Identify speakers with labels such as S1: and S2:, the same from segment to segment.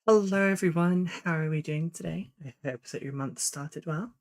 S1: Hello everyone, how are we doing today? I hope that your month started well.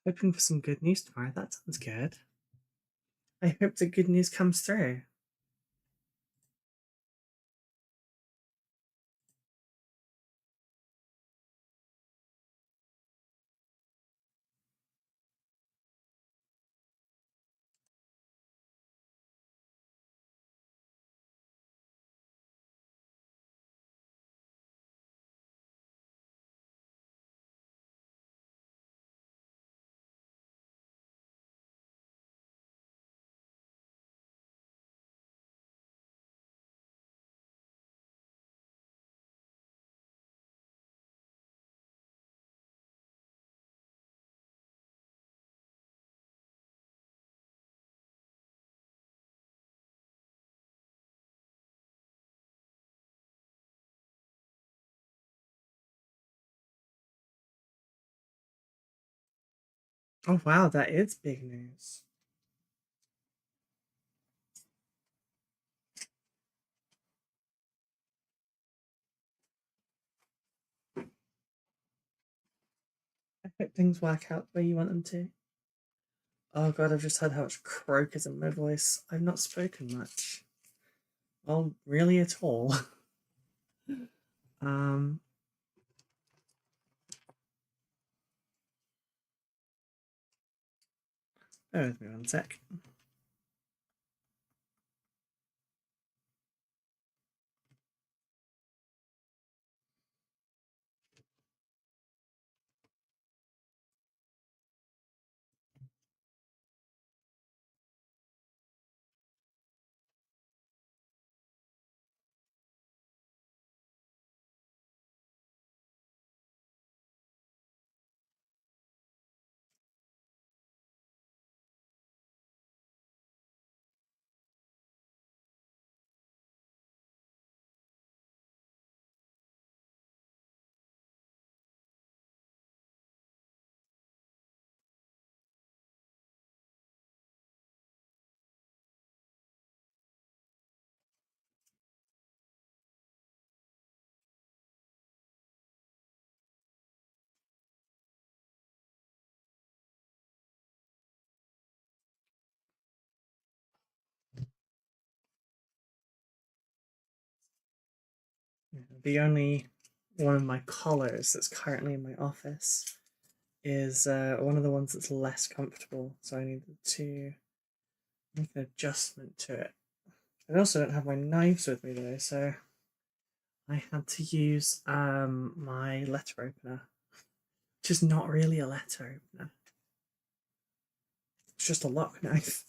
S1: Hoping for some good news tomorrow, that sounds good. I hope the good news comes through. Oh wow, that is big news. I hope things work out the way you want them to. Oh god, I've just heard how much croak is in my voice. I've not spoken much. Well, really at all. um, bear with me one sec. The only one of my collars that's currently in my office is one of the ones that's less comfortable, so I needed to make an adjustment to it. I also don't have my knives with me though, so I had to use my letter opener, which is not really a letter opener. It's just a lock knife.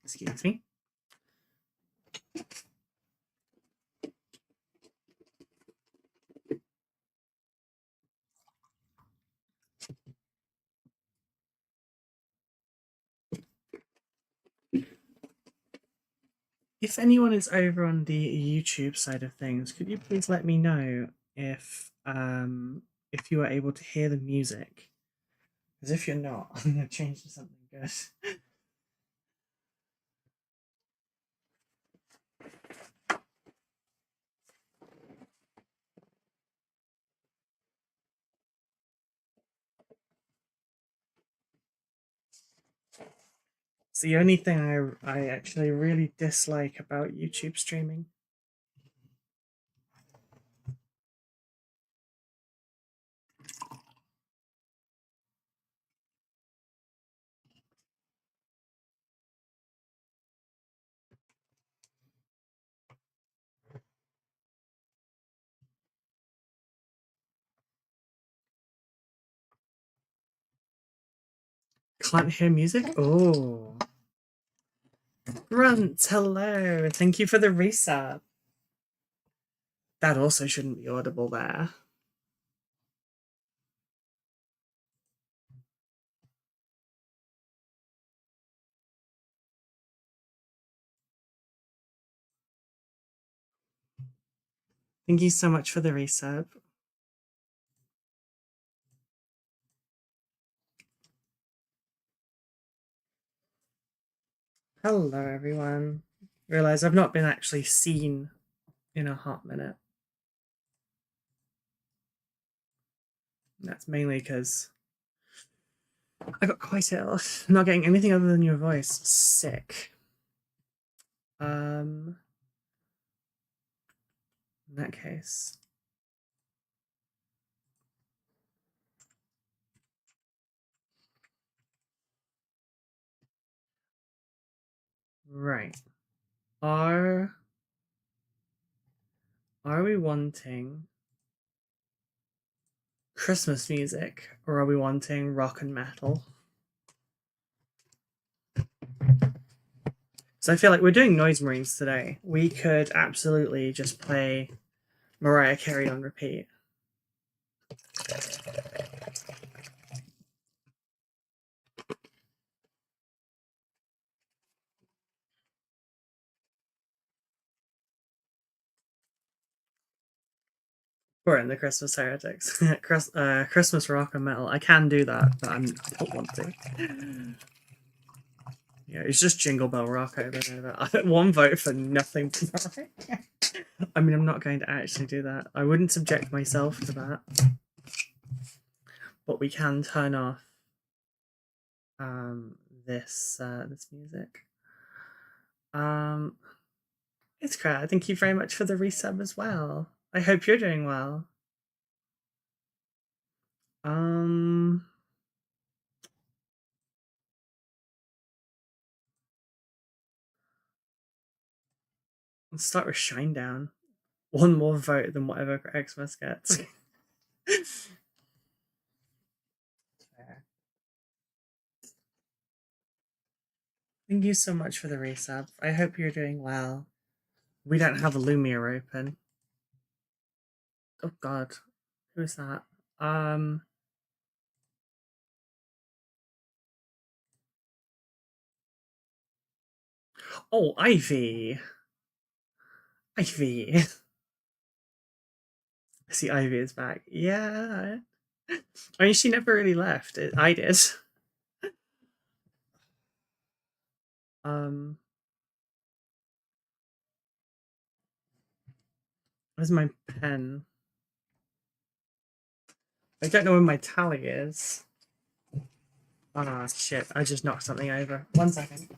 S1: Excuse me. If anyone is over on the YouTube side of things, could you please let me know if you are able to hear the music? Because if you're not, I'm gonna change to something good. It's the only thing I actually really dislike about YouTube streaming. Can't hear music? Oh. Grunt, hello. Thank you for the resub. That also shouldn't be audible there. Thank you so much for the resub. Hello, everyone. Realize I've not been actually seen in a hot minute. That's mainly because I got quite ill. I'm not getting anything other than your voice. Sick. In that case. Right. Are we wanting Christmas music or are we wanting rock and metal? So I feel like we're doing Noise Marines today. We could absolutely just play Mariah Carey on repeat. We're in the Christmas heretics. Christmas rock and metal. I can do that, but I don't want to. Yeah, it's just Jingle Bell Rock over and over. One vote for nothing but Mariah. I mean, I'm not going to actually do that. I wouldn't subject myself to that. But we can turn off this music. It's crowd. Thank you very much for the resub as well. I hope you're doing well. Let's start with Shinedown. One more vote than whatever Xmas gets. Thank you so much for the resub. I hope you're doing well. We don't have a Lumia open. Oh god. Who's that? Oh, Ivy. Ivy. I see Ivy is back. Yeah. I mean, she never really left. I did. Where's my pen? I don't know where my tally is. Ah, shit. I just knocked something over. 1 second.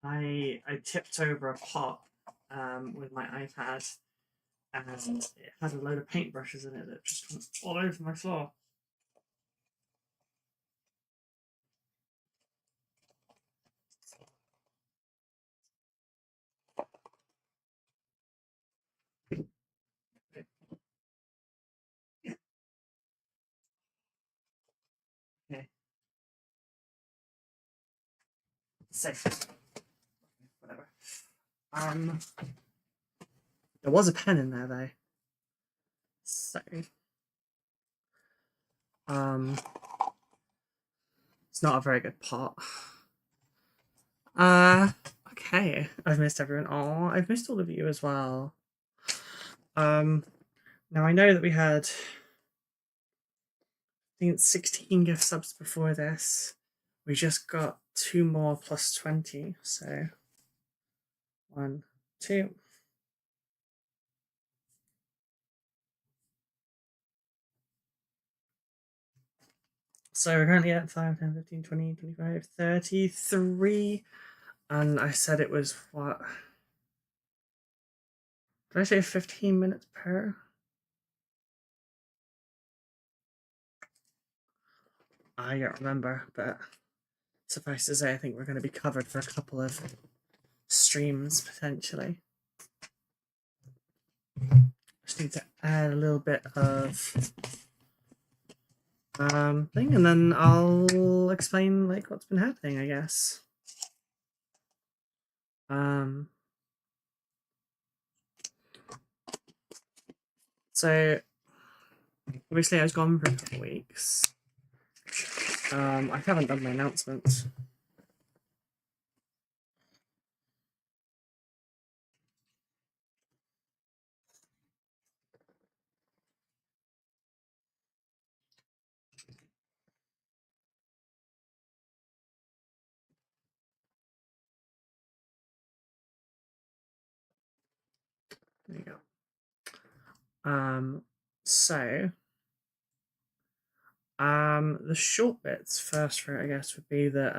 S1: I tipped over a pot with my iPad and it had a load of paintbrushes in it that just went all over my floor. safe. Whatever. There was a pen in there though. So it's not a very good pot. Okay. I've missed everyone. Oh, I've missed all of you as well. Now I know that we had, I think it's 16 gift subs before this. We just got 2 more plus 20, so 1, 2. So we're currently at 5, 10, 15, 20, 25, 33. And I said it was what? Did I say 15 minutes per? I don't remember, but suffice to say, I think we're going to be covered for a couple of streams potentially. Just need to add a little bit of thing, and then I'll explain like what's been happening, I guess. So obviously I was gone for a couple of weeks. I haven't done my announcement. There you go. So the short bits first for it, I guess, would be that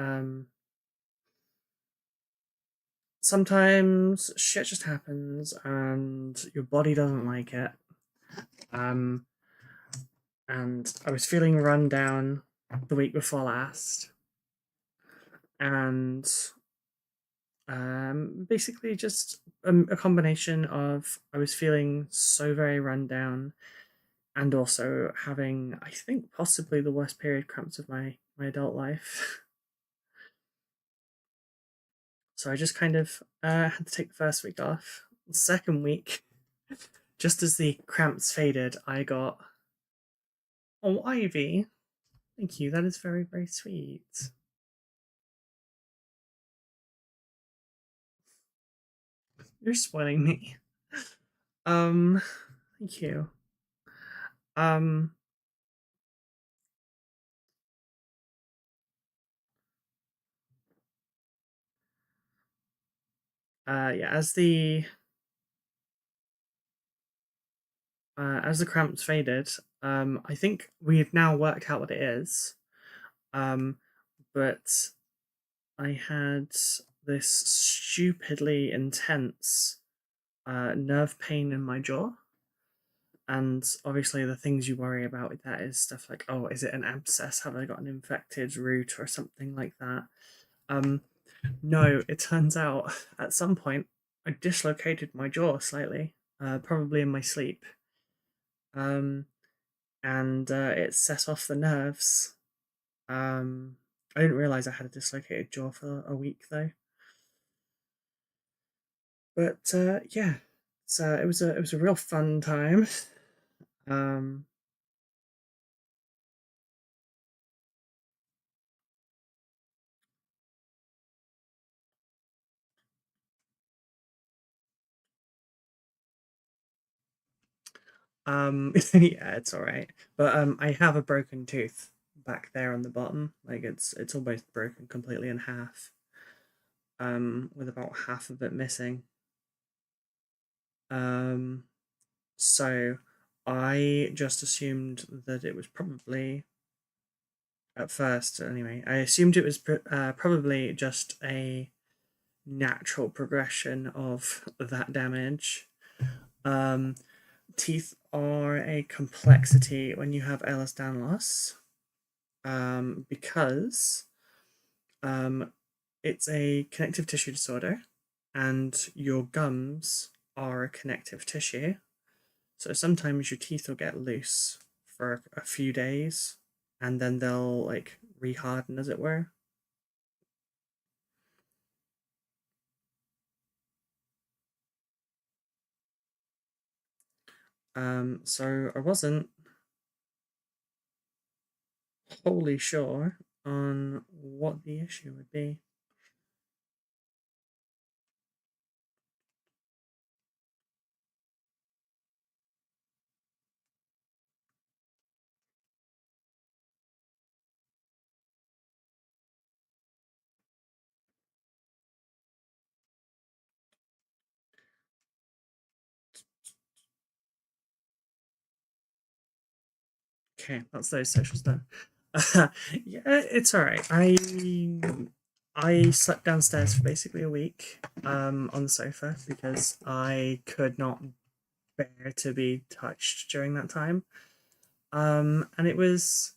S1: sometimes shit just happens and your body doesn't like it. And I was feeling run down the week before last, and basically just a combination of I was feeling so very run down, and also having, I think, possibly the worst period cramps of my adult life. So I just kind of had to take the first week off. The second week, just as the cramps faded, I got, oh, Ivy, thank you, that is very, very sweet. You're spoiling me. Thank you. Yeah, as the cramps faded, I think we've now worked out what it is. But I had this stupidly intense nerve pain in my jaw. And obviously the things you worry about with that is stuff like, oh, is it an abscess? Have I got an infected root or something like that? No, it turns out at some point I dislocated my jaw slightly, probably in my sleep. And it set off the nerves. I didn't realize I had a dislocated jaw for a week though. But yeah, it was a real fun time. Yeah, it's all right. But I have a broken tooth back there on the bottom. Like it's almost broken completely in half. With about half of it missing. So I just assumed that it was probably, at first anyway, I assumed it was probably just a natural progression of that damage. Teeth are a complexity when you have Ehlers-Danlos, because it's a connective tissue disorder, and your gums are a connective tissue. So sometimes your teeth will get loose for a few days, and then they'll like reharden, as it were. So I wasn't wholly sure on what the issue would be. Okay, that's those socials done. Yeah, it's all right. I slept downstairs for basically a week on the sofa because I could not bear to be touched during that time. And it was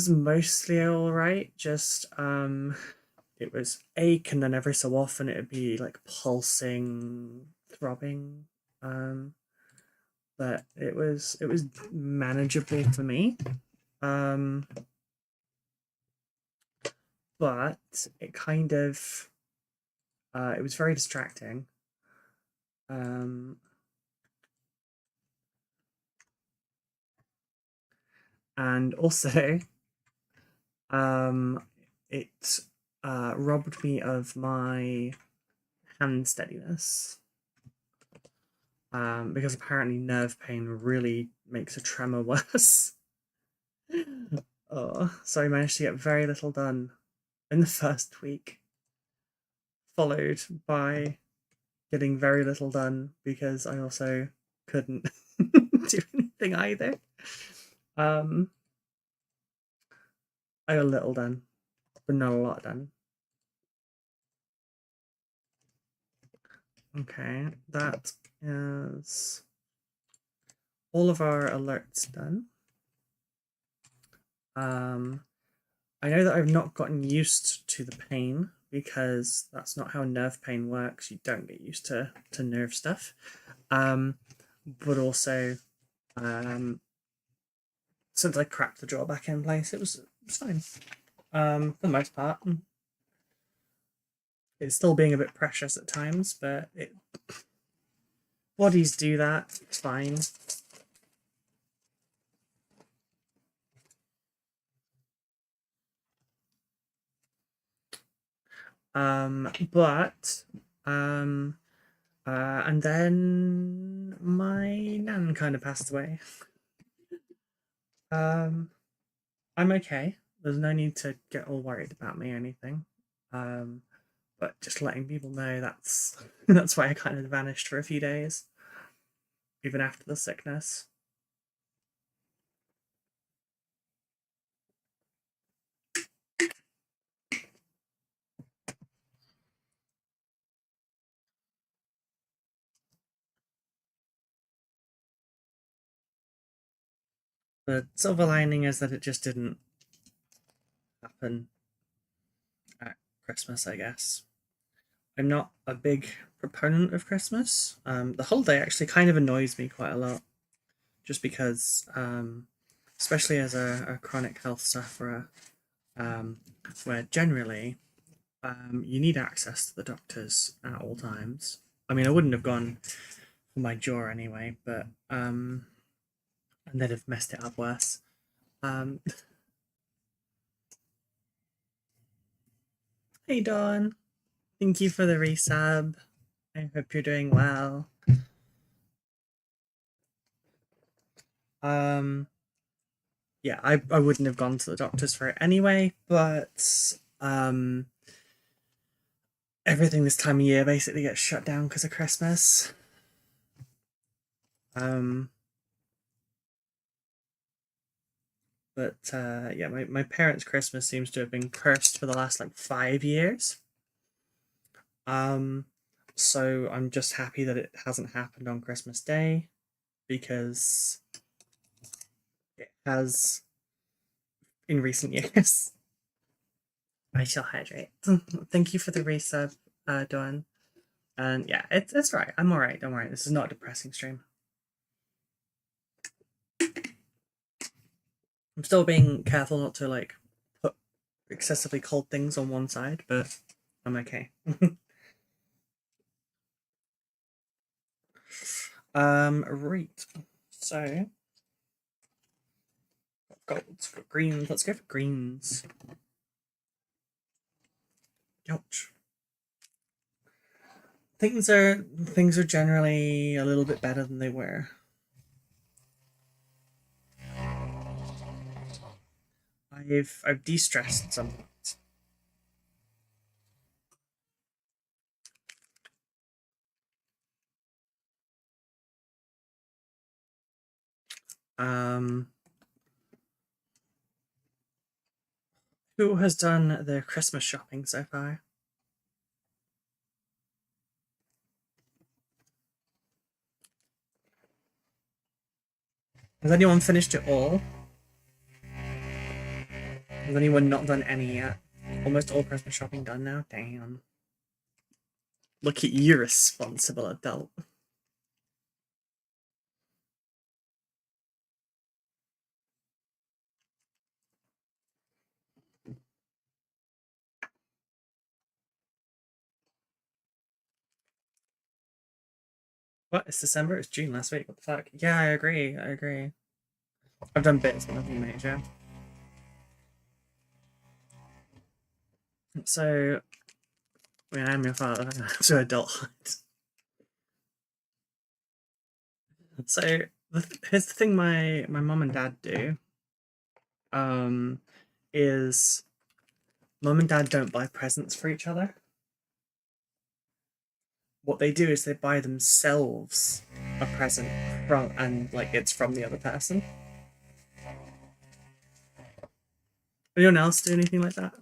S1: mostly all right. Just it was ache, and then every so often it would be like pulsing, throbbing. Um, but it was manageable for me. Um, but it kind of it was very distracting. Um, and also um, it robbed me of my hand steadiness. Because apparently nerve pain really makes a tremor worse. Oh, so I managed to get very little done in the first week, followed by getting very little done because I also couldn't do anything either. Um, I got a little done, but not a lot done. Okay, that is all of our alerts done. Um, I know that I've not gotten used to the pain because that's not how nerve pain works. You don't get used to nerve stuff. But also, um, since I cracked the jaw back in place, it was fine. For the most part, it's still being a bit precious at times, but bodies do that. It's fine. But um, and then my nan kind of passed away. Um, I'm okay. There's no need to get all worried about me or anything. Um, but just letting people know that's that's why I kind of vanished for a few days, even after the sickness. The silver lining is that it just didn't happen at Christmas, I guess. I'm not a big proponent of Christmas. The holiday actually kind of annoys me quite a lot, just because, especially as a chronic health sufferer, um, where generally you need access to the doctors at all times. I mean, I wouldn't have gone for my jaw anyway, but and they'd have messed it up worse. Um, hey Dawn, thank you for the resub. I hope you're doing well. Um, yeah, I wouldn't have gone to the doctors for it anyway, but everything this time of year basically gets shut down because of Christmas. Um, but yeah, my parents' Christmas seems to have been cursed for the last like 5 years. Um, so I'm just happy that it hasn't happened on Christmas Day because it has in recent years. I shall hydrate. Thank you for the resub, Dawn. And yeah, it's right. I'm all right. Don't worry. This is not a depressing stream. I'm still being careful not to like put excessively cold things on one side, but I'm okay. Right. So got golds, got greens. Let's go for greens. Ouch. Things are generally a little bit better than they were. I've de-stressed somewhat. Who has done their Christmas shopping so far? Has anyone finished it all? Has anyone not done any yet? Almost all Christmas shopping done now? Damn. Look at you, responsible adult. What? It's December? It's June last week. What the fuck? Yeah, I agree. I agree. I've done bits, but nothing major. So, I mean, I'm your father. To adulthood. So, here's the thing my mum and dad do. Is mum and dad don't buy presents for each other. What they do is they buy themselves a present from, and like it's from the other person. Anyone else do anything like that?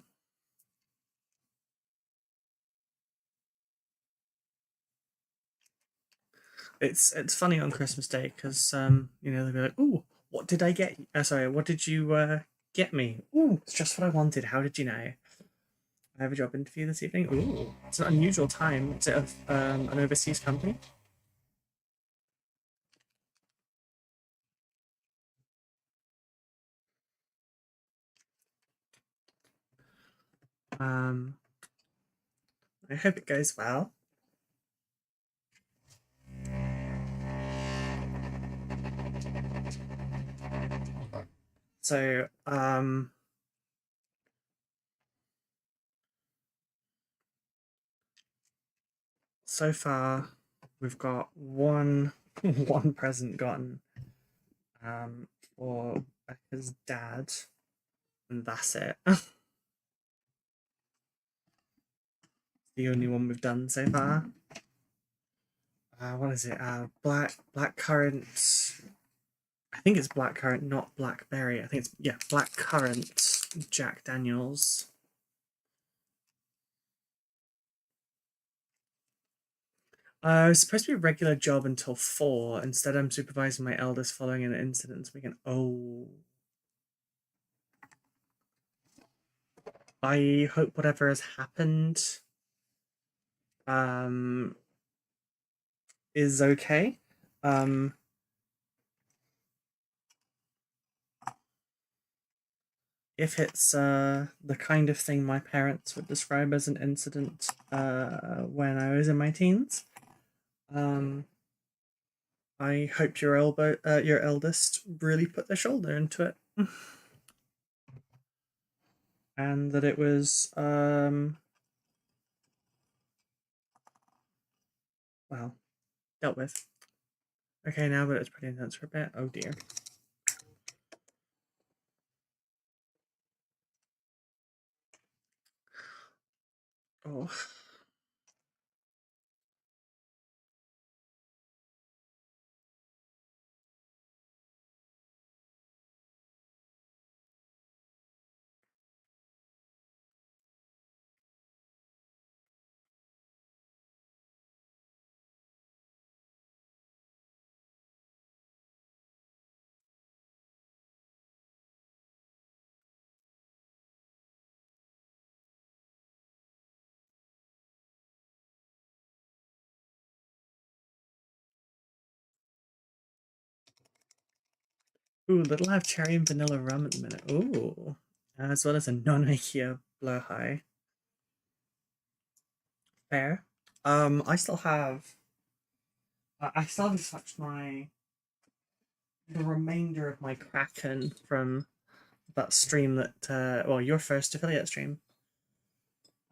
S1: It's funny on Christmas Day because they'll be like, "Ooh, what did I get? Sorry, what did you get me? Ooh, it's just what I wanted. How did you know? I have a job interview this evening. Ooh, it's an unusual time. Is it of an overseas company? Um, I hope it goes well. So so far we've got one one present gotten for Becca's dad, and that's it. The only one we've done so far. What is it? Black currant. I think it's black currant, not blackberry. I think it's black currant Jack Daniels. It was supposed to be a regular job until 4. Instead, I'm supervising my eldest following an incident. We can. Oh, I hope whatever has happened um is okay. If it's the kind of thing my parents would describe as an incident when I was in my teens, um, I hope your eldest really put their shoulder into it, and that it was well dealt with. Okay, now, but it's pretty intense for a bit. Oh dear. Oh. Ooh, little have cherry and vanilla rum at the minute. Ooh. As well as a non-IKEA blow high. Fair. I still have I still haven't touched the remainder of my Kraken from that stream that well, your first affiliate stream.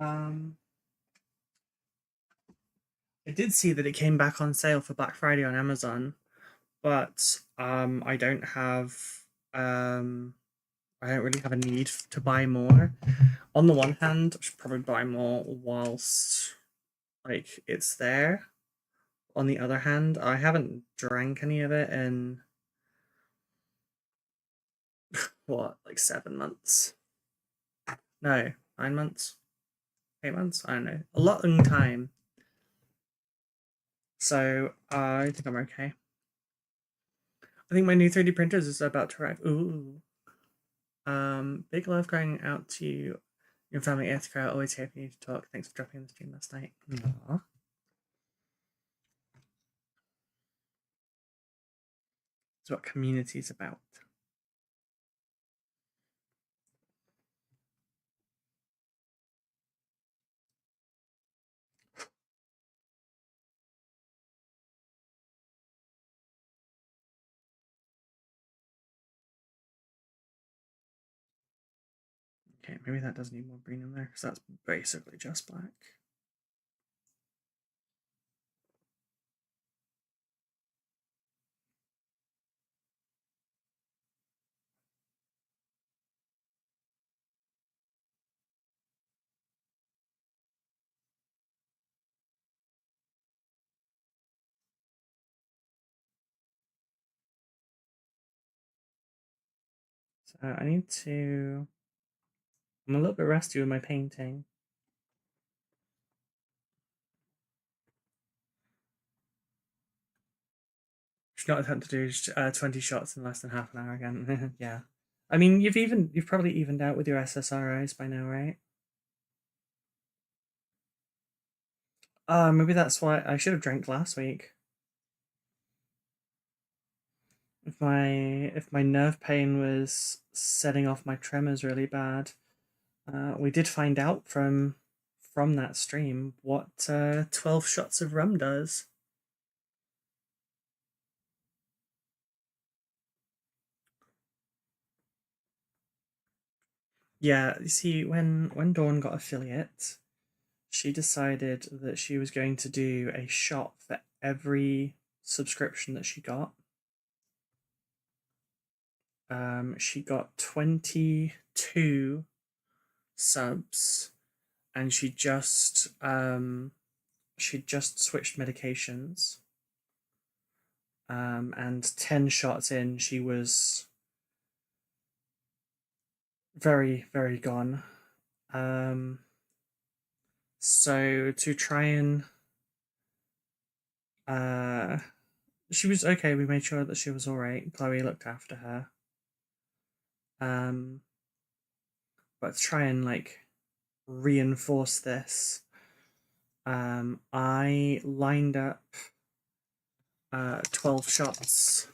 S1: Um, I did see that it came back on sale for Black Friday on Amazon, but um I don't really have a need to buy more. On the one hand, I should probably buy more whilst like it's there. On the other hand, I haven't drank any of it in what, like 7 months? No, 9 months, 8 months. I don't know, a long time. So I think I'm okay. I think my new 3D printers is about to arrive. Ooh. Big love going out to you, your family, Ithaca. Always here if you need to talk. Thanks for dropping in the stream last night. Aww. That's what community is about. Okay, maybe that does need more green in there because that's basically just black. So I need to. I'm a little bit rusty with my painting. Should not attempt to do 20 shots in less than half an hour again. Yeah. I mean, you've probably evened out with your SSRIs by now, right? Maybe that's why I should have drank last week. If my nerve pain was setting off my tremors really bad, we did find out from that stream what 12 shots of rum does. Yeah, you see, when Dawn got affiliate, she decided that she was going to do a shot for every subscription that she got. She got 22 subs, and she just switched medications. And 10 shots in, she was very, very gone. So to try and she was okay. We made sure that she was all right. Chloe looked after her. But to try and like reinforce this, I lined up 12 shots.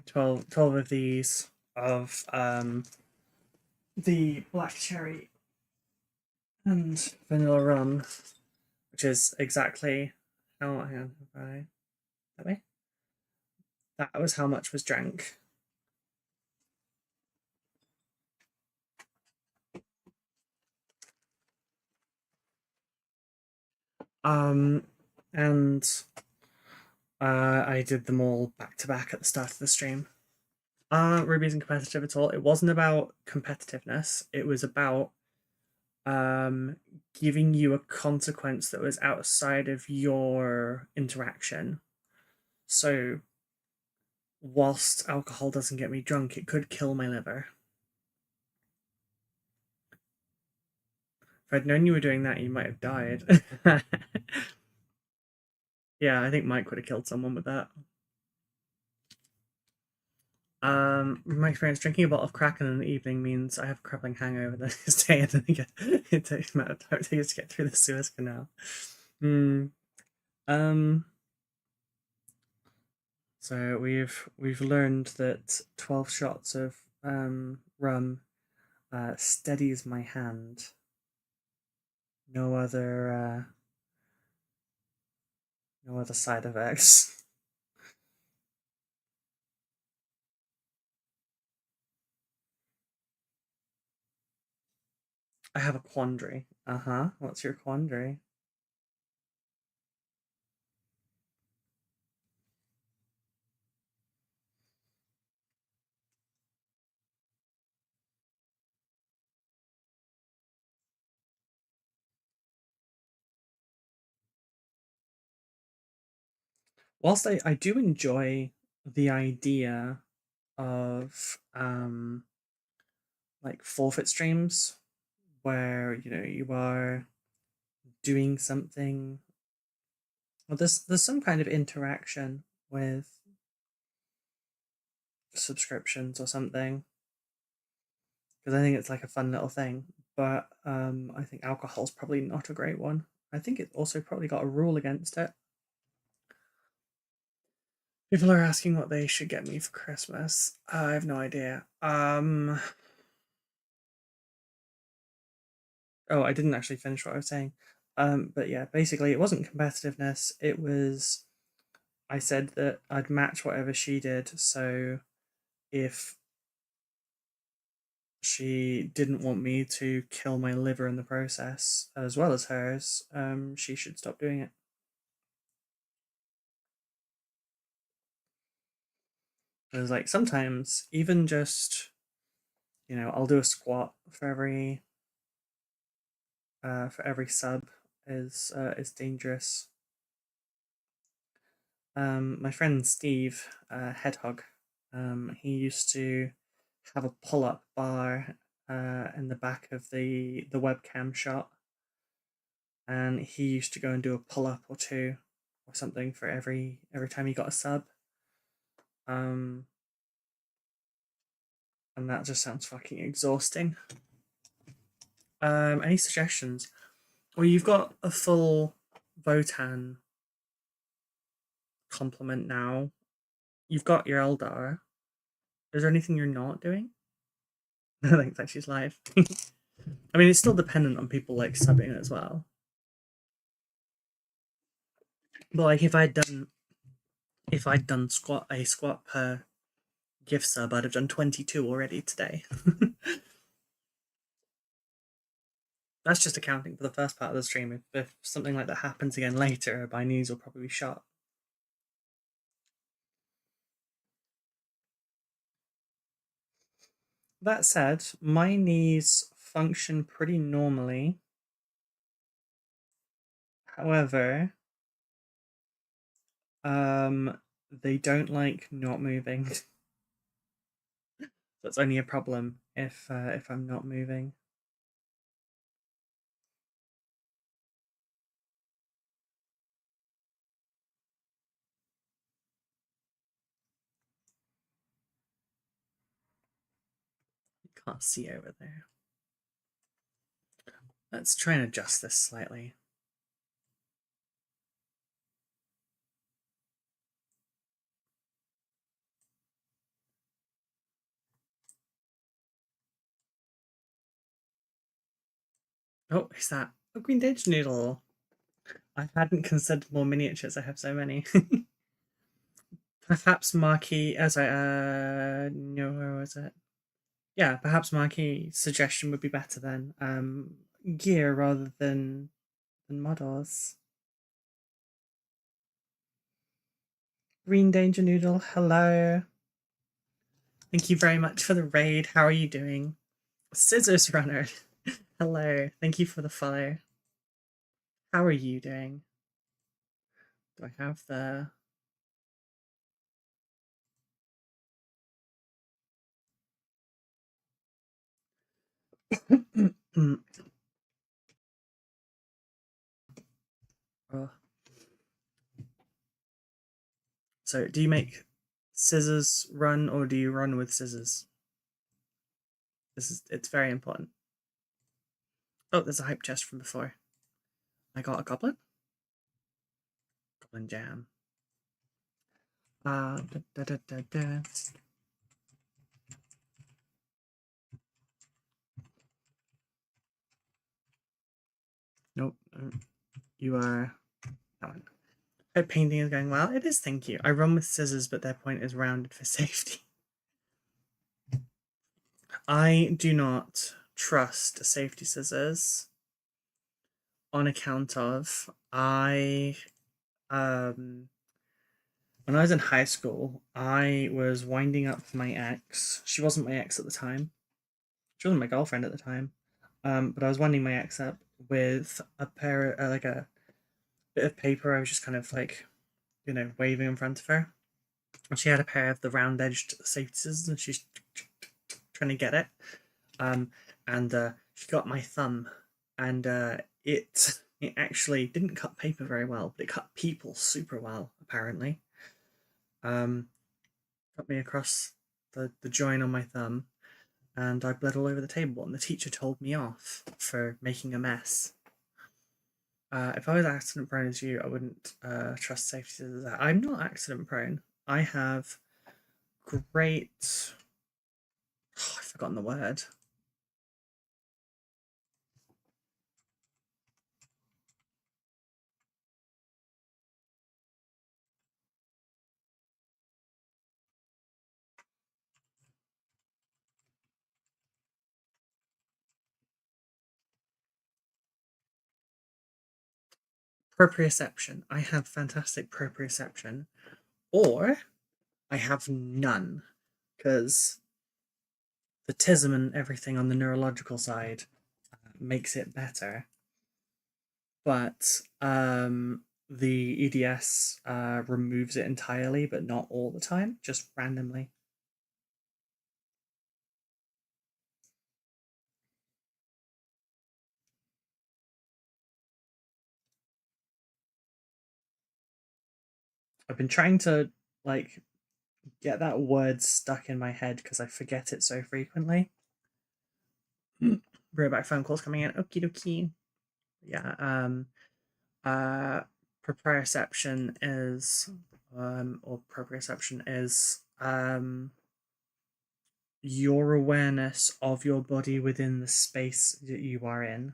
S1: 12 of these of the black cherry and vanilla rum, which is exactly how. Hang on, that way. That was how much was drank. And I did them all back to back at the start of the stream. Ruby isn't competitive at all. It wasn't about competitiveness. It was about giving you a consequence that was outside of your interaction. So, whilst alcohol doesn't get me drunk, it could kill my liver. If I'd known you were doing that, you might have died. Yeah, I think Mike would have killed someone with that. My experience, drinking a bottle of Kraken in the evening means I have a crippling hangover the next day, and then it takes the amount of time it takes to get through the Suez Canal. So we've learned that 12 shots of rum steadies my hand. No other side effects. I have a quandary. What's your quandary? Whilst I do enjoy the idea of like forfeit streams where you are doing something, well, there's some kind of interaction with subscriptions or something, because I think it's like a fun little thing. But I think alcohol's probably not a great one. I think it also probably got a rule against it. People are asking what they should get me for Christmas. I have no idea. Oh, I didn't actually finish what I was saying. But yeah, basically, it wasn't competitiveness. It was, I said that I'd match whatever she did. So if she didn't want me to kill my liver in the process, as well as hers, she should stop doing it. Because like sometimes even just, I'll do a squat for every sub is dangerous. My friend Steve, Headhog, he used to have a pull-up bar in the back of the webcam shot, and he used to go and do a pull-up or two or something for every time he got a sub. And that just sounds fucking exhausting. Any suggestions? Well, you've got a full Votan complement now. You've got your Eldar. Is there anything you're not doing? I think that she's live. I mean, it's still dependent on people like subbing as well. But like, if I'd done a squat per gift sub, I'd have done 22 already today. That's just accounting for the first part of the stream. If something like that happens again later, my knees will probably be shot. That said, my knees function pretty normally. However, they don't like not moving. So it's only a problem if I'm not moving. You can't see over there. Let's try and adjust this slightly. Oh, is that a green dage noodle? I hadn't considered more miniatures. I have so many. Perhaps Marquee, as no, where was it? Yeah, perhaps Marquee suggestion would be better then. Gear rather than models. Green Danger Noodle, hello. Thank you very much for the raid. How are you doing? Scissors Runner, hello. Thank you for the follow. How are you doing? Do I have the... oh. So, do you make scissors run or do you run with scissors? It's very important. Oh, there's a hype chest from before. I got a goblet. Goblin jam. Da, da, da, da, da. Nope. You are that one. Hope painting is going well. It is, thank you. I run with scissors, but their point is rounded for safety. I do not trust safety scissors on account of um when I was in high school, I was winding up my ex. She wasn't my ex at the time. She wasn't my girlfriend at the time. But I was winding my ex up with a pair, like a bit of paper. I was just kind of like, waving in front of her. And she had a pair of the round-edged safety scissors, and she's trying to get it. Um, and she got my thumb, and it actually didn't cut paper very well, but it cut people super well, apparently. Cut me across the joint on my thumb, and I bled all over the table, and the teacher told me off for making a mess. If I was accident prone as you, I wouldn't trust safety scissors. I'm not accident prone. I have great. Oh, I've forgotten the word. Proprioception. I have fantastic proprioception, or I have none, because the TISM and everything on the neurological side makes it better. But the EDS removes it entirely, but not all the time, just randomly. I've been trying to like get that word stuck in my head because I forget it so frequently. Back phone calls coming in. Okie dokie. Yeah. Uh, proprioception is, or proprioception is, your awareness of your body within the space that you are in.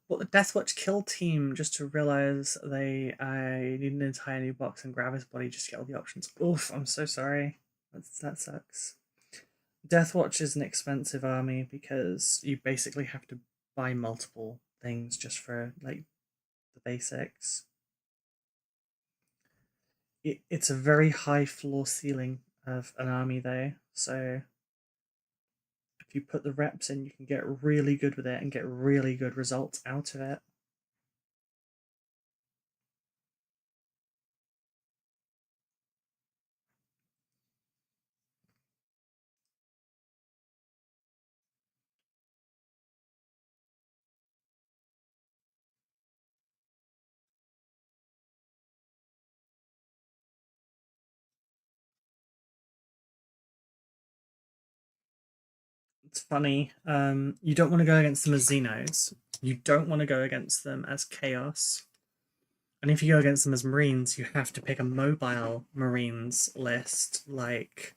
S1: Well, the Deathwatch kill team just to realize I need an entire new box and grab his body just to get all the options. Oof, I'm so sorry. That sucks. Deathwatch is an expensive army because you basically have to buy multiple things just for like the basics. It's a very high floor ceiling of an army though, so if you put the reps in, you can get really good with it and get really good results out of it. It's funny. You don't want to go against them as Xenos. You don't want to go against them as Chaos. And if you go against them as Marines, you have to pick a mobile Marines list like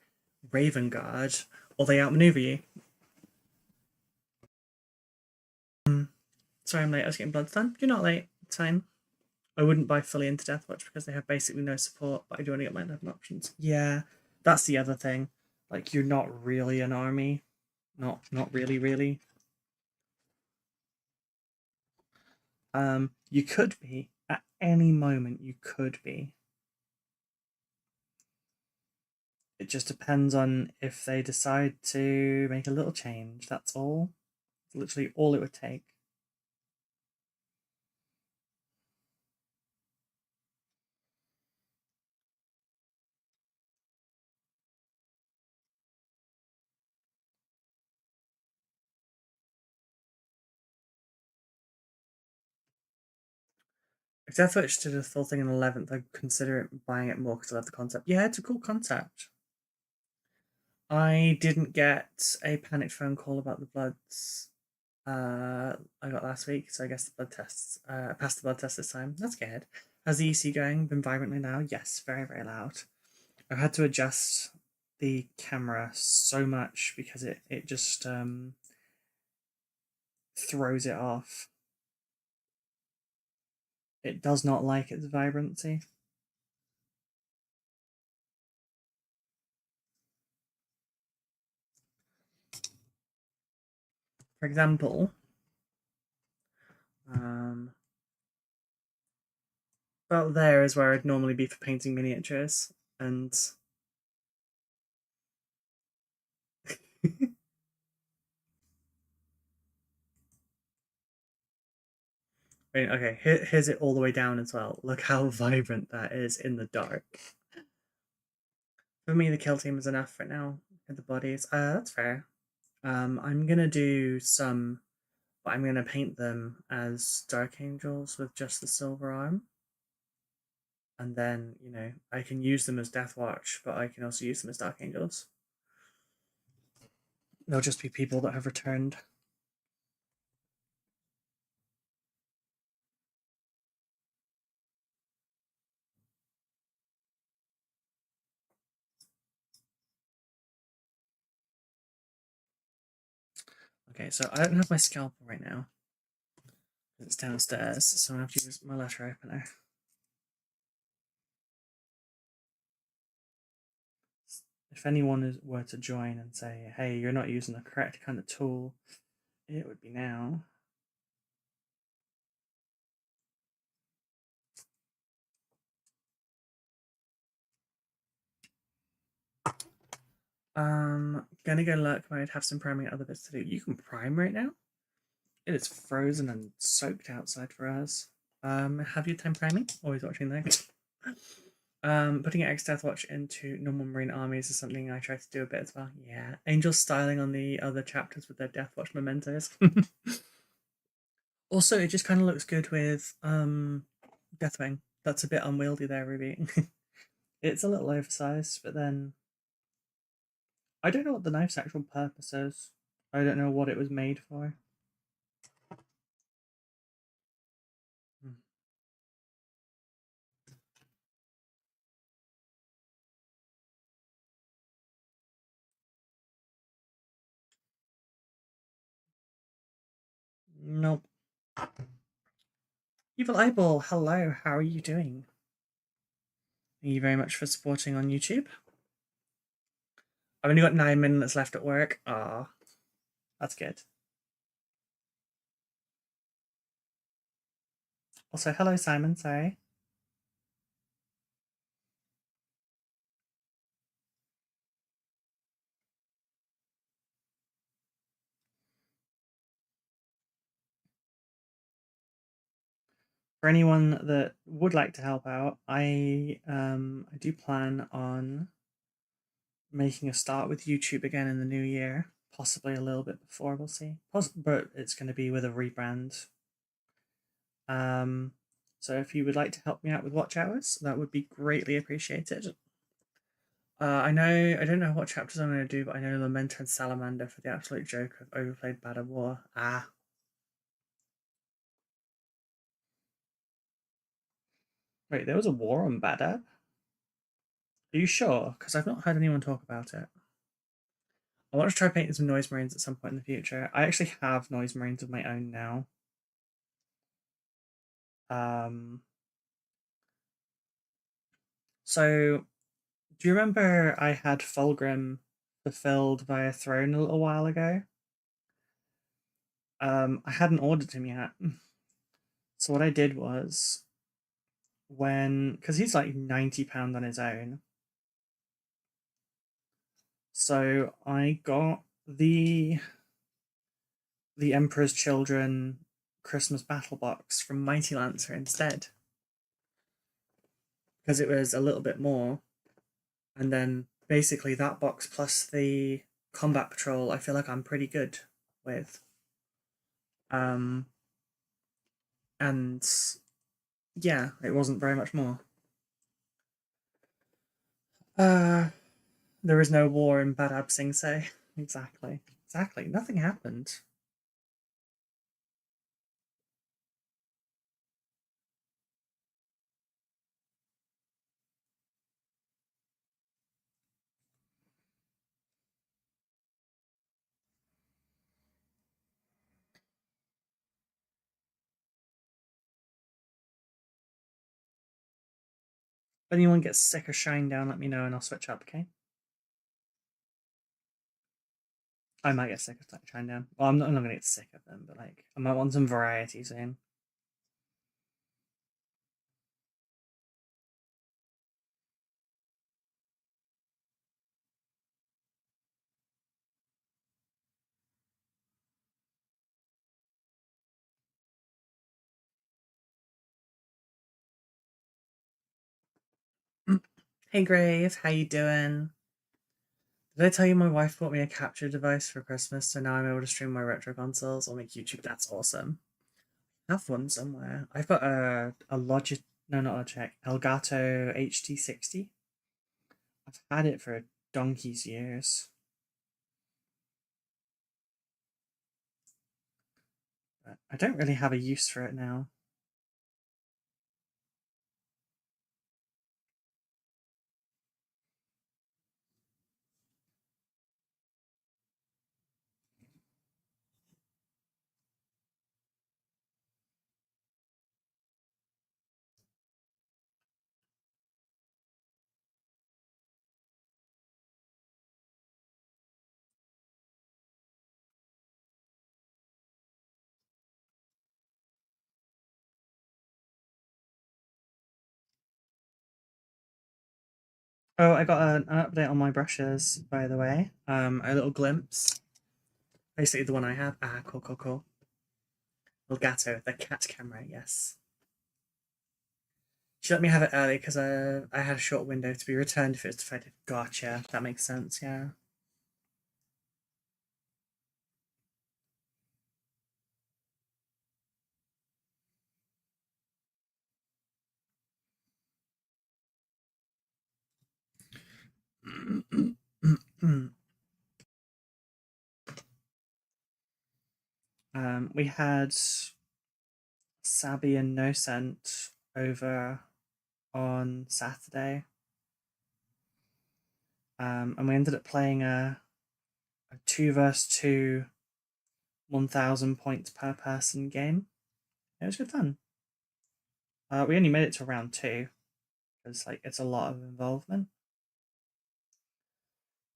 S1: Raven Guard, or they outmaneuver you. Sorry, I'm late. I was getting blood done. You're not late. It's fine. I wouldn't buy fully into Deathwatch because they have basically no support, but I do want to get my 11 options. Yeah, that's the other thing. Like, you're not really an army. Not really, really. You could be. At any moment, you could be. It just depends on if they decide to make a little change. That's all. It's literally all it would take. If Deathwitch did a full thing in 11th, I'd consider it buying it more because I love the concept. Yeah, it's a cool concept. I didn't get a panicked phone call about the bloods I got last week, so I guess the blood tests, passed the blood test this time. That's good. How's the EC going? Been vibrantly loud? Yes, very, very loud. I've had to adjust the camera so much because it just throws it off. It does not like its vibrancy. For example, about there is where I'd normally be for painting miniatures, and I mean, okay, here's it all the way down as well. Look how vibrant that is in the dark. For me, the kill team is enough for now. And the bodies, that's fair. I'm gonna do some, but I'm gonna paint them as Dark Angels with just the silver arm. And then, you know, I can use them as Death Watch, but I can also use them as Dark Angels. They'll just be people that have returned. Okay, so I don't have my scalpel right now. It's downstairs, so I have to use my letter opener. If anyone were to join and say, hey, you're not using the correct kind of tool, it would be now. Gonna go look. Might have some priming other bits to do. You can prime right now? It is frozen and soaked outside for us. Have you time priming? Always watching there. Putting Extra Death Watch into normal marine armies is something I try to do a bit as well. Yeah. Angel styling on the other chapters with their Death Watch mementos. Also, it just kind of looks good with Deathwing. That's a bit unwieldy there, Ruby. It's a little oversized, but then I don't know what the knife's actual purpose is. I don't know what it was made for. Hmm. Nope. Evil Eyeball, hello, how are you doing? Thank you very much for supporting on YouTube. I've only got 9 minutes left at work. Ah, that's good. Also, hello Simon, sorry. For anyone that would like to help out, I do plan on making a start with YouTube again in the new year, possibly a little bit before, we'll see. But it's going to be with a rebrand. So if you would like to help me out with watch hours, that would be greatly appreciated. I don't know what chapters I'm going to do, but I know Lament and Salamander for the absolute joke of overplayed Bad War. Ah. Wait, there was a war on Badab? Are you sure? Because I've not heard anyone talk about it. I want to try painting some noise marines at some point in the future. I actually have noise marines of my own now. So do you remember I had Fulgrim fulfilled via Throne a little while ago? I hadn't ordered him yet. So what I did was because he's like £90 on his own. So I got the Emperor's Children Christmas Battle Box from Mighty Lancer instead. Because it was a little bit more. And then basically that box plus the Combat Patrol, I feel like I'm pretty good with. And yeah, it wasn't very much more. There is no war in Badab Sing Se. Exactly. Nothing happened. If anyone gets sick of Shine Down, let me know and I'll switch up, okay? I might get sick of Shine Down. Well, I'm not gonna get sick of them, but like, I might want some variety soon. Hey Grave, how you doing? Did I tell you my wife bought me a capture device for Christmas, so now I'm able to stream my retro consoles on like YouTube? That's awesome. I have one somewhere. I've got a Logitech, no, not Logitech, Elgato HT60. I've had it for donkey's years. But I don't really have a use for it now. Oh, I got an update on my brushes, by the way. A little glimpse. Basically, the one I have. Ah, cool, cool, cool. Elgato, the cat camera, yes. She let me have it early because I had a short window to be returned if it was defective. Gotcha, that makes sense, yeah. We had Sabi and No Scent over on Saturday. And we ended up playing a 2 versus 2 1,000 points per person game. It was good fun. We only made it to round 2 because like it's a lot of involvement.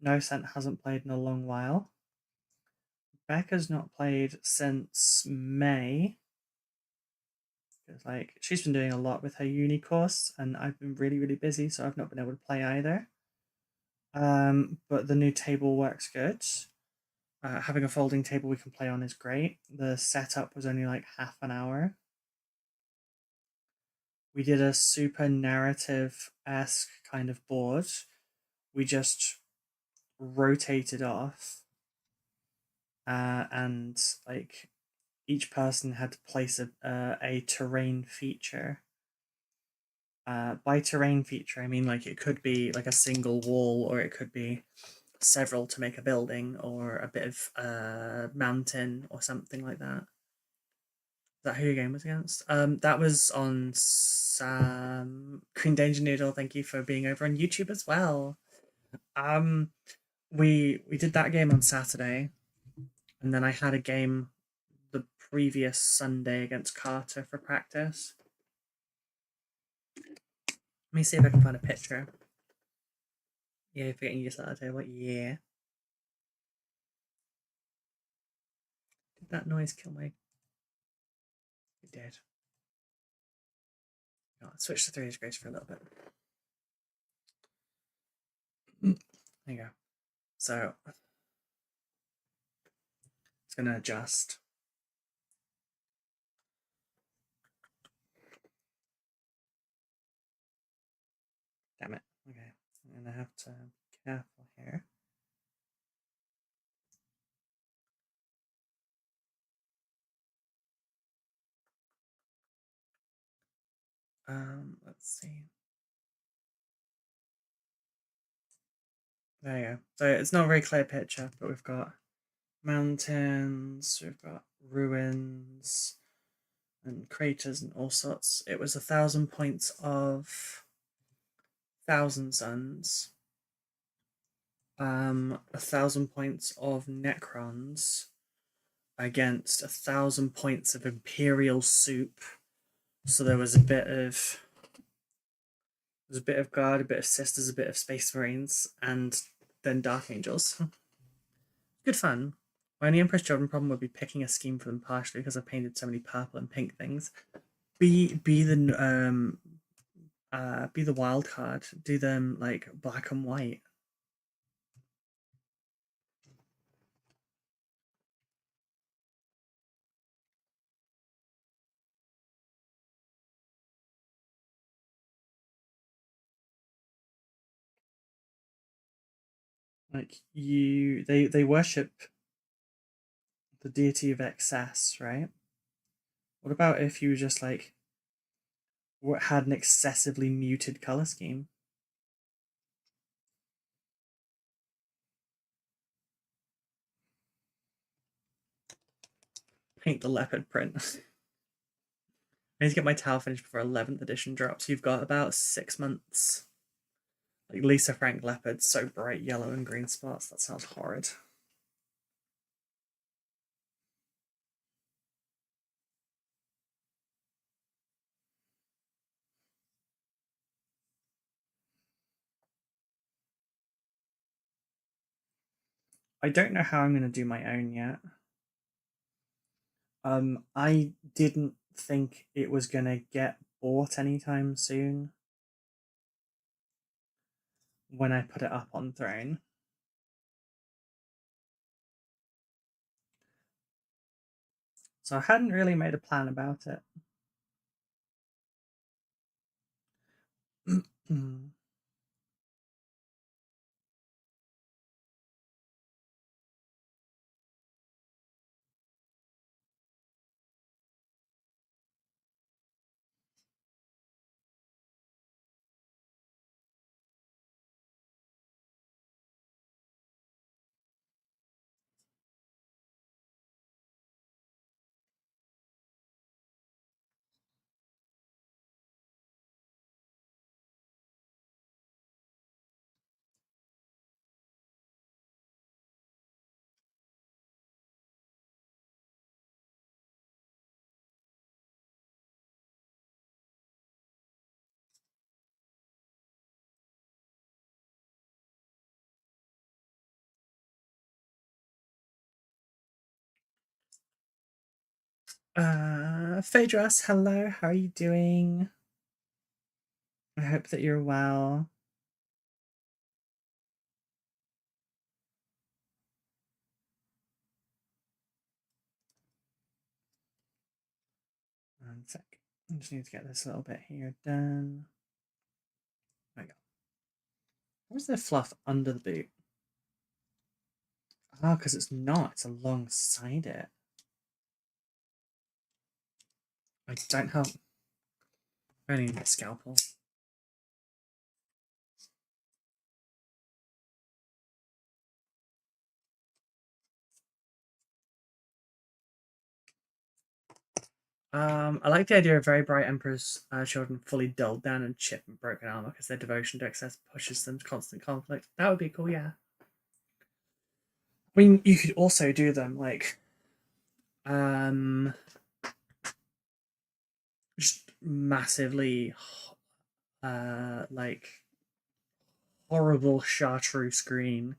S1: No Scent hasn't played in a long while. Becca's not played since May. Because like she's been doing a lot with her uni course, and I've been really, really busy, so I've not been able to play either. But the new table works good. Having a folding table we can play on is great. The setup was only like half an hour. We did a super narrative-esque kind of board. We just rotated off, and like each person had to place a terrain feature. By terrain feature, I mean like it could be like a single wall, or it could be several to make a building, or a bit of mountain, or something like that. Is that who your game was against? That was on Green Danger Noodle. Thank you for being over on YouTube as well. Um, we did that game on Saturday, and then I had a game the previous Sunday against Carter for practice. Let me see if I can find a picture. Yeah, forgetting you sat at the table. Yeah. Did that noise kill my? It did. No, let's switch to 3 degrees for a little bit. There you go. So it's gonna adjust. Damn it. Okay. I'm gonna have to be careful here. Let's see. There you go. So it's not a very clear picture, but we've got mountains, we've got ruins, and craters and all sorts. It was 1,000 points of Thousand Suns, 1,000 points of Necrons against 1,000 points of Imperial Soup. So there was a bit of There's a bit of Guard, a bit of Sisters, a bit of Space Marines, and then Dark Angels. Good fun. My only Empress Children problem would be picking a scheme for them partially because I painted so many purple and pink things. Be the wild card. Do them like black and white. Like they worship the deity of excess, right? What about if you just like had an excessively muted color scheme? Paint the leopard print. I need to get my towel finished before 11th edition drops. You've got about 6 months. Like Lisa Frank leopard, so bright yellow and green spots. That sounds horrid. I don't know how I'm going to do my own yet. I didn't think it was going to get bought anytime soon when I put it up on Throne. So I hadn't really made a plan about it. Phaedrus, hello, how are you doing? I hope that you're well. One sec. I just need to get this little bit here done. There we go. Where's the fluff under the boot? Oh, because it's not. It's alongside it. I don't have... I only need a scalpel. I like the idea of very bright Emperor's children fully dulled down and chipped and broken armor because their devotion to excess pushes them to constant conflict. That would be cool, yeah. I mean, you could also do them like just massively like horrible chartreuse green,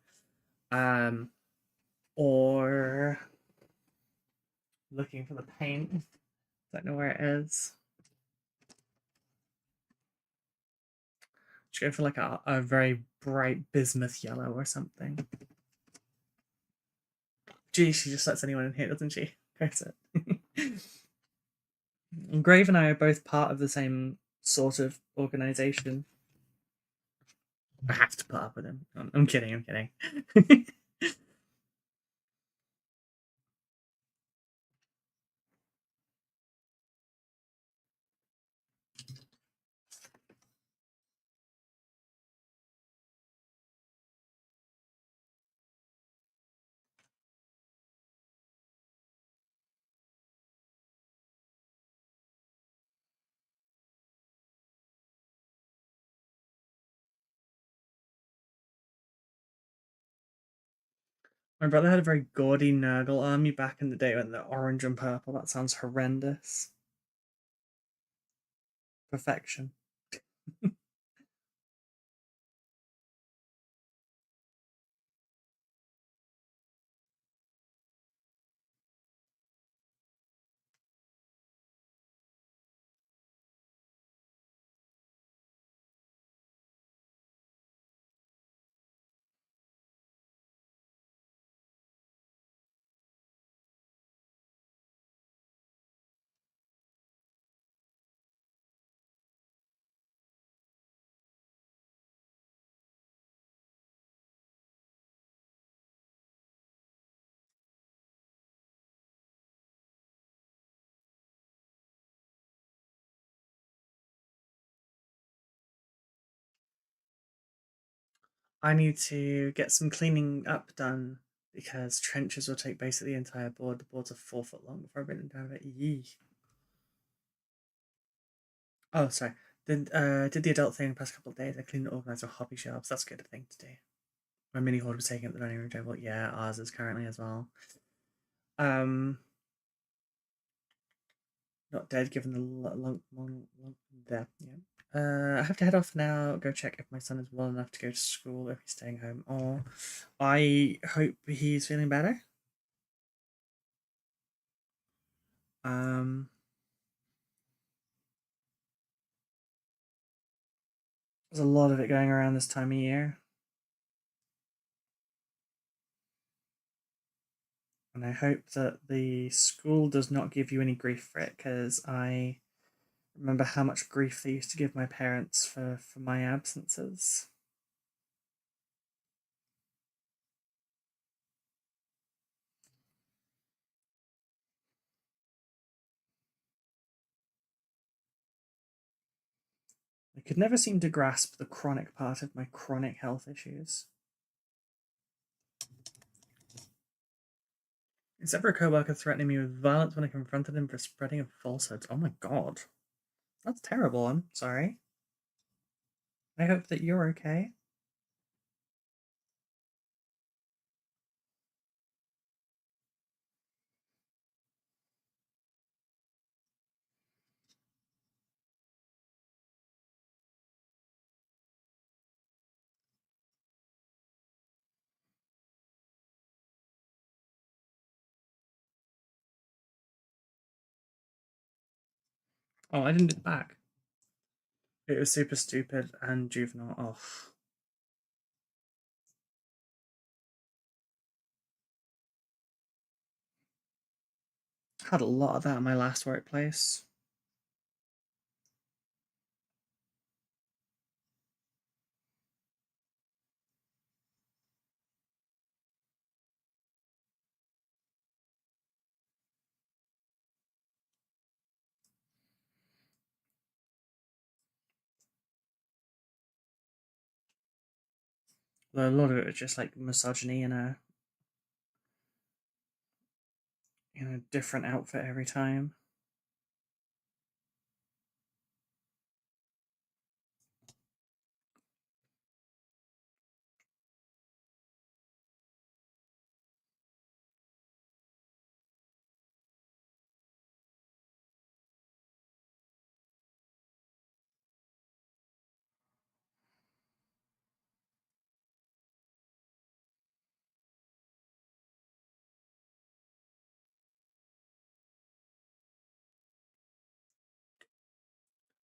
S1: or looking for the paint. Don't know where it is. Just go for like a very bright bismuth yellow or something. Gee, she just lets anyone in here, doesn't she? Goes it. And Grave and I are both part of the same sort of organization. I have to put up with him. I'm kidding, I'm kidding. My brother had a very gaudy Nurgle army back in the day when they're orange and purple. That sounds horrendous. Perfection. I need to get some cleaning up done because trenches will take basically the entire board. The boards are 4 foot long before I bring them down. Yee. Oh, sorry. Did the adult thing the past couple of days. I cleaned and organised our hobby shelves. That's a good thing to do. My mini hoard was taking up the dining room table. Yeah, ours is currently as well. Not dead given the long there. Yeah. I have to head off now. Go check if my son is well enough to go to school, if he's staying home. Or I hope he's feeling better. Um, there's a lot of it going around this time of year, and I hope that the school does not give you any grief for it, because I remember how much grief they used to give my parents for my absences. I could never seem to grasp the chronic part of my chronic health issues. Except for a co-worker threatening me with violence when I confronted him for spreading of falsehoods. Oh my god. That's terrible, I'm sorry. I hope that you're okay. Oh, I didn't get back. It was super stupid and juvenile. Oh. Had a lot of that in my last workplace. A lot of it was just like misogyny in a different outfit every time.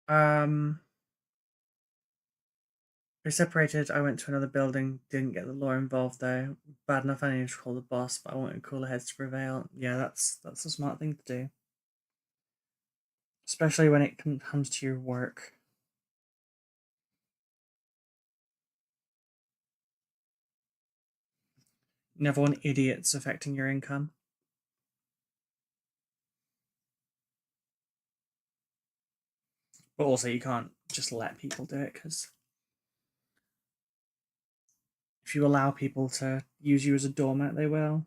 S1: Um, we separated. I went to another building. Didn't get the law involved though. Bad enough I needed to call the boss, but I wanted cooler heads to prevail. Yeah, that's a smart thing to do, especially when it comes to your work. You never want idiots affecting your income. But also, you can't just let people do it, because if you allow people to use you as a doormat, they will.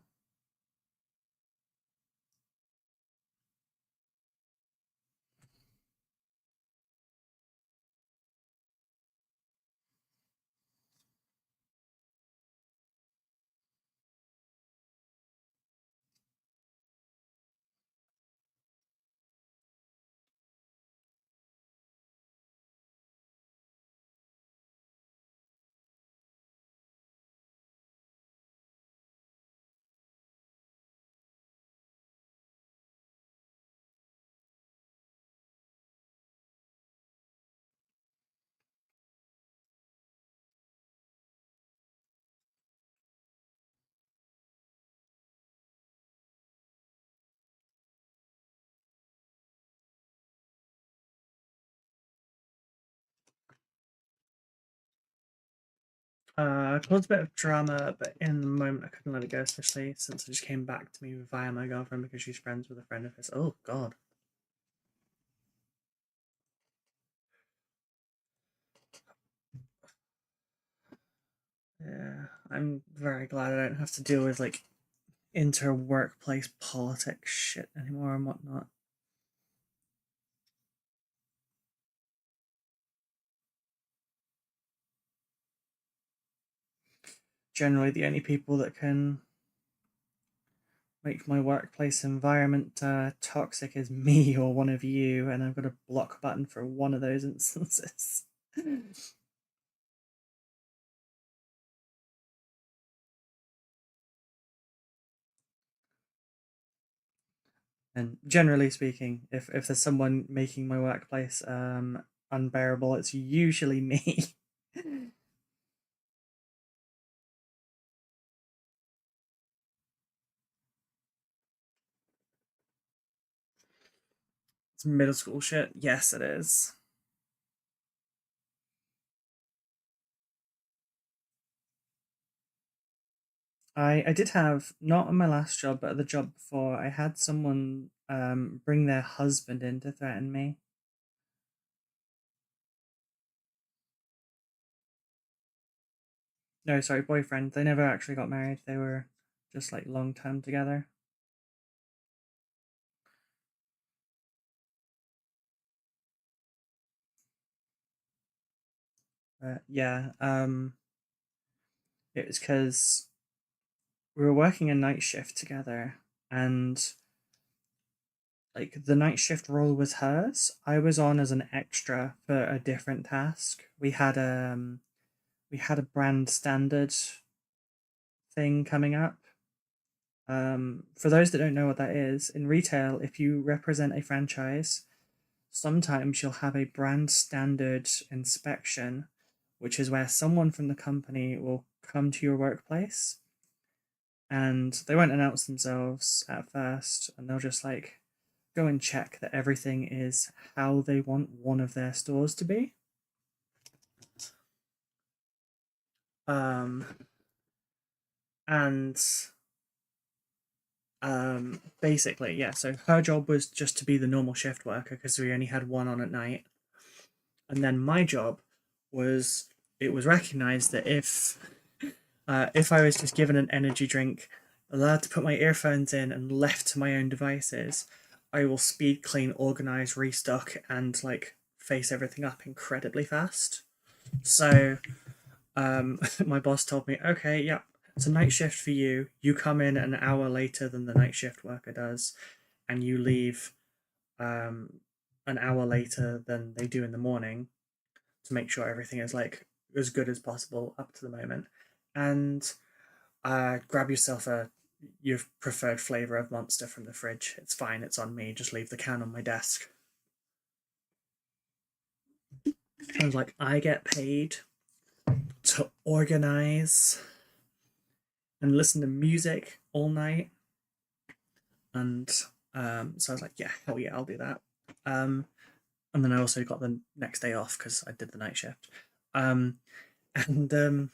S1: Caused a bit of drama, but in the moment I couldn't let it go, especially since it just came back to me via my girlfriend because she's friends with a friend of his. Oh god. Yeah, I'm very glad I don't have to deal with like inter-workplace politics shit anymore and whatnot. Generally, the only people that can make my workplace environment toxic is me or one of you, and I've got a block button for one of those instances. And generally speaking, if there's someone making my workplace unbearable, it's usually me. It's middle school shit. Yes, it is. I did have, not on my last job, but at the job before, I had someone bring their husband in to threaten me. No, sorry, boyfriend. They never actually got married. They were just like long time together. Yeah, it was because we were working a night shift together, and like the night shift role was hers. I was on as an extra for a different task. We had a brand standard thing coming up. For those that don't know what that is, in retail, if you represent a franchise, sometimes you'll have a brand standard inspection, which is where someone from the company will come to your workplace and they won't announce themselves at first, and they'll just like go and check that everything is how they want one of their stores to be. Um, and basically, yeah, so her job was just to be the normal shift worker because we only had one on at night. And then my job was, it was recognized that if I was just given an energy drink, allowed to put my earphones in and left to my own devices, I will speed clean, organize, restock, and like face everything up incredibly fast. So my boss told me, okay, yeah, it's a night shift for you. You come in an hour later than the night shift worker does, and you leave um, an hour later than they do in the morning to make sure everything is like as good as possible up to the moment. And grab yourself your preferred flavor of Monster from the fridge. It's fine. It's on me. Just leave the can on my desk. I was like, I get paid to organize and listen to music all night. And so I was like, yeah, hell yeah, I'll do that. Um, and then I also got the next day off because I did the night shift. Um, and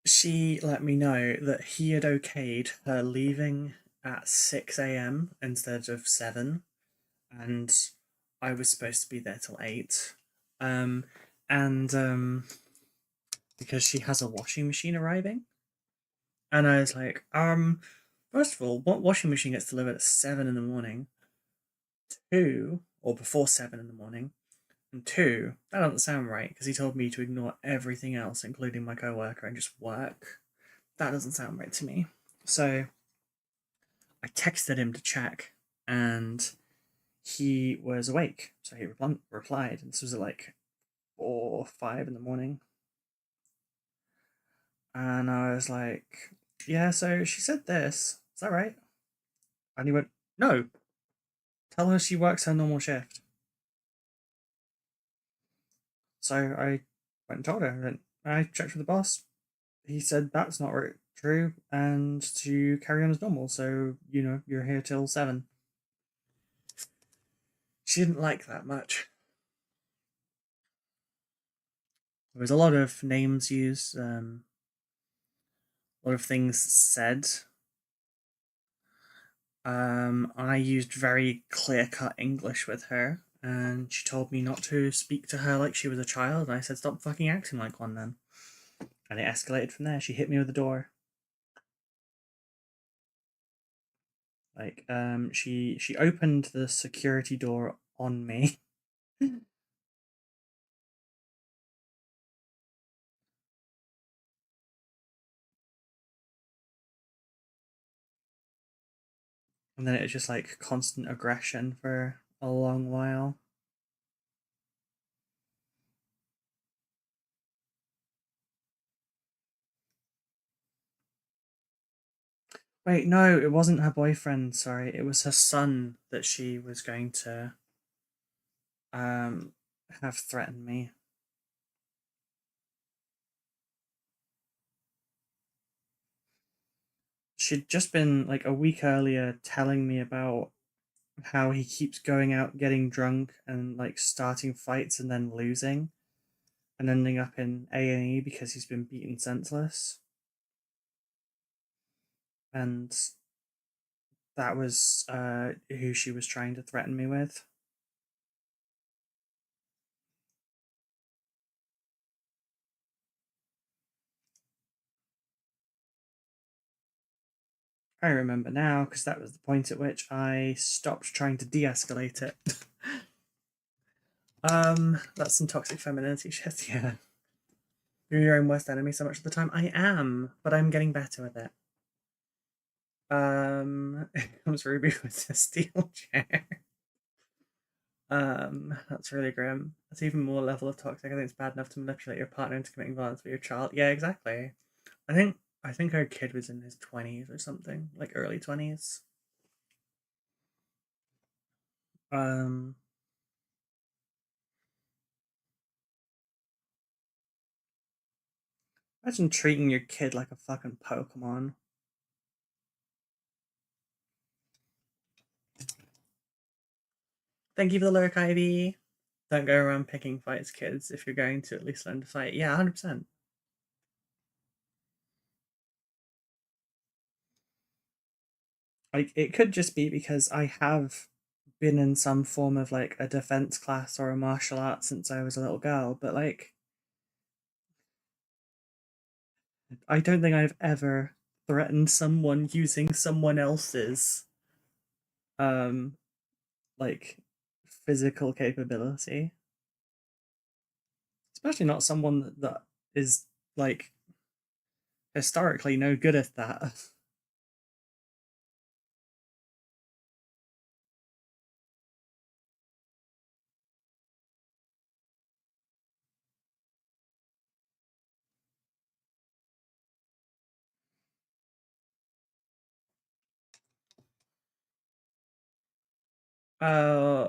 S1: she let me know that he had okayed her leaving at 6 a.m. instead of 7, and I was supposed to be there till 8. Um, and because she has a washing machine arriving, and I was like, first of all, what washing machine gets delivered at 7 in the morning? Two, or before 7 in the morning, and two, that doesn't sound right because he told me to ignore everything else, including my coworker, and just work. That doesn't sound right to me. So I texted him to check, and he was awake. So he replied, and this was at like 4 or 5 in the morning. And I was like, yeah, so she said this. Is that right? And he went, no, tell her she works her normal shift. So I went and told her. And I checked with the boss. He said that's not true and to carry on as normal. So, you're here till 7. She didn't like that much. There was a lot of names used, a lot of things said. I used very clear cut English with her, and she told me not to speak to her like she was a child. And I said, "Stop fucking acting like one, then." And it escalated from there. She hit me with the door. Like, she opened the security door on me. And then it was just like constant aggression for a long while. Wait, no, it wasn't her boyfriend, sorry. It was her son that she was going to um have threatened me. She'd just been like a week earlier telling me about how he keeps going out getting drunk and like starting fights and then losing and ending up in A&E because he's been beaten senseless. And that was who she was trying to threaten me with. I remember now because that was the point at which I stopped trying to de-escalate it. That's some toxic femininity shit, yeah. You're your own worst enemy so much of the time. I am, but I'm getting better with it. It comes Ruby with a steel chair. That's really grim. That's even more level of toxic. I think it's bad enough to manipulate your partner into committing violence with your child. Yeah, exactly. I think I think our kid was in his 20s or something, like early 20s. Um, Imagine treating your kid like a fucking Pokemon. Thank you for the lyric, Ivy. Don't go around picking fights, kids. If you're going to, at least learn to fight. Yeah, 100%. Like, it could just be because I have been in some form of like a defense class or a martial art since I was a little girl, but like, I don't think I've ever threatened someone using someone else's um like physical capability, especially not someone that is like historically no good at that.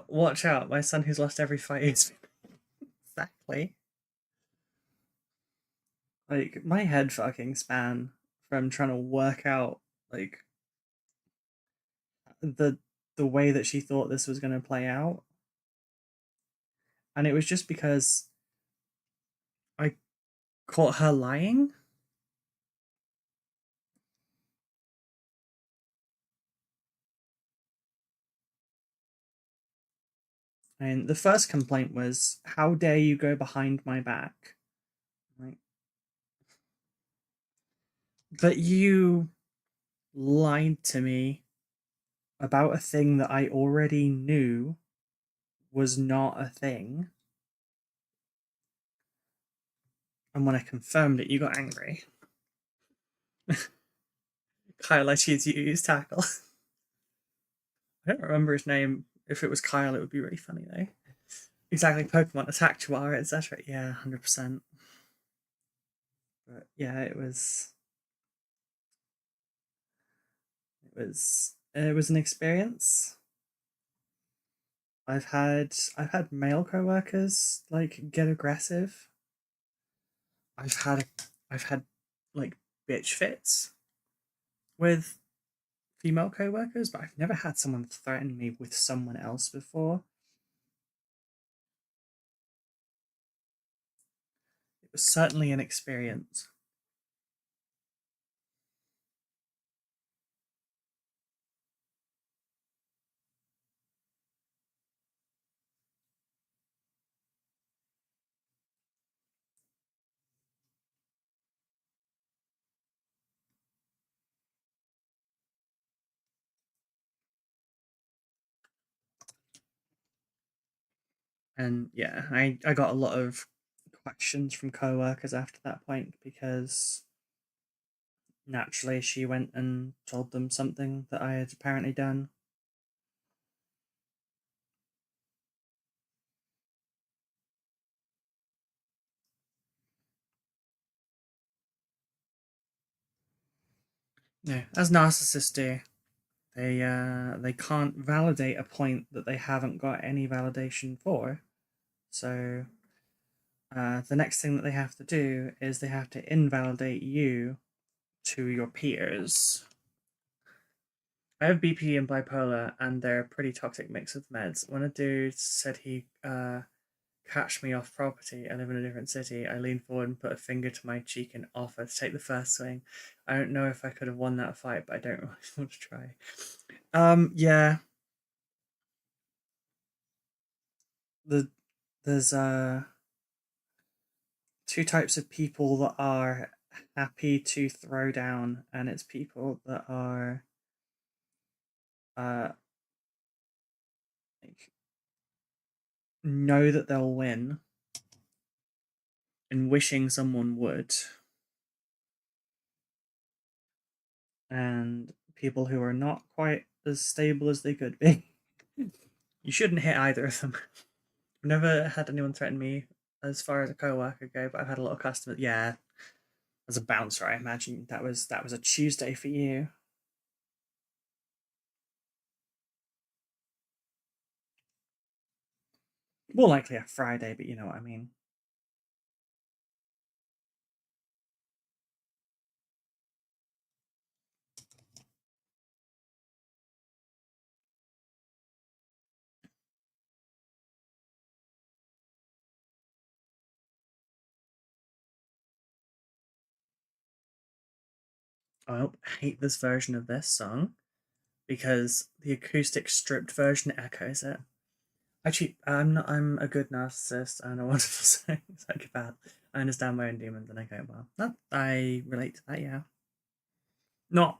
S1: Watch out, my son who's lost every fight is exactly like my head fucking span from trying to work out like the the way that she thought this was going to play out, and it was just because I caught her lying. And the first complaint was, "How dare you go behind my back?" Like, but you lied to me about a thing that I already knew was not a thing. And when I confirmed it, you got angry. Kyle, I choose you, use tackle. I don't remember his name. If it was Kyle, it would be really funny though. Exactly, Pokemon attack Chihuahua, etc. Yeah, 100%. But yeah, it was an experience. I've had male coworkers like get aggressive. I've had I've had like bitch fits with female coworkers, but I've never had someone threaten me with someone else before. It was certainly an experience. And yeah, I got a lot of questions from co-workers after that point because naturally she went and told them something that I had apparently done. No, as narcissists do, they can't validate a point that they haven't got any validation for. So the next thing that they have to do is they have to invalidate you to your peers. I have BP and bipolar, and they're a pretty toxic mix of meds. When a dude said he catch me off property, I live in a different city, I leaned forward and put a finger to my cheek and offered to take the first swing. I don't know if I could have won that fight, but I don't really want to try. Yeah. The there's two types of people that are happy to throw down, and it's people that are uh like know that they'll win and wishing someone would, and people who are not quite as stable as they could be. You shouldn't hit either of them. I've never had anyone threaten me as far as a co-worker go, but I've had a lot of customers. Yeah, as a bouncer, I imagine that was a Tuesday for you. More likely a Friday, but you know what I mean. I hate this version of this song because the acoustic stripped version echoes it. Actually, I'm a good narcissist and a wonderful psychopath. I understand my own demons and I go, well, that I relate to that, yeah. Not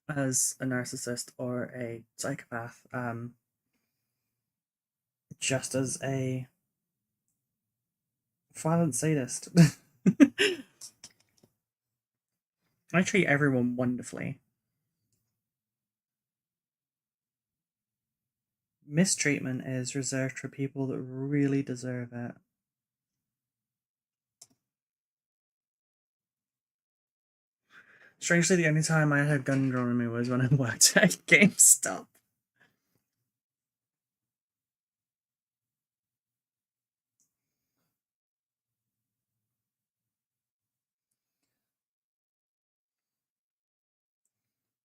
S1: as a narcissist or a psychopath, just as a violent sadist. I treat everyone wonderfully. Mistreatment is reserved for people that really deserve it. Strangely, the only time I had a gun drawn on me was when I worked at GameStop.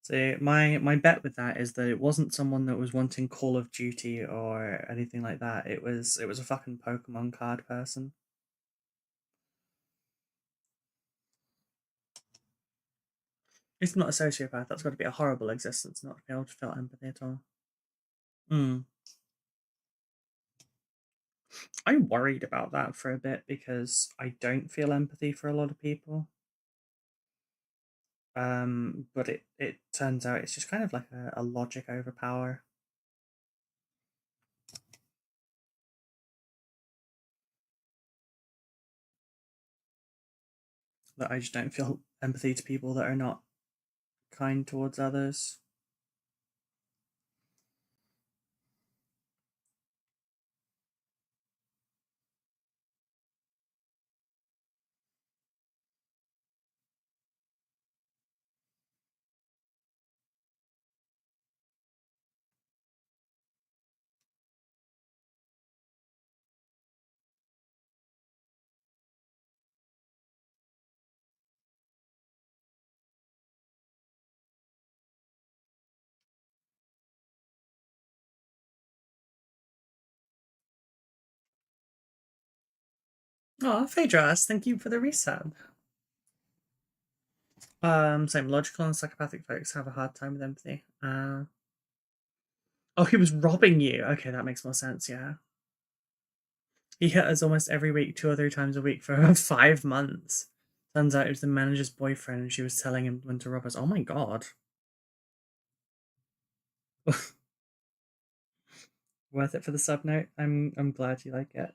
S1: So my bet with that is that it wasn't someone that was wanting Call of Duty or anything like that. It was a fucking Pokemon card person. It's not a sociopath. That's got to be a horrible existence not to be able to feel empathy at all. Mm. I worried about that for a bit because I don't feel empathy for a lot of people. But it turns out it's just kind of like a logic overpower. That I just don't feel empathy to people that are not kind towards others. Oh, Phaedras, thank you for the resub. Same logical and psychopathic folks have a hard time with empathy. Oh, he was robbing you. Okay, that makes more sense. Yeah, he hit us almost every week, 2 or 3 times a week for 5 months. Turns out it was the manager's boyfriend, and she was telling him when to rob us. Oh my god. Worth it for the sub note. I'm glad you like it.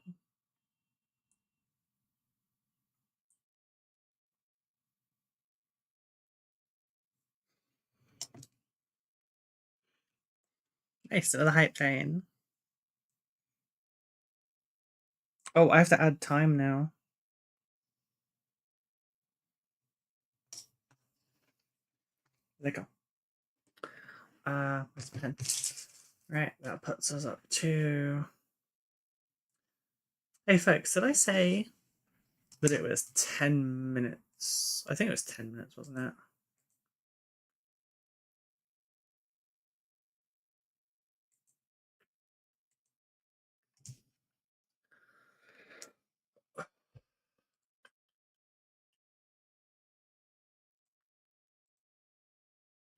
S1: Nice, so the hype train. Oh, I have to add time now. There you go. Where's the pen? Right, that puts us up to. Hey folks, did I say that it was 10 minutes? I think it was 10 minutes, wasn't it?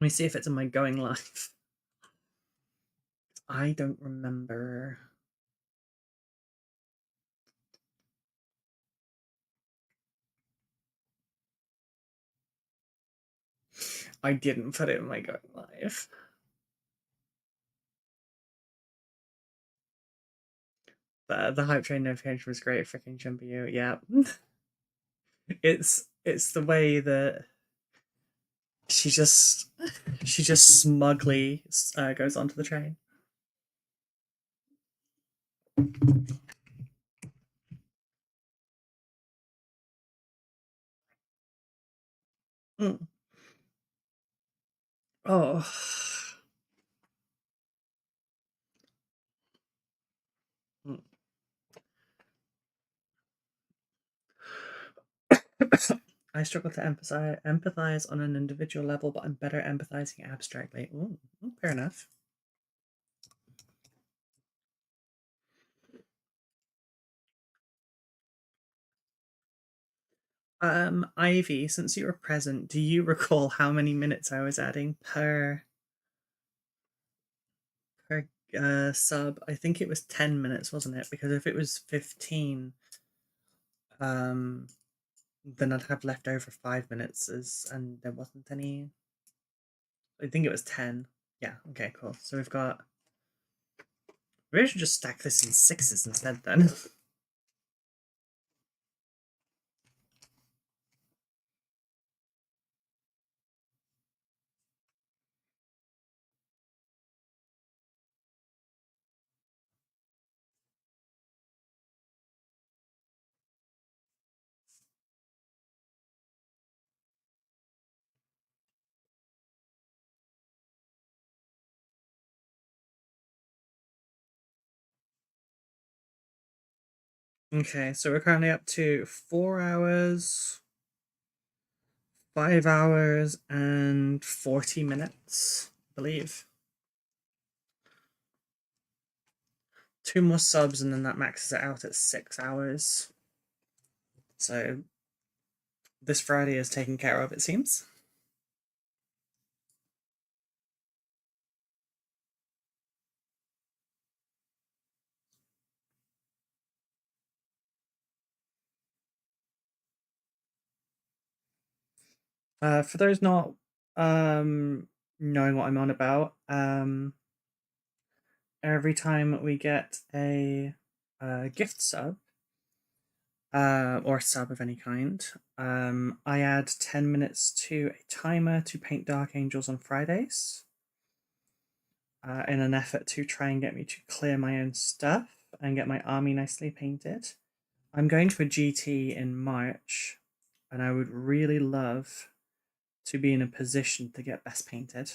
S1: Let me see if it's in my going live. I don't remember. I didn't put it in my going live. But the hype train notification was great, freaking jumpy you. Yeah. It's the way that she just smugly goes onto the train. Mm. Oh. Mm. I struggle to empathize on an individual level, but I'm better empathizing abstractly. Ooh, fair enough. Ivy, since you were present, do you recall how many minutes I was adding per sub? I think it was 10 minutes, wasn't it? Because if it was 15, um, then I'd have left over 5 minutes and there wasn't any. I think it was 10. Yeah, okay, cool. So we've got. Maybe I should just stack this in sixes instead then. Okay, so we're currently up to 4 hours, 5 hours, and 40 minutes, I believe. 2 more subs, and then that maxes it out at 6 hours. So this Friday is taken care of, it seems. For those not knowing what I'm on about, every time we get a gift sub, or sub of any kind, I add 10 minutes to a timer to paint Dark Angels on Fridays, in an effort to try and get me to clear my own stuff and get my army nicely painted. I'm going to a GT in March, and I would really love to be in a position to get best painted.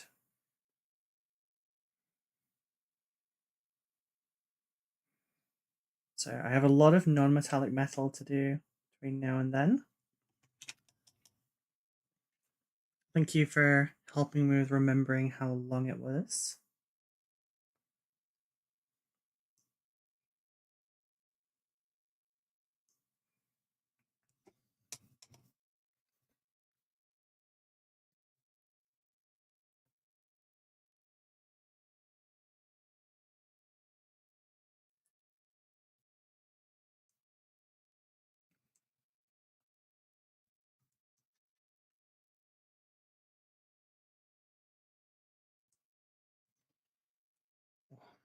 S1: So I have a lot of non-metallic metal to do between now and then. Thank you for helping me with remembering how long it was.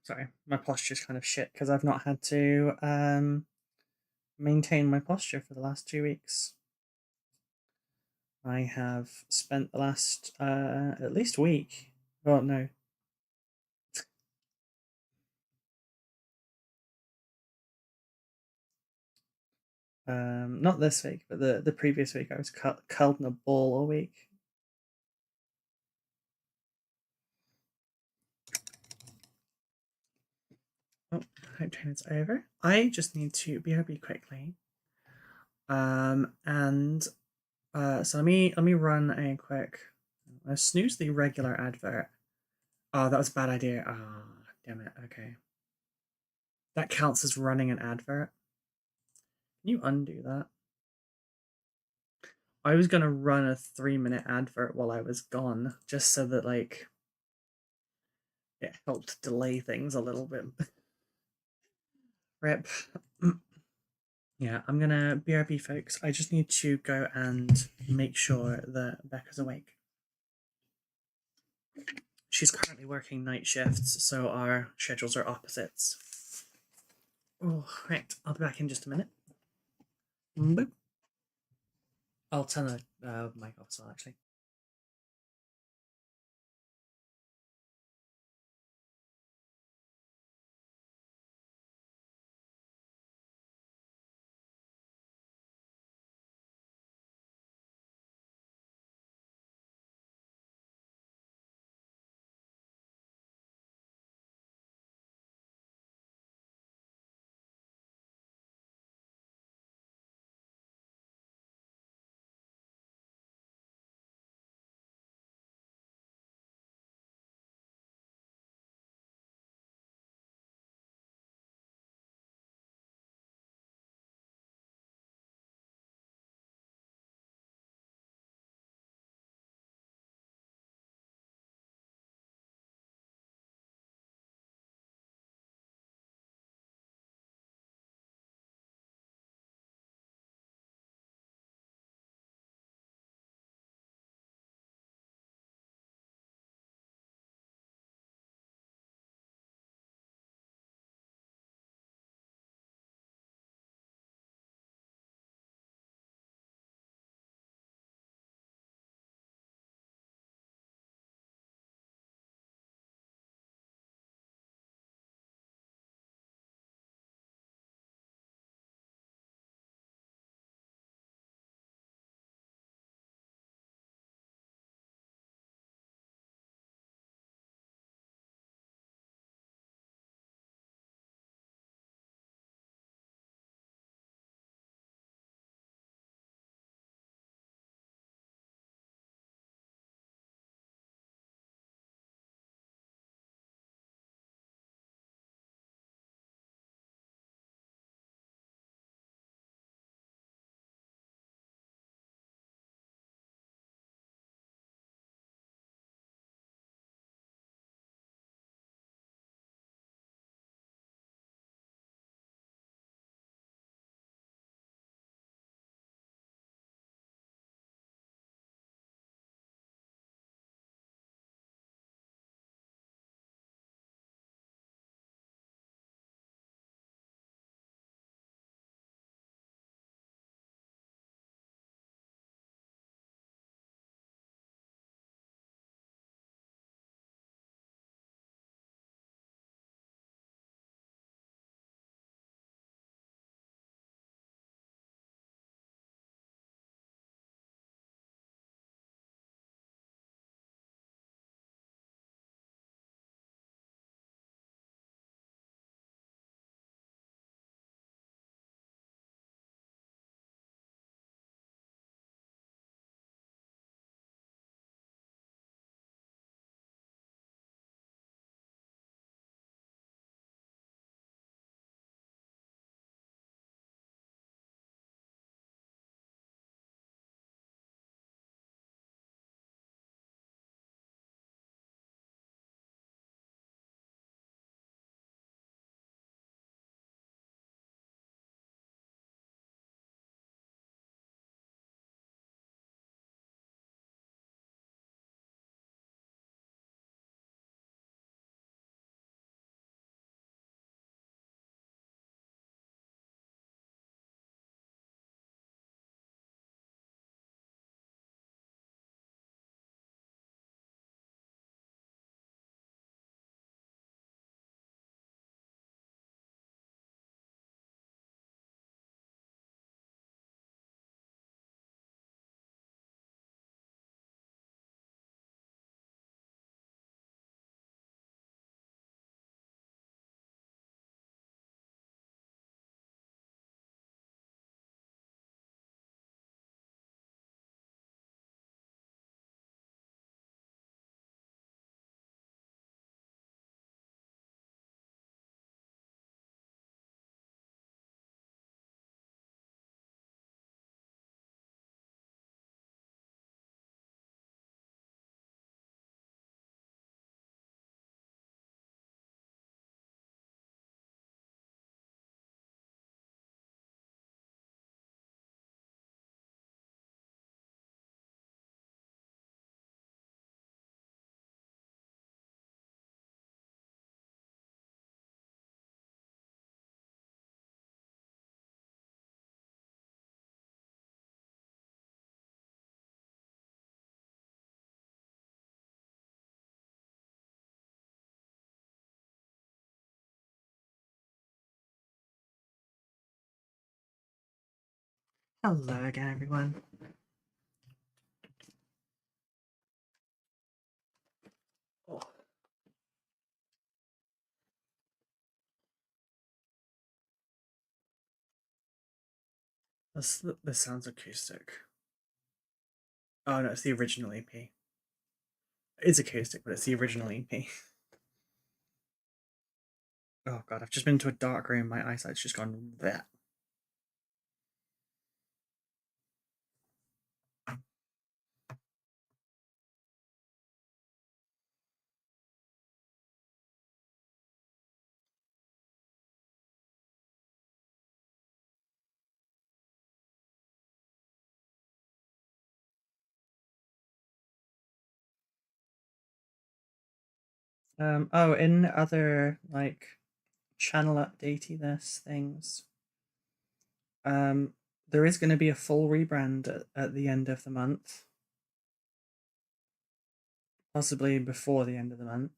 S1: Sorry, my posture's kind of shit because I've not had to maintain my posture for the last 2 weeks. I have spent the last at least week. Well, no. Not this week, but the previous week I was curled in a ball all week. Oh, hype train is over. I just need to BRB quickly. And so let me run a quick snooze the regular advert. Oh, that was a bad idea. Ah, oh, damn it. Okay. That counts as running an advert. Can you undo that? I was gonna run a 3-minute advert while I was gone, just so that like it helped delay things a little bit. Rip. Yeah, I'm gonna BRB, folks. I just need to go and make sure that Becca's awake. She's currently working night shifts, so our schedules are opposites. Oh, right. I'll be back in just a minute. Boop. I'll turn the mic off as well, actually. Hello again, everyone. Oh. This sounds acoustic. Oh no, it's the original EP. It's acoustic, but it's the original EP. Oh god, I've just been to a dark room. My eyesight's just gone there. Oh, in other like channel updatey things, there is going to be a full rebrand at the end of the month, possibly before the end of the month.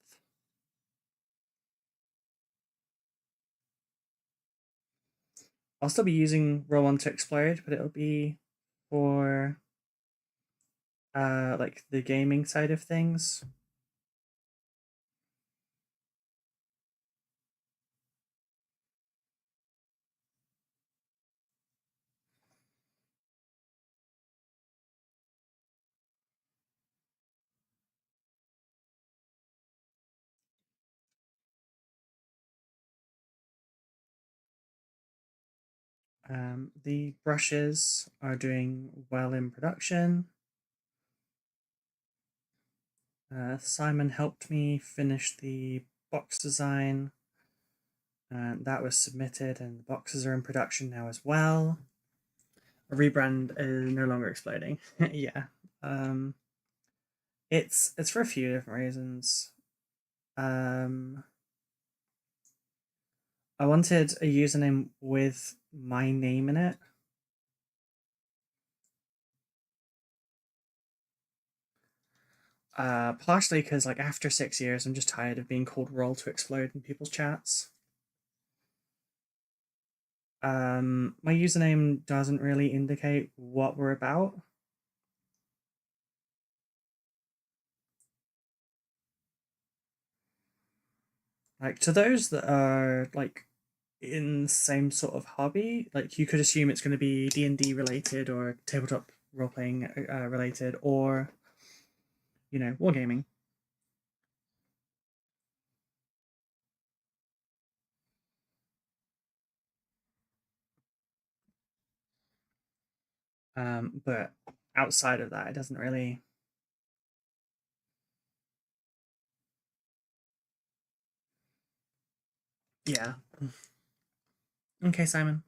S1: I'll still be using Roll One to Explode, but it'll be for like the gaming side of things. The brushes are doing well in production. Simon helped me finish the box design. That was submitted, and the boxes are in production now as well. A rebrand is no longer exploding. Yeah, it's for a few different reasons. I wanted a username with my name in it. Partially because like after 6 years, I'm just tired of being called Roll to Explode in people's chats. My username doesn't really indicate what we're about. Like to those that are like in the same sort of hobby, like you could assume it's going to be D&D related or tabletop role playing related, or wargaming. But outside of that, it doesn't really. Yeah. Okay, Simon.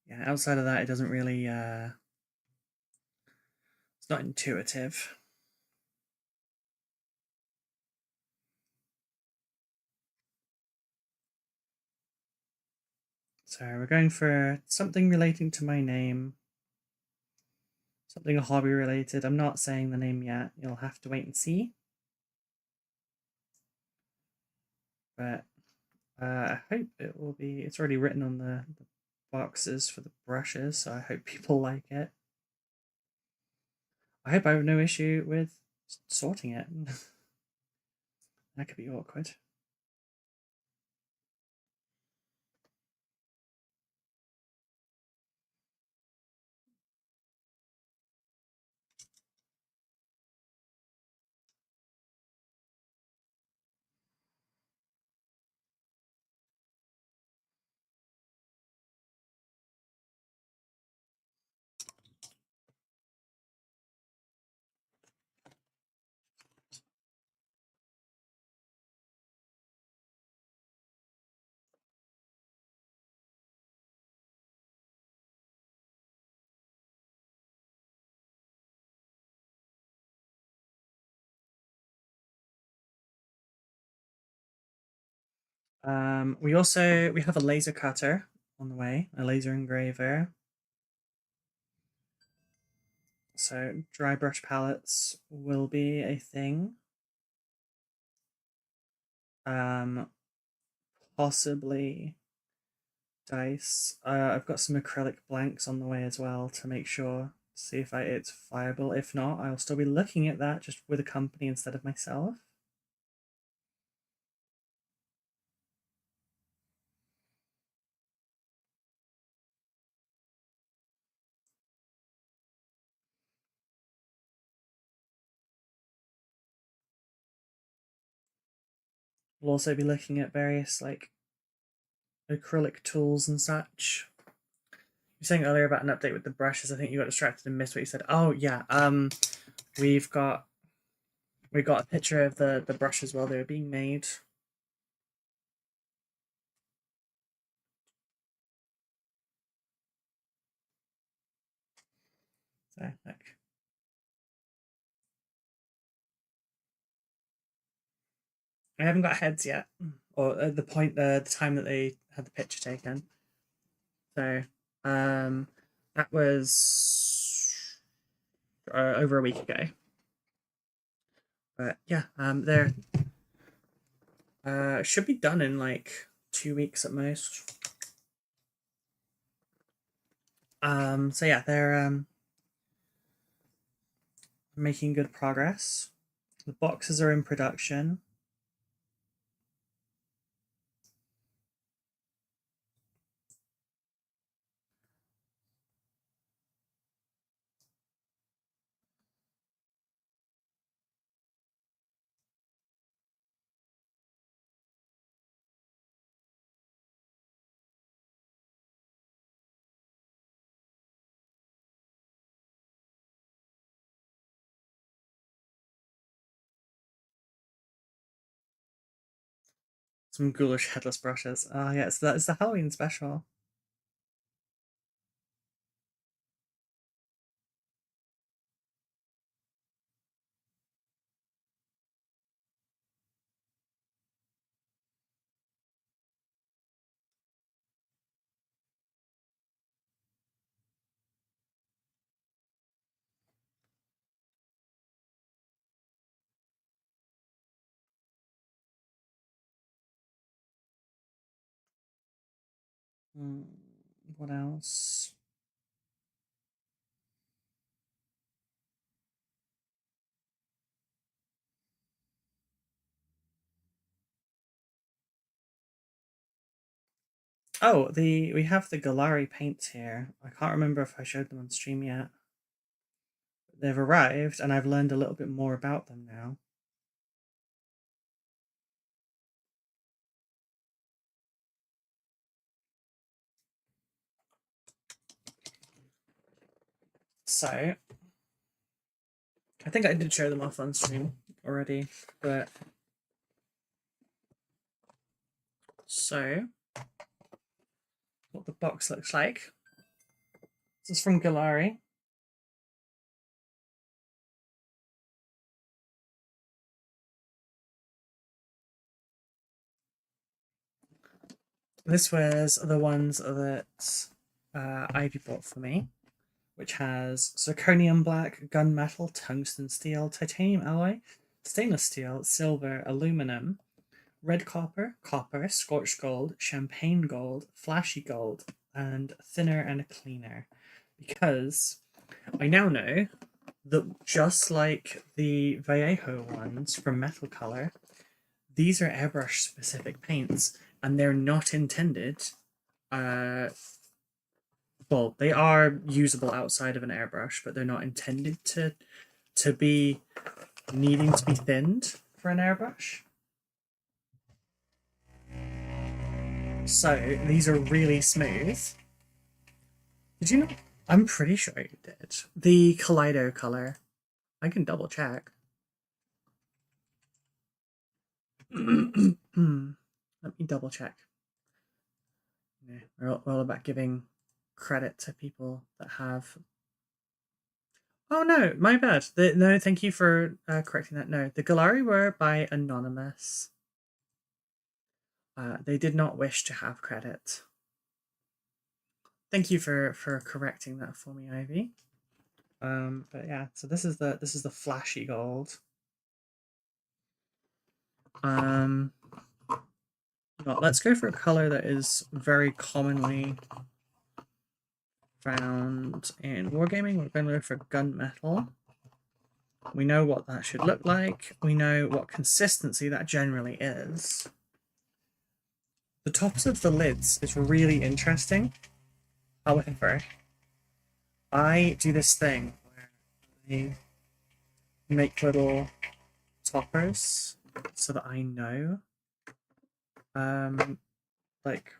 S1: Yeah, outside of that, it doesn't really. It's not intuitive. So we're going for something relating to my name, something hobby related. I'm not saying the name yet. You'll have to wait and see. But I hope it will be. It's already written on the boxes for the brushes, so I hope people like it. I hope I have no issue with sorting it. That could be awkward. We have a laser cutter on the way, a laser engraver. So dry brush palettes will be a thing. Possibly dice. I've got some acrylic blanks on the way as well to make sure, see if it's viable. If not, I'll still be looking at that just with a company instead of myself. We'll also be looking at various like acrylic tools and such. You were saying earlier about an update with the brushes. I think you got distracted and missed what you said. Oh yeah, we've got we got a picture of the brushes while they were being made. So look. I haven't got heads yet, or at the time that they had the picture taken. So, that was over a week ago. But yeah, they're should be done in like 2 weeks at most. So yeah, they're making good progress. The boxes are in production. Some ghoulish headless brushes. Oh yeah, it's the Halloween special. Hmm, what else? Oh, we have the Galari paints here. I can't remember if I showed them on stream yet. They've arrived, and I've learned a little bit more about them now. So, I think I did show them off on stream already, but so what the box looks like. This is from Galari. This was the ones that Ivy bought for me, which has zirconium black, gunmetal, tungsten steel, titanium alloy, stainless steel, silver, aluminum, red copper, copper, scorched gold, champagne gold, flashy gold, and thinner and cleaner. Because I now know that just like the Vallejo ones from Metal Color, these are airbrush specific paints and they're not intended. Well, they are usable outside of an airbrush, but they're not intended to be needing to be thinned for an airbrush. So these are really smooth. Did you know? I'm pretty sure you did. The Kaleido color. I can double check. Let me double check. Yeah, we're all about giving credit to people that have. Oh no, my bad. No, thank you for correcting that. No, the Galari were by Anonymous. They did not wish to have credit. Thank you for correcting that for me, Ivy. But yeah, so this is the flashy gold. Well, let's go for a color that is very commonly found in wargaming. We're going to go for gunmetal. We know what that should look like. We know what consistency that generally is. The tops of the lids is really interesting. However, I do this thing where I make little toppers so that I know like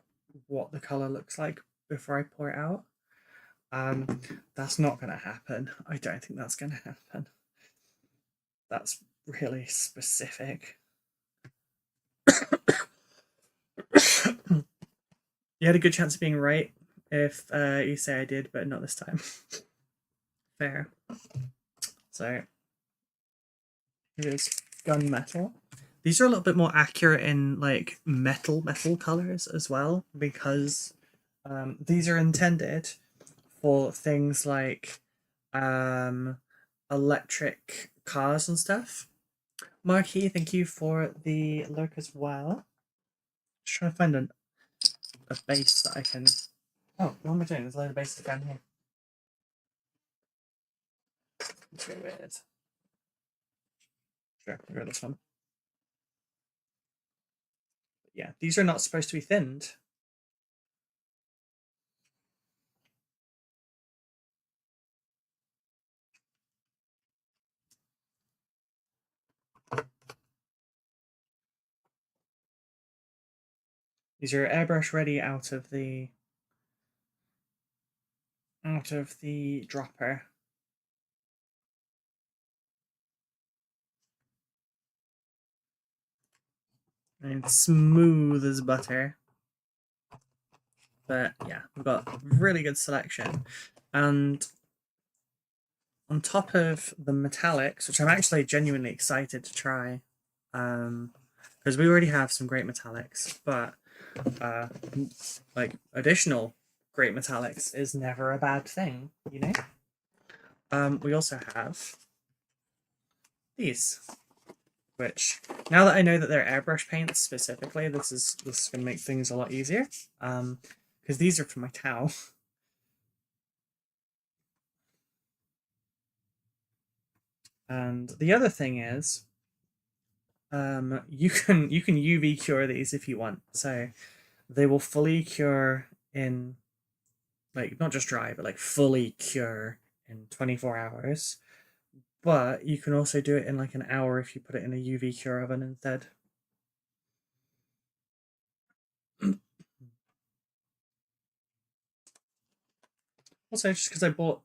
S1: what the color looks like before I pour it out. That's not going to happen. I don't think that's going to happen. That's really specific. You had a good chance of being right if you say I did, but not this time. Fair. So here's gunmetal. These are a little bit more accurate in like metal colors as well, because these are intended for things like electric cars and stuff. Marquis, thank you for the lurk as well. Just trying to find a base that I can. Oh, what am I doing? There's a load of bases down here. Let's go with. Sure, we'll go this one. But yeah, these are not supposed to be thinned. These are airbrush ready out of the dropper. And smooth as butter. But yeah, we've got really good selection. And on top of the metallics, which I'm actually genuinely excited to try, because we already have some great metallics, but like additional great metallics is never a bad thing, you know? We also have these, which now that I know that they're airbrush paints specifically, this is going to make things a lot easier. Because these are for my towel. And the other thing is, you can UV cure these if you want. So they will fully cure in, like, not just dry, but like fully cure in 24 hours. But you can also do it in like an hour if you put it in a UV cure oven instead. Also, just because I bought,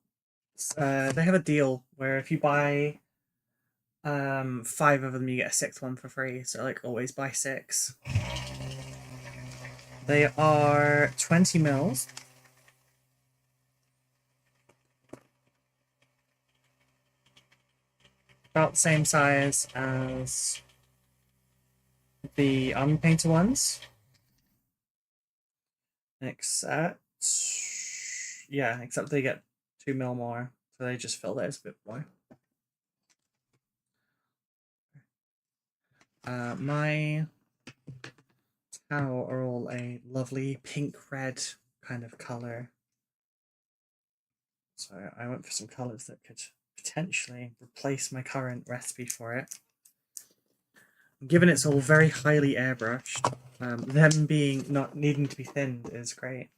S1: they have a deal where if you buy 5 of them, you get a 6th one for free. So like always buy 6. They are 20 mils. About the same size as the army painter ones. Except they get 2 mil more. So they just fill those a bit more. My towel are all a lovely pink red kind of color. So I went for some colors that could potentially replace my current recipe for it. Given it's all very highly airbrushed, them being not needing to be thinned is great.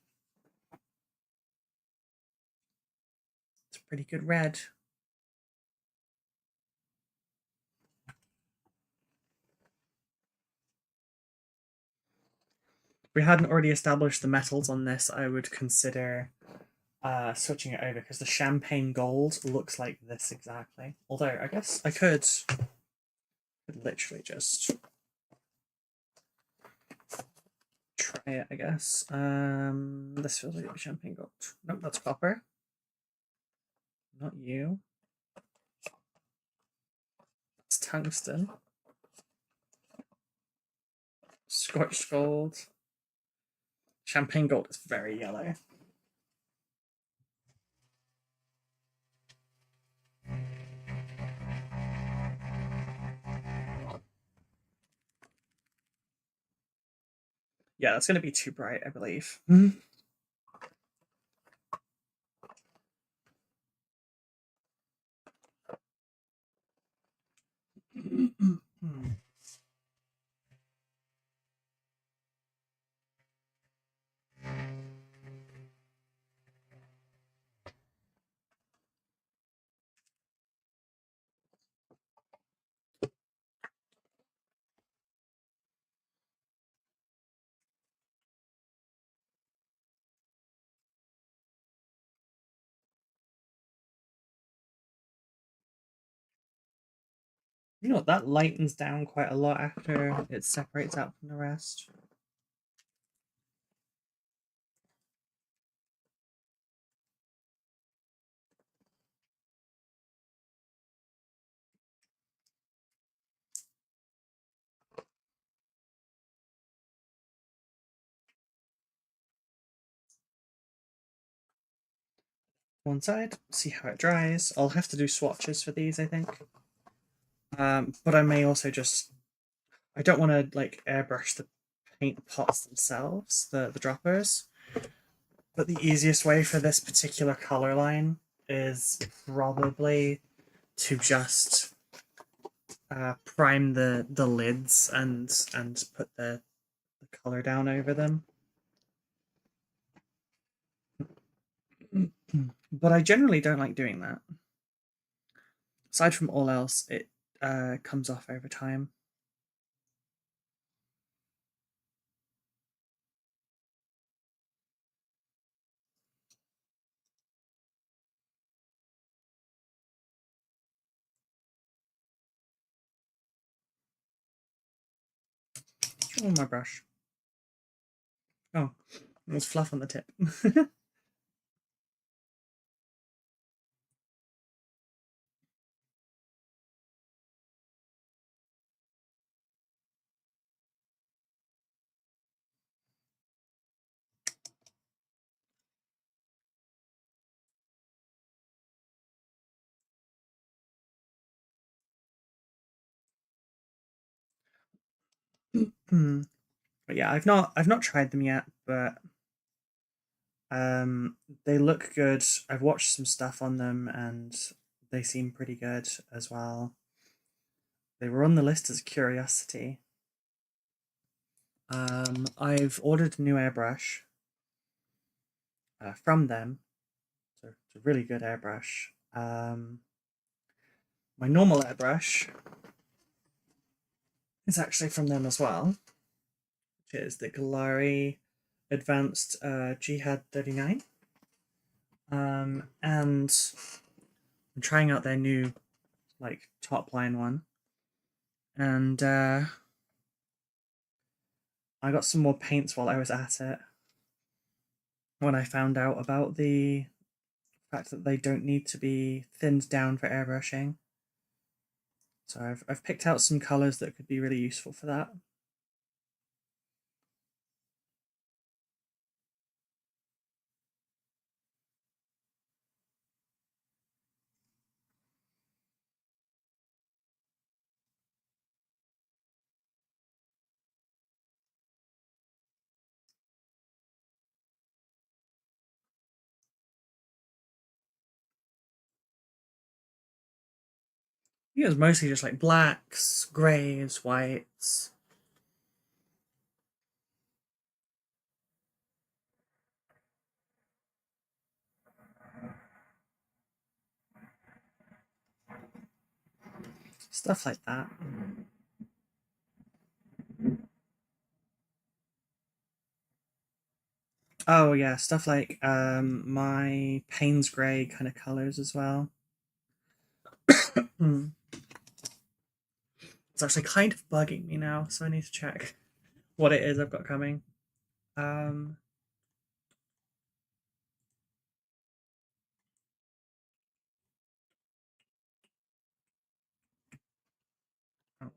S1: It's a pretty good red. If we hadn't already established the metals on this, I would consider switching it over, because the champagne gold looks like this exactly. Although I guess I could literally just try it, I guess. This feels like champagne gold. Nope, that's copper. Not you. It's tungsten. Scorched gold. Champagne gold is very yellow. Yeah, that's going to be too bright, I believe. You know what, that lightens down quite a lot after it separates out from the rest. One side, see how it dries. I'll have to do swatches for these, I think. But I may also just, I don't want to like airbrush the paint pots themselves, the droppers. But the easiest way for this particular color line is probably to just prime the lids and put the color down over them. But I generally don't like doing that. Aside from all else, it comes off over time. Oh, my brush. Oh, there's fluff on the tip. But yeah, I've not tried them yet, but they look good. I've watched some stuff on them and they seem pretty good as well. They were on the list as a curiosity. I've ordered a new airbrush from them. So it's a really good airbrush. My normal airbrush is actually from them as well, which is the Galari Advanced Jihad 39. And I'm trying out their new like top line one. And I got some more paints while I was at it when I found out about the fact that they don't need to be thinned down for airbrushing. So I've picked out some colours that could be really useful for that. I think it was mostly just like blacks, greys, whites. Stuff like that. Oh yeah, stuff like my Payne's Grey kind of colours as well. It's actually kind of bugging me now, so I need to check what it is I've got coming. Um, oh,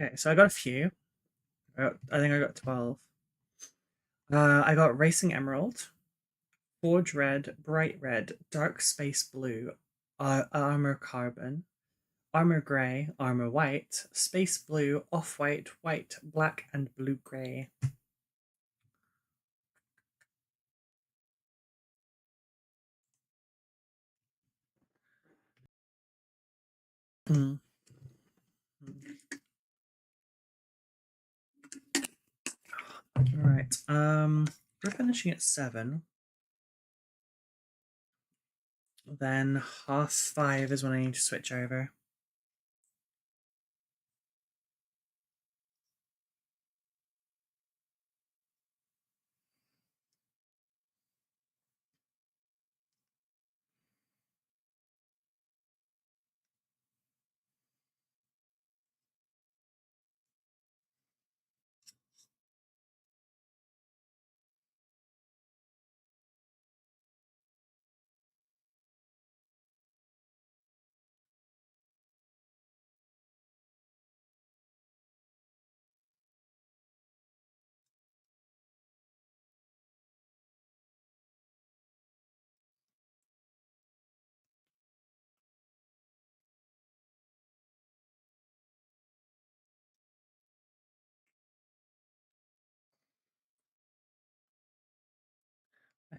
S1: Okay, so I got a few. I think I got 12. I got Racing Emerald, Forge Red, Bright Red, Dark Space Blue, Armor Carbon, Armor Grey, Armor White, Space Blue, Off White, White, Black, and Blue Grey. Mm. All right. We're finishing at 7. Then 5:30 is when I need to switch over.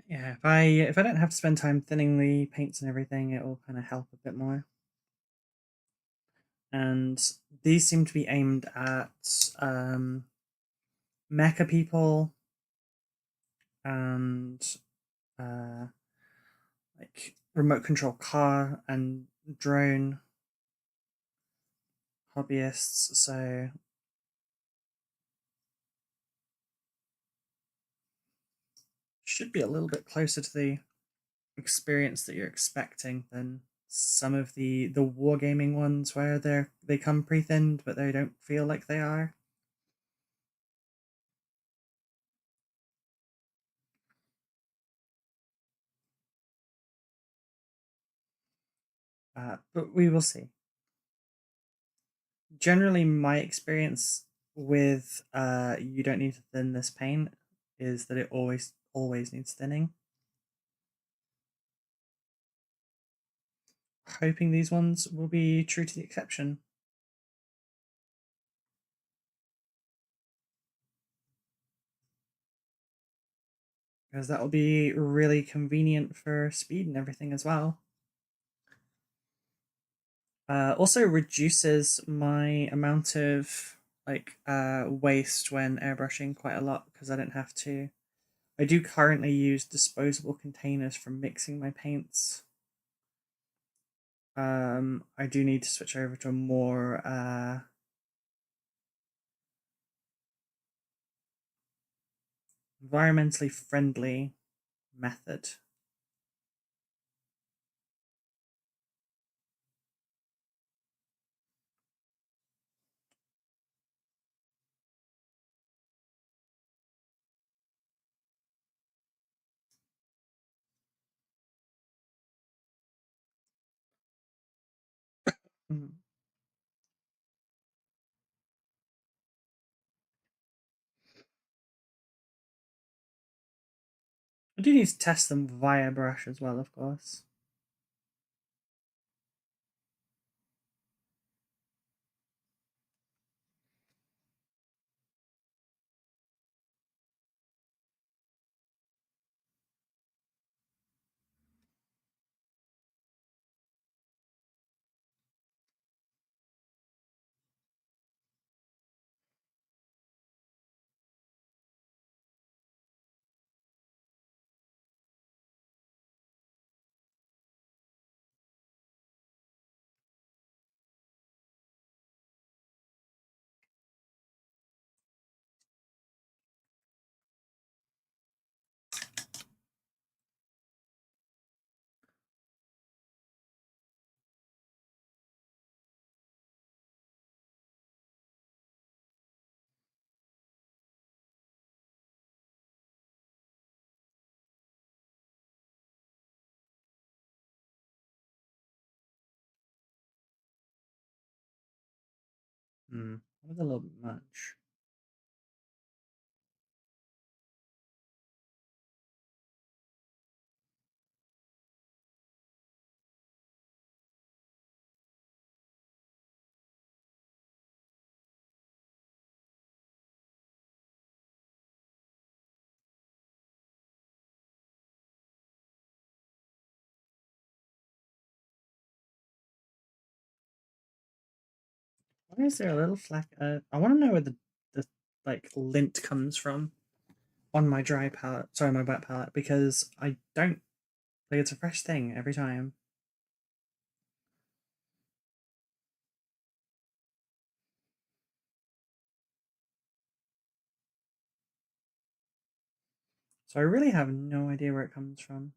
S1: Yeah, if I don't have to spend time thinning the paints and everything, it will kind of help a bit more. And these seem to be aimed at mecha people and like remote control car and drone hobbyists. So should be a little bit closer to the experience that you're expecting than some of the wargaming ones where they come pre-thinned but they don't feel like they are. But we will see. Generally, my experience with you don't need to thin this paint is that it always needs thinning. Hoping these ones will be true to the exception. Because that will be really convenient for speed and everything as well. Also reduces my amount of waste when airbrushing quite a lot because I don't have to. I do currently use disposable containers for mixing my paints. I do need to switch over to a more environmentally friendly method. Mm. I do need to test them via brush as well, of course. That was a little bit much. Why is there a little fleck? I want to know where the like lint comes from on my dry palette. Sorry, my wet palette, because I don't like it's a fresh thing every time. So I really have no idea where it comes from.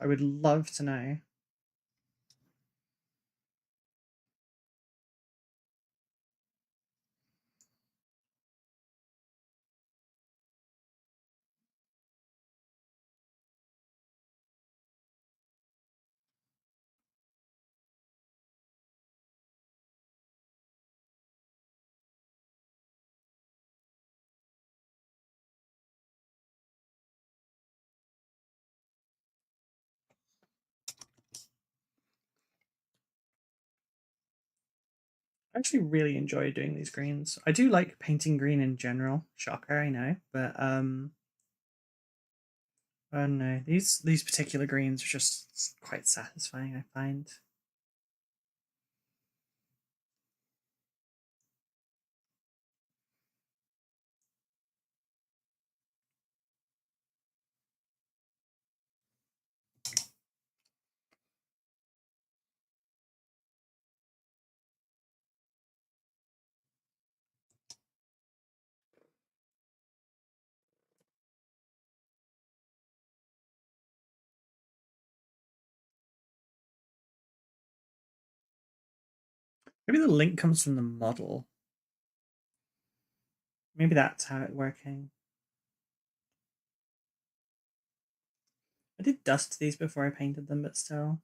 S1: I would love to know. I actually really enjoy doing these greens. I do like painting green in general. Shocker, I know, but I don't know. These particular greens are just quite satisfying, I find. Maybe the link comes from the model. Maybe that's how it's working. I did dust these before I painted them, but still.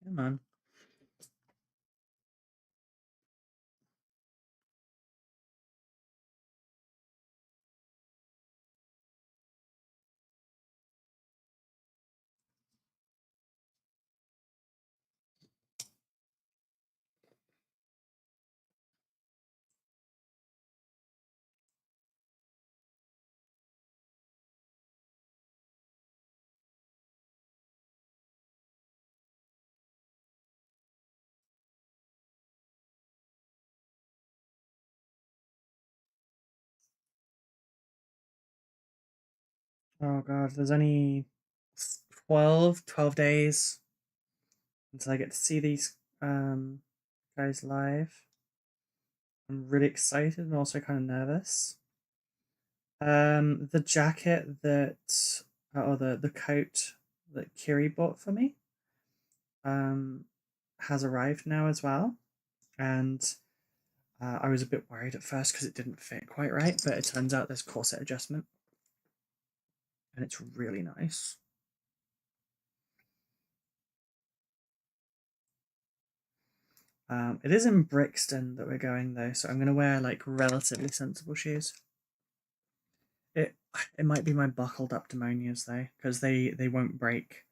S1: Come on. Oh god, there's only 12 days until I get to see these guys live. I'm really excited and also kind of nervous. The jacket that, or the coat that Kiri bought for me, um, has arrived now as well. and I was a bit worried at first because it didn't fit quite right, but it turns out there's corset adjustment, and it's really nice. It is in Brixton that we're going though, so I'm going to wear like relatively sensible shoes. It might be my buckled up Demonias though, because they won't break.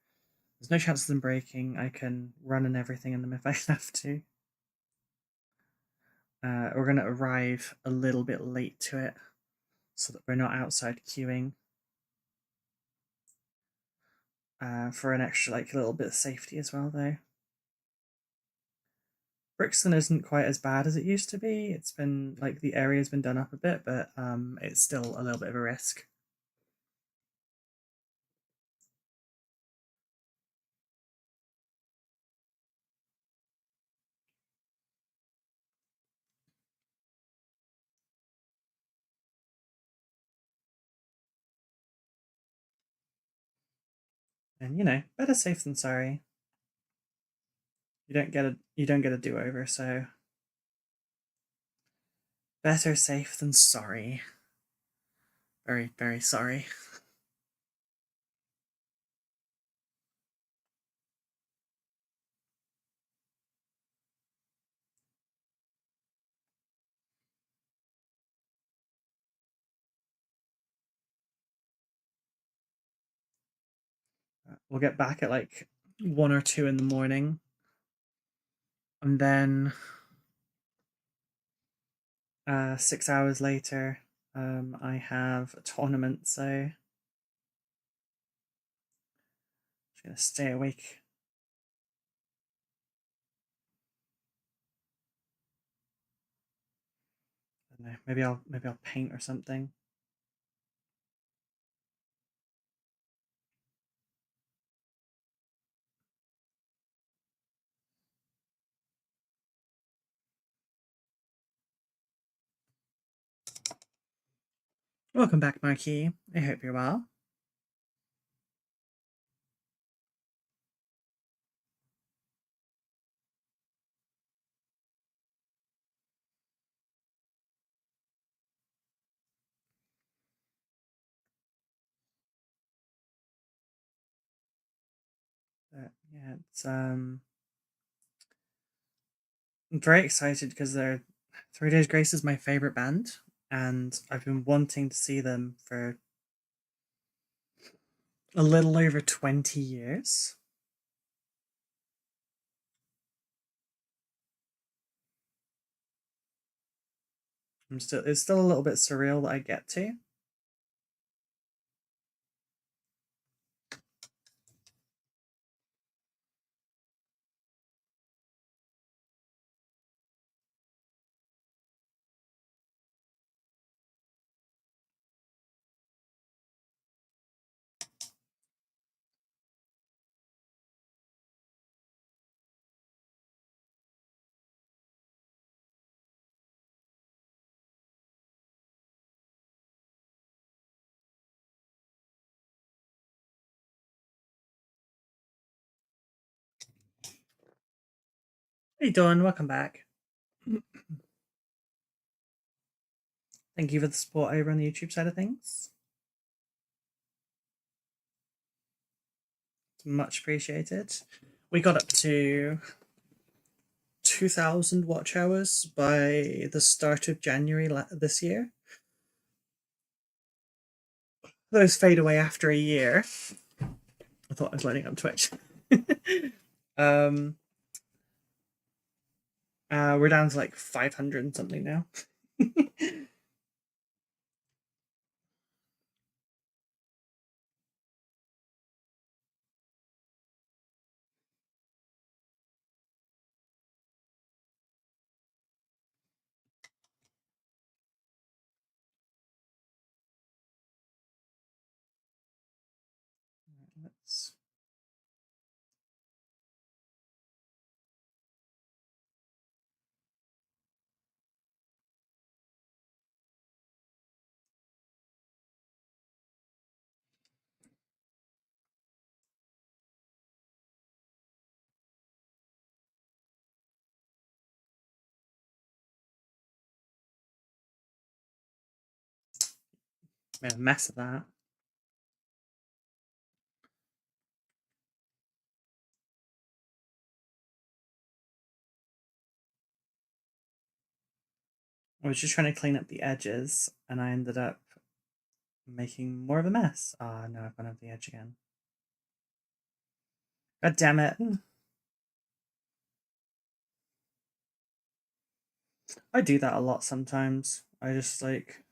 S1: There's no chance of them breaking. I can run and everything in them if I have to. We're going to arrive a little bit late to it so that we're not outside queuing. For an extra like little bit of safety as well though. Brixton isn't quite as bad as it used to be. It's been like the area's been done up a bit, but it's still a little bit of a risk. And you know, better safe than sorry. You don't get a do-over, so better safe than sorry. Very, very sorry. We'll get back at like 1 or 2 in the morning. And then 6 hours later, I have a tournament, so I'm just gonna stay awake. I don't know, maybe I'll paint or something. Welcome back, Marquis. I hope you're well. Yeah, it's I'm very excited because they're 3 Days Grace is my favorite band, and I've been wanting to see them for a little over 20 years. It's still a little bit surreal that I get to. How you doing? Welcome back. Thank you for the support over on the YouTube side of things. It's much appreciated. We got up to 2,000 watch hours by the start of January this year. Those fade away after a year. I thought I was lighting up Twitch. um, we're down to like 500 and something now. Let's Made a mess of that. I was just trying to clean up the edges, and I ended up making more of a mess. Ah, no, I've gone over the edge again. God damn it. I do that a lot sometimes. I just like,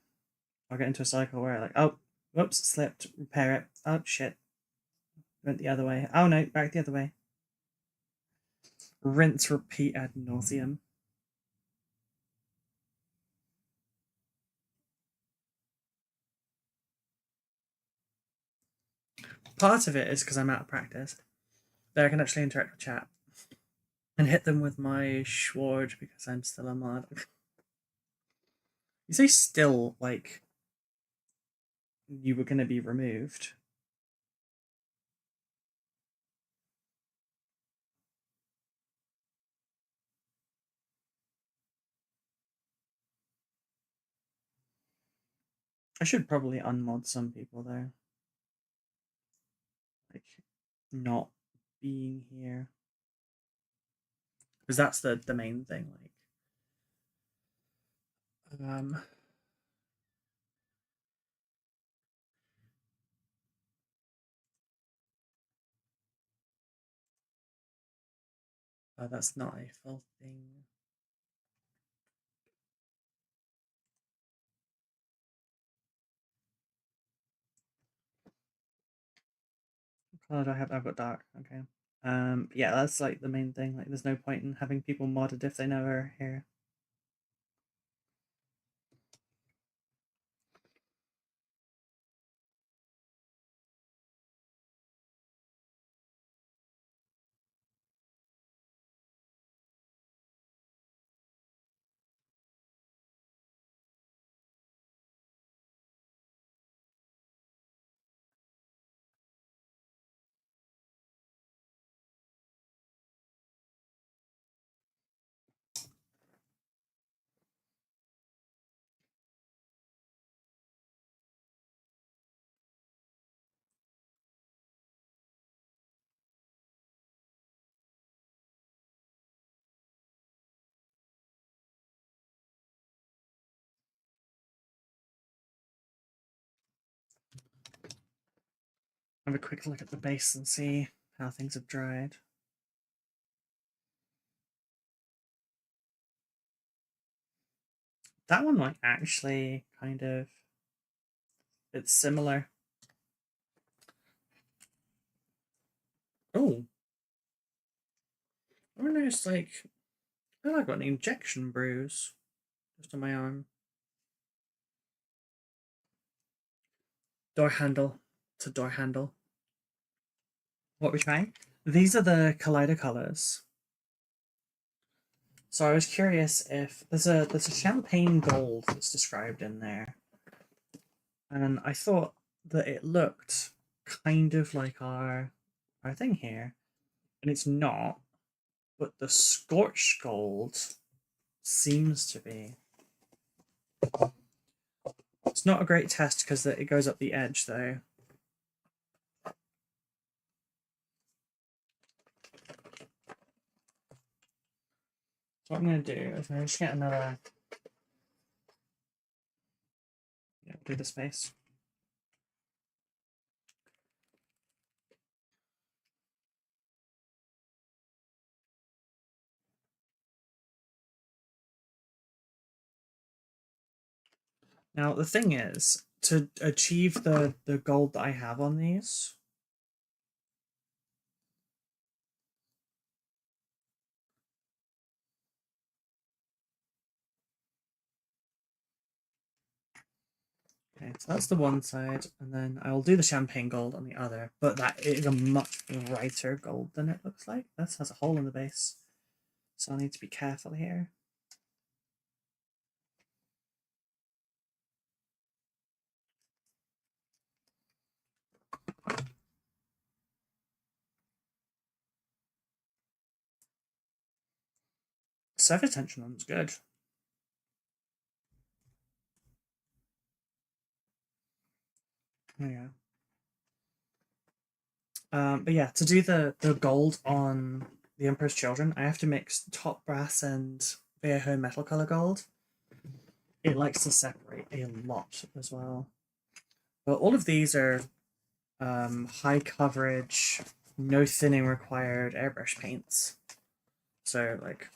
S1: I'll get into a cycle where like, oh, whoops, slipped, repair it. Oh, shit. Went the other way. Oh no, back the other way. Rinse, repeat ad nauseum. Part of it is because I'm out of practice. There I can actually interact with chat and hit them with my sword because I'm still a mod. You say still like you were going to be removed. I should probably unmod some people though. Like not being here. Because that's the main thing, like oh, that's not a full thing. What color do I have? I've got dark. Okay. Yeah, that's like the main thing. Like, there's no point in having people modded if they never are here. Have a quick look at the base and see how things have dried. That one might actually kind of, it's similar. Oh, I noticed like, oh, I got an injection bruise just on my arm. Door handle to door handle. What we're trying? These are the Kaleido colors. So I was curious if there's a champagne gold that's described in there, and I thought that it looked kind of like our thing here, and it's not. But the scorched gold seems to be. It's not a great test because it goes up the edge though. So what I'm going to do is I'm going to just get another. Yeah, do the space. Now the thing is, to achieve the gold that I have on these, okay, so that's the one side, and then I'll do the champagne gold on the other, but that is a much brighter gold than it looks like. This has a hole in the base, so I need to be careful here. Surface tension on is good. Yeah. But yeah, to do the gold on the Emperor's Children, I have to mix top brass and Viejo metal color gold. It likes to separate a lot as well. But all of these are high coverage, no thinning required airbrush paints. So like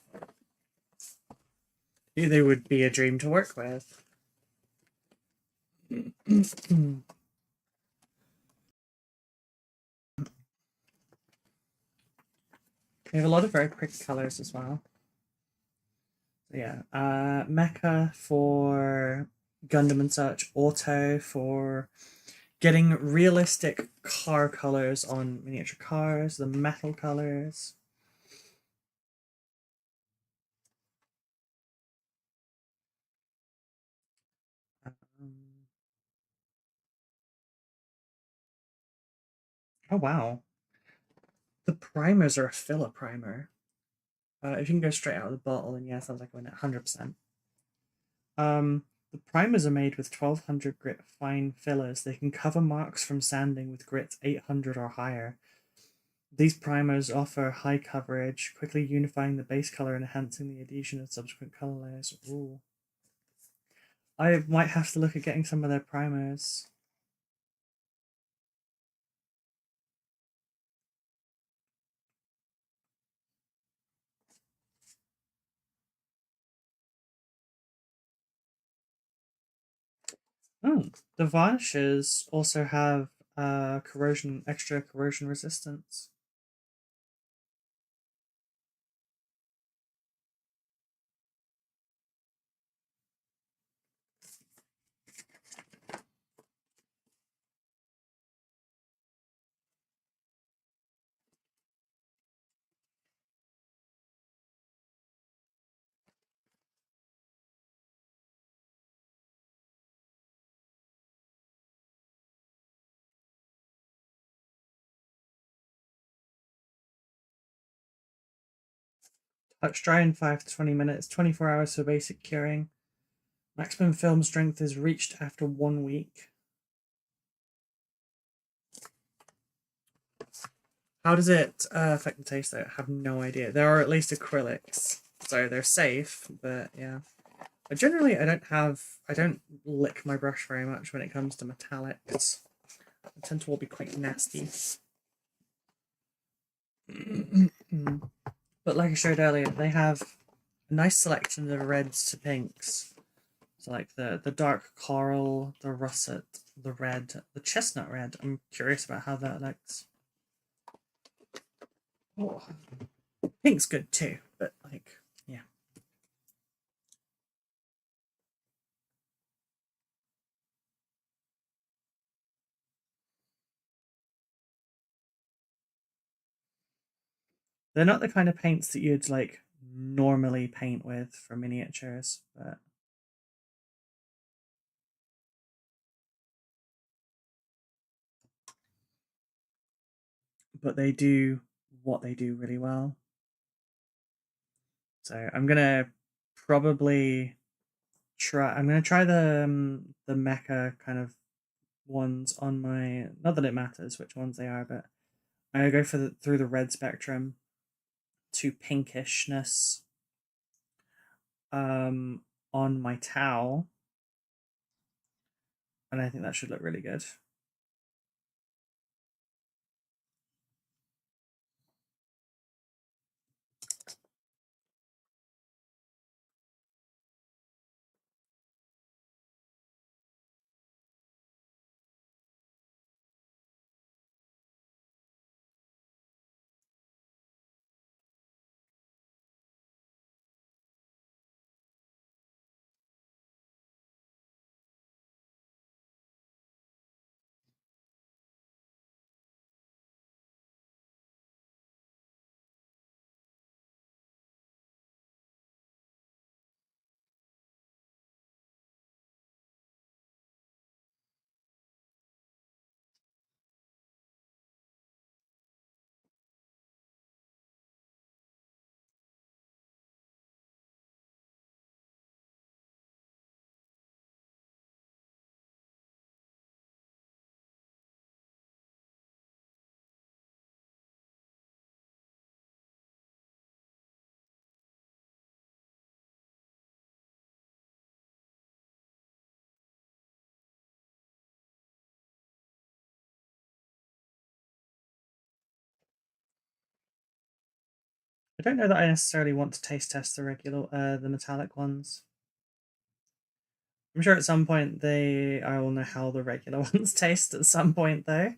S1: they would be a dream to work with. We have a lot of very pretty colors as well. Yeah, Mecha for Gundam and such, Auto for getting realistic car colors on miniature cars, the metal colors. Um, oh wow, the primers are a filler primer. If you can go straight out of the bottle, then yeah, sounds like I win at 100%. The primers are made with 1200 grit fine fillers. They can cover marks from sanding with grits 800 or higher. These primers offer high coverage, quickly unifying the base color and enhancing the adhesion of subsequent color layers. Ooh. I might have to look at getting some of their primers. Oh, the varnishes also have extra corrosion resistance. Touch dry in 5 to 20 minutes, 24 hours for basic curing. Maximum film strength is reached after 1 week. How does it affect the taste though? I have no idea. There are at least acrylics, so they're safe, but yeah. But generally, I don't lick my brush very much when it comes to metallics. They tend to all be quite nasty. But like I showed earlier, they have a nice selection of reds to pinks. So like the dark coral, the russet, the red, the chestnut red. I'm curious about how that looks. Oh, pink's good too, but like, yeah. They're not the kind of paints that you'd like normally paint with for miniatures, but they do what they do really well. So I'm gonna probably try. I'm gonna try the mecha kind of ones on my. Not that it matters which ones they are, but I go for through the red spectrum to pinkishness um, on my towel, and I think that should look really good. don't know that I necessarily want to taste test the the metallic ones. I'm sure at some point I will know how the regular ones taste at some point though.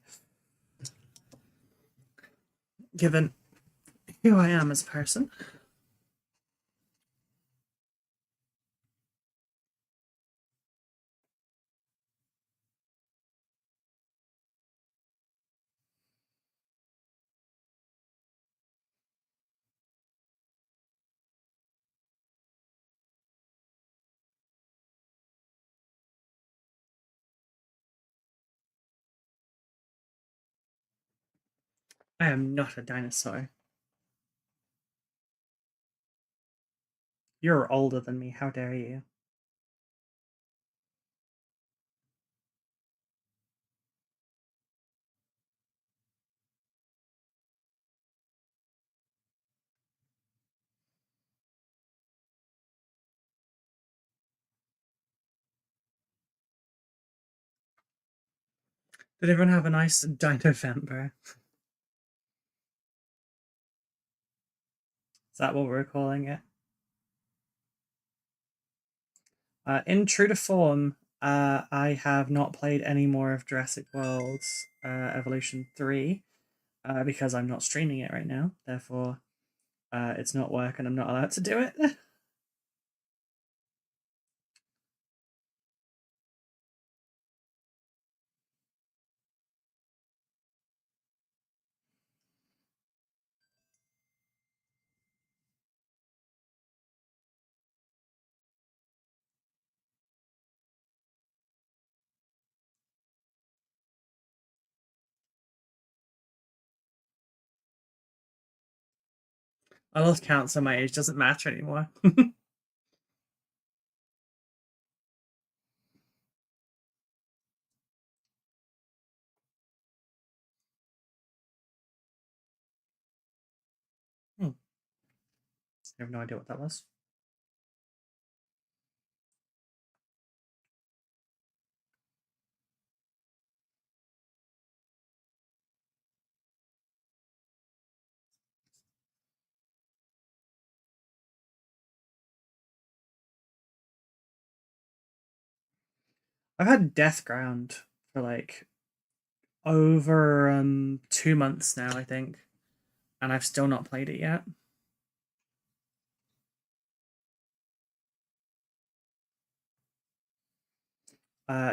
S1: Given who I am as a person. I am not a dinosaur. You're older than me, how dare you? Did everyone have a nice Dino Vember? Is that what we're calling it? In true to form, I have not played any more of Jurassic World's Evolution 3 because I'm not streaming it right now. Therefore, it's not work and I'm not allowed to do it. I lost count, so my age doesn't matter anymore. I have no idea what that was. I've had Death Ground for like over 2 months now, I think, and I've still not played it yet.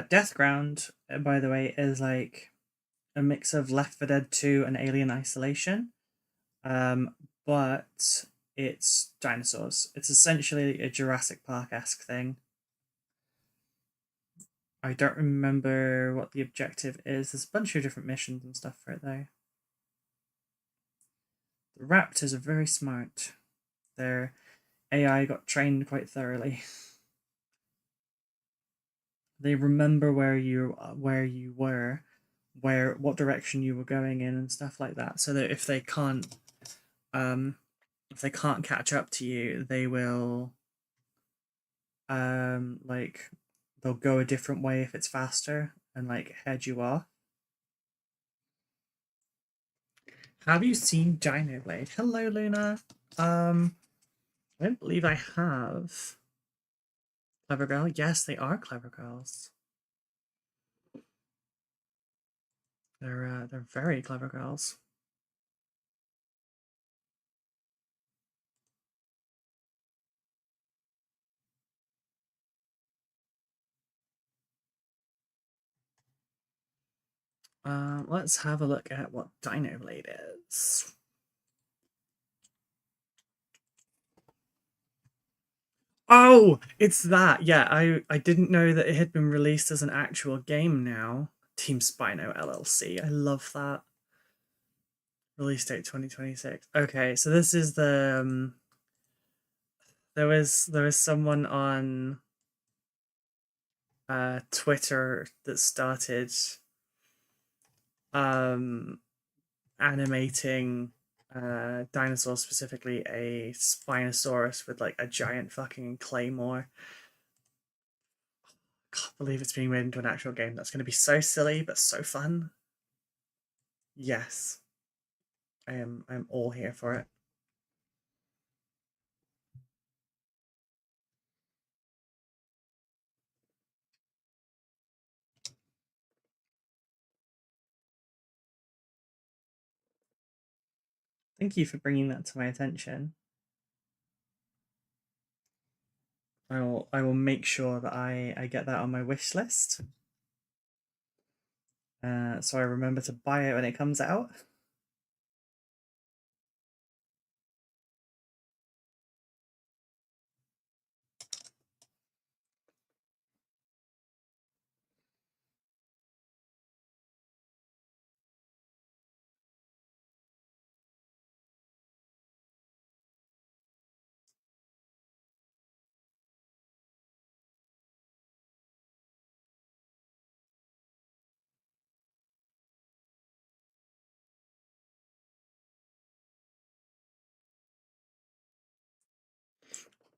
S1: Death Ground, by the way, is like a mix of Left 4 Dead 2 and Alien Isolation, but it's dinosaurs. It's essentially a Jurassic Park-esque thing. I don't remember what the objective is. There's a bunch of different missions and stuff for it, though. The raptors are very smart. Their AI got trained quite thoroughly. They remember where you were, what direction you were going in, and stuff like that. So that if they can't catch up to you, they will like they'll go a different way if it's faster and like head you off. Have you seen Dino Blade? Hello, Luna. I don't believe I have. Clever girl? Yes, they are clever girls. They're very clever girls. Let's have a look at what Dino Blade is. Oh, it's that. Yeah, I didn't know that it had been released as an actual game now. Team Spino LLC. I love that. Release date 2026. Okay, so this is the there was someone on Twitter that started um animating dinosaurs, specifically a Spinosaurus with like a giant fucking claymore. I can't believe it's being made into an actual game. That's going to be so silly but so fun. Yes, I'm all here for it. Thank you for bringing that to my attention. I will make sure that I get that on my wish list. So I remember to buy it when it comes out.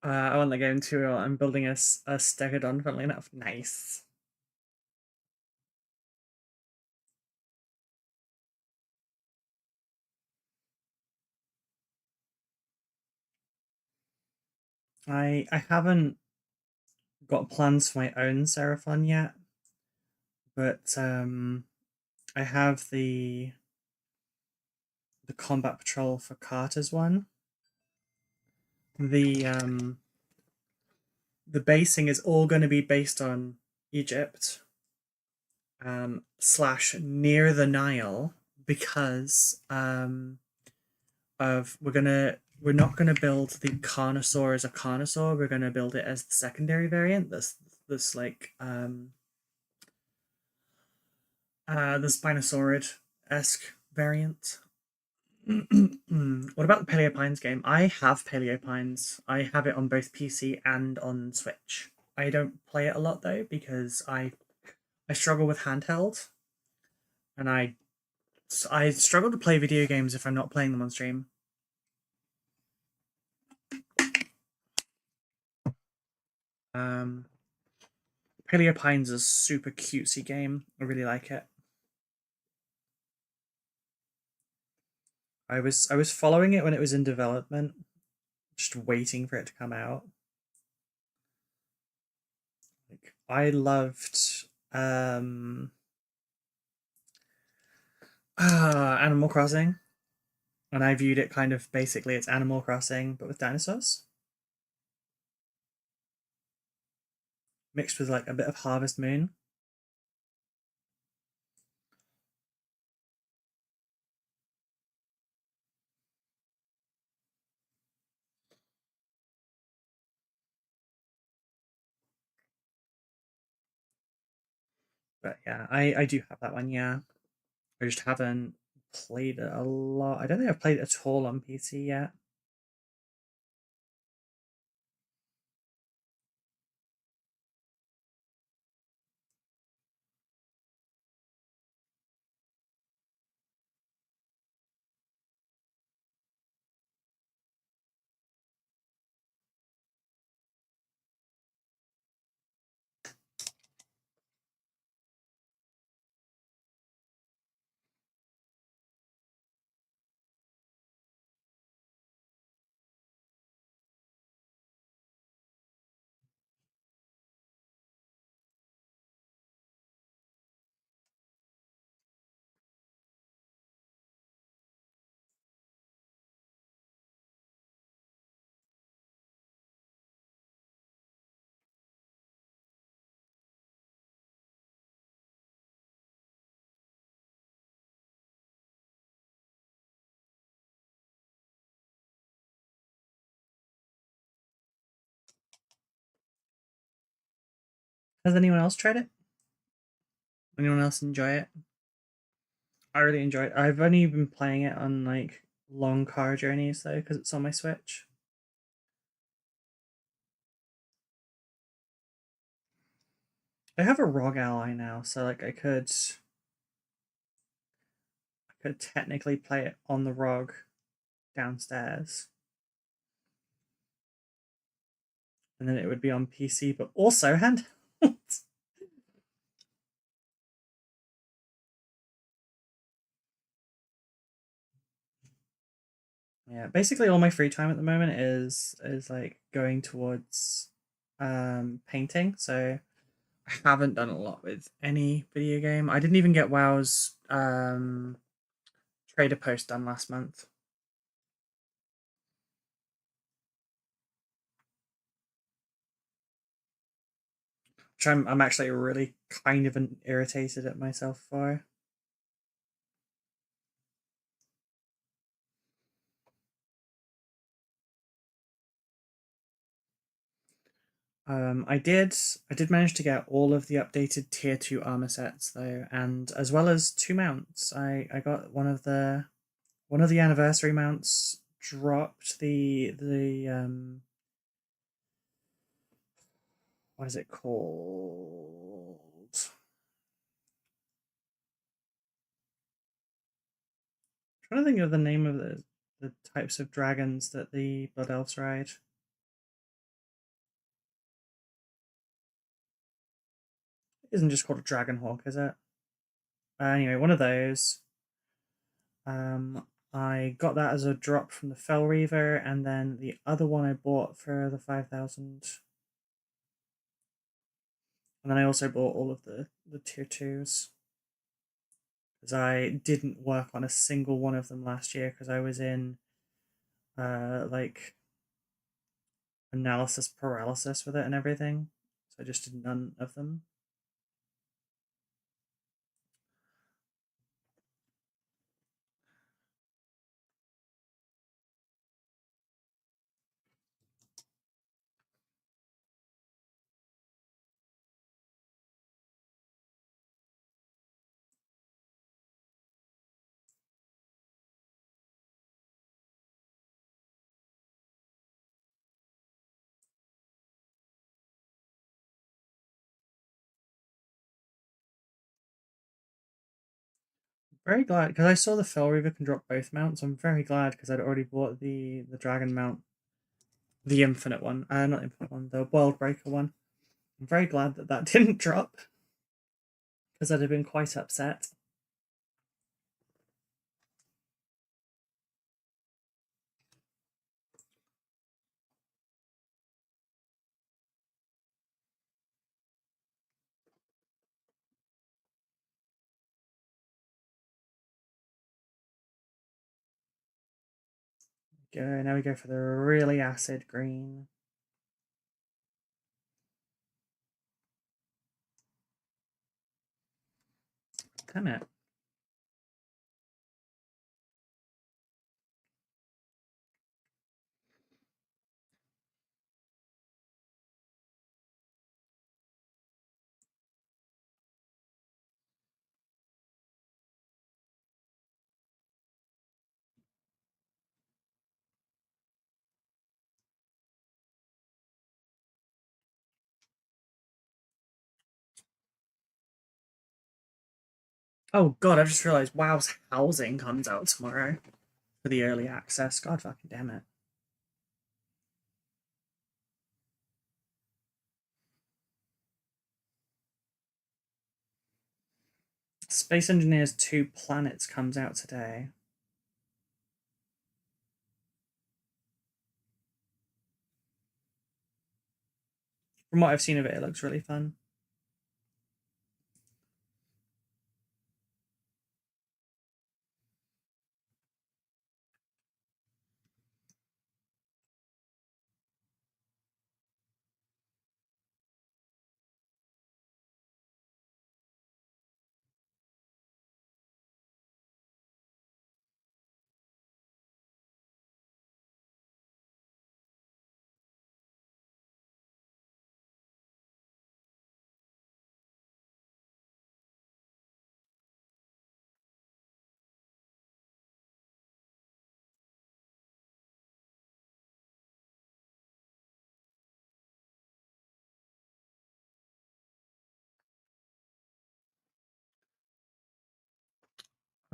S1: I want the game too. I'm building a Stegodon, funnily enough. Nice. I haven't got plans for my own Seraphon yet, but I have the combat patrol for Carter's one. The basing is all going to be based on Egypt, slash near the Nile, because we're not gonna build the Carnosaur as a Carnosaur. We're gonna build it as the secondary variant. This like the Spinosaurid-esque variant. What about the Paleopines game? I have Paleopines. I have it on both PC and on Switch. I don't play it a lot though because I struggle with handheld, and I struggle to play video games if I'm not playing them on stream. Um, Paleopines is a super cutesy game. I really like it. I was following it when it was in development, just waiting for it to come out. Like I loved Animal Crossing, and I viewed it kind of basically it's Animal Crossing but with dinosaurs mixed with like a bit of Harvest Moon. But yeah, I do have that one. Yeah, I just haven't played it a lot. I don't think I've played it at all on PC yet. Has anyone else tried it? Anyone else enjoy it? I really enjoy it. I've only been playing it on like long car journeys though, because it's on my Switch. I have a ROG Ally now, so like I could technically play it on the ROG downstairs, and then it would be on PC, but also handheld. Yeah, basically all my free time at the moment is like going towards painting. So I haven't done a lot with any video game. I didn't even get WoW's trader post done last month. which I'm actually really kind of irritated at myself for. I did manage to get all of the updated tier 2 armor sets though, and as well as 2 mounts. I got one of the anniversary mounts dropped the what is it called? I'm trying to think of the name of the types of dragons that the Blood Elves ride. It isn't just called a Dragon Hawk, is it? Anyway, one of those. I got that as a drop from the Fell Reaver, and then the other one I bought for the 5,000. And then I also bought all of the tier 2s. Because I didn't work on a single one of them last year because I was in like analysis paralysis with it and everything. So I just did none of them. Very glad because I saw the Fell Reaver can drop both mounts. I'm very glad because I'd already bought the dragon mount, the infinite one, not infinite one, the World Breaker one. I'm very glad that that didn't drop because I'd have been quite upset. Go now we go for the really acid green. Damn it. Oh god, I just realised WoW's Housing comes out tomorrow for the early access. God fucking damn it. Space Engineers 2 Planets comes out today. From what I've seen of it, it looks really fun.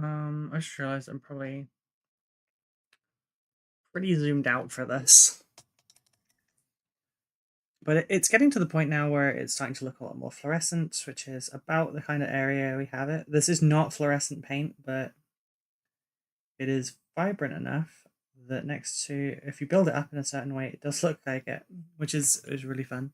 S1: I just realised I'm probably pretty zoomed out for this. But it's getting to the point now where it's starting to look a lot more fluorescent, which is about the kind of area we have it. This is not fluorescent paint, but it is vibrant enough that next to, if you build it up in a certain way, it does look like it, which is really fun.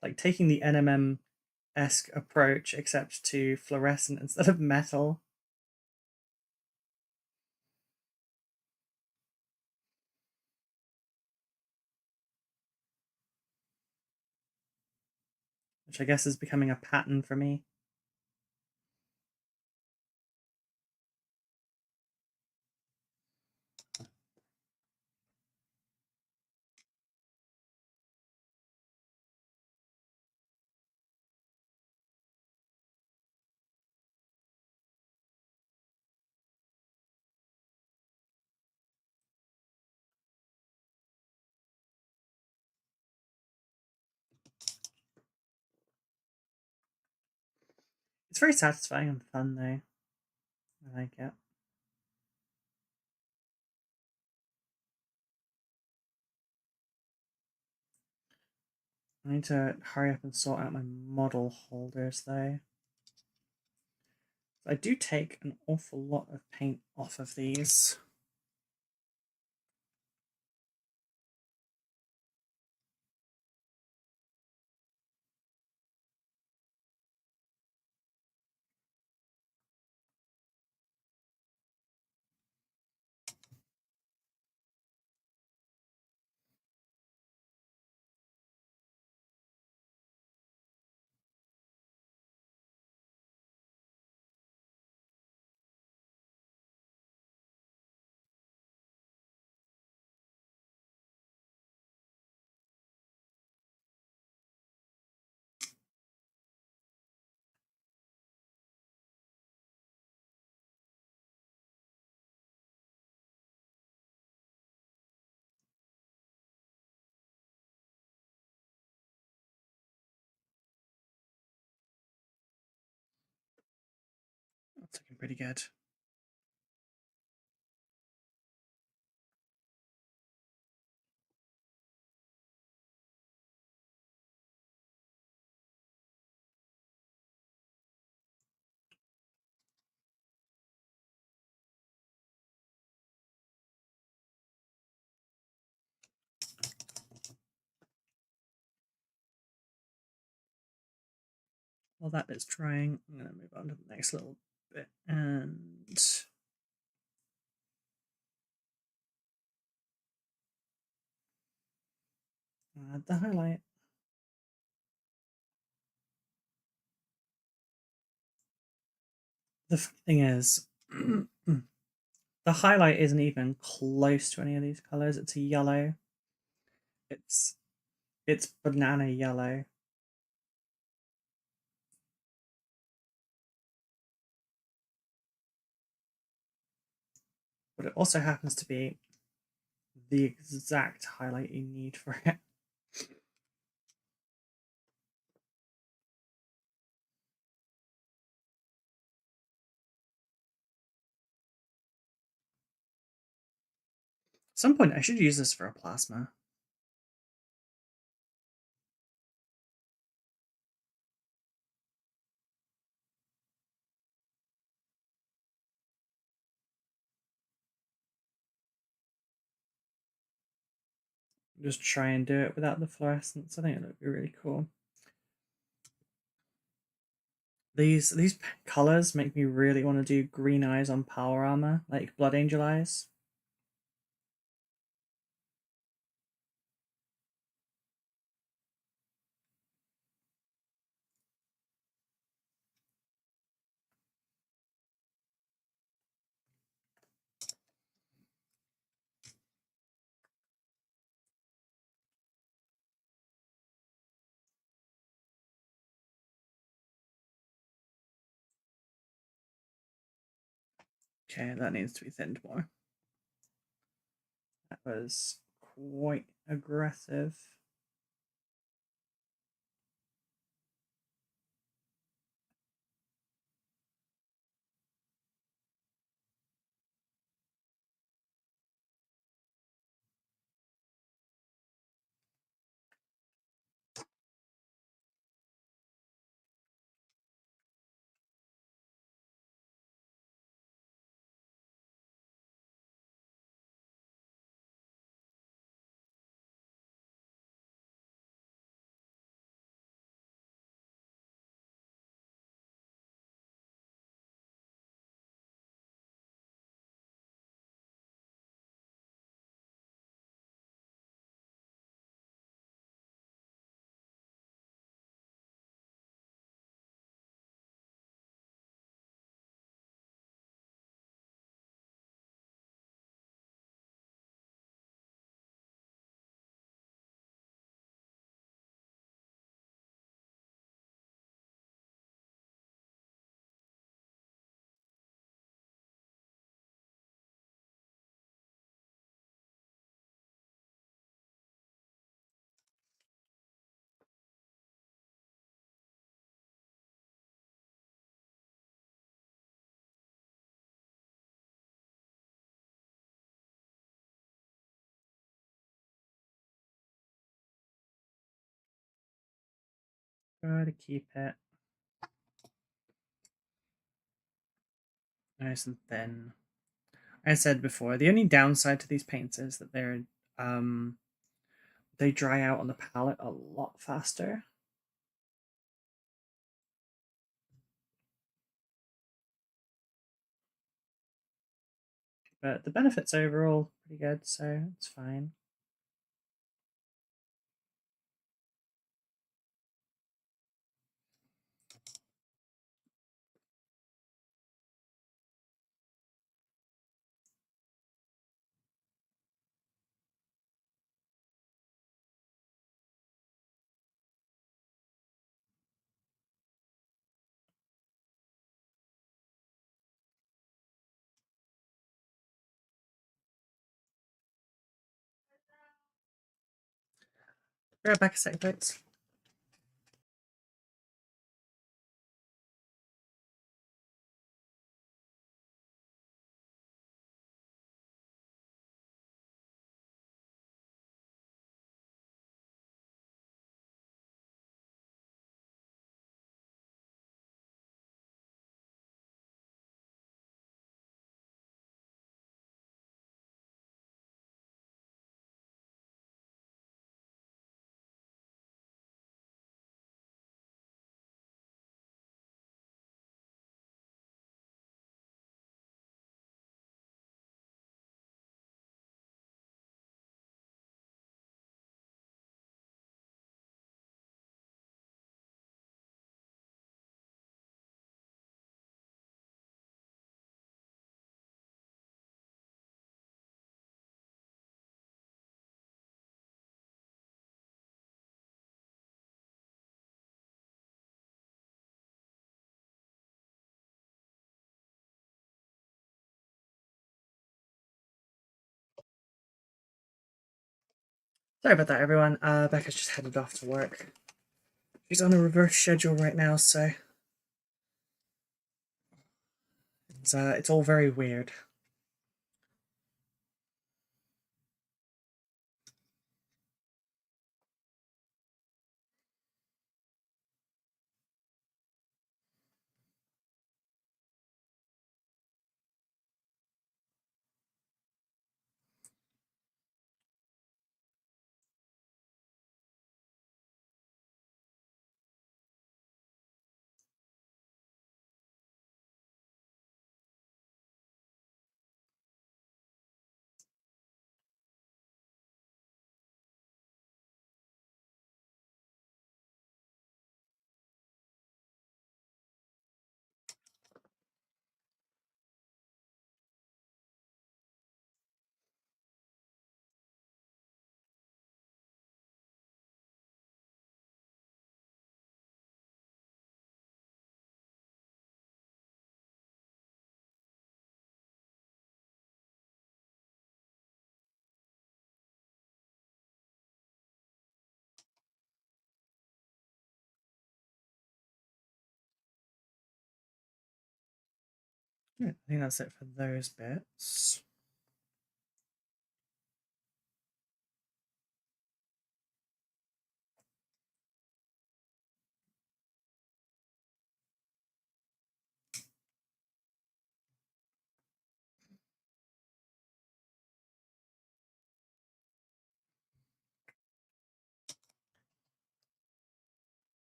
S1: Like taking the NMM-esque approach, except to fluorescent instead of metal. which I guess is becoming a pattern for me. It's very satisfying and fun, though. I like it. I need to hurry up and sort out my model holders, though. I do take an awful lot of paint off of these. That's looking pretty good. While that bit's drying, I'm going to move on to the next little bit and add the highlight. The thing is, the highlight isn't even close to any of these colors. It's a yellow. It's banana yellow. But it also happens to be the exact highlight you need for it. At some point, I should use this for a plasma. Just try and do it without the fluorescence. I think it would be really cool. These colors make me really want to do green eyes on power armor, like Blood Angel eyes. Okay, that needs to be thinned more. That was quite aggressive. Try to keep it nice and thin. I said before, the only downside to these paints is that they dry out on the palette a lot faster. But the benefits overall pretty good, so it's fine. Be right back a sec, folks. Sorry about that, everyone. Becca's just headed off to work. She's on a reverse schedule right now, so it's all very weird. Yeah, I think that's it for those bits.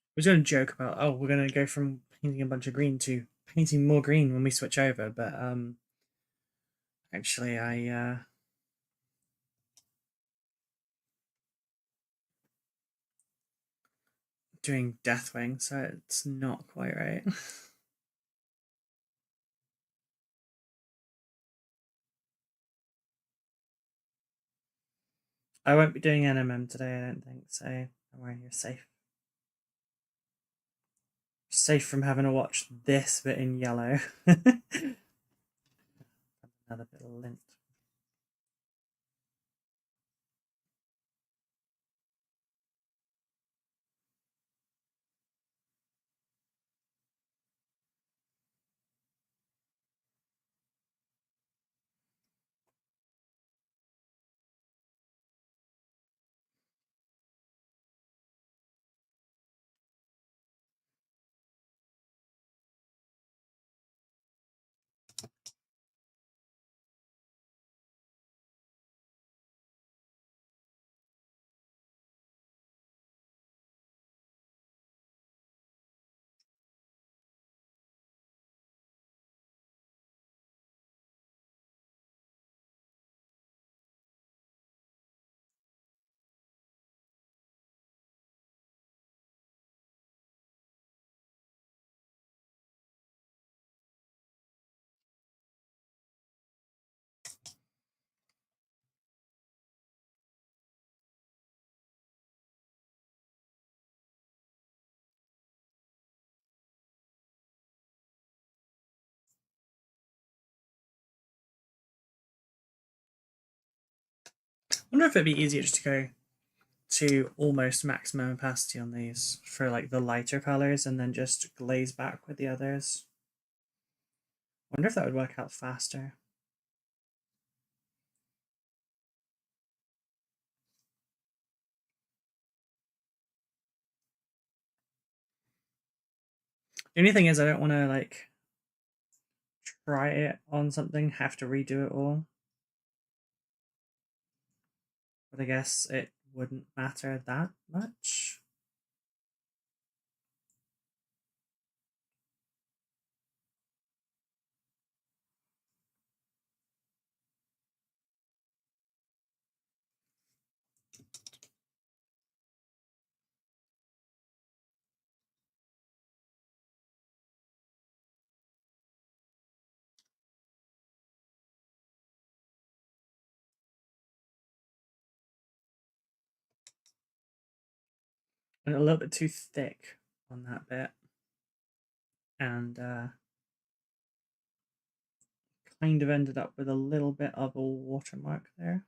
S1: I was going to joke about, oh, we're going to go from painting a bunch of green to painting more green when we switch over, but actually I doing Deathwing, so it's not quite right. I won't be doing NMM today, I don't think, so don't worry, you're safe. Safe from having to watch this bit in yellow. Another bit of lint. wonder if it'd be easier just to go to almost maximum opacity on these for like the lighter colors and then just glaze back with the others. Wonder if that would work out faster. The only thing is I don't want to like try it on something, have to redo it all. But I guess it wouldn't matter that much. And a little bit too thick on that bit. And kind of ended up with a little bit of a watermark there.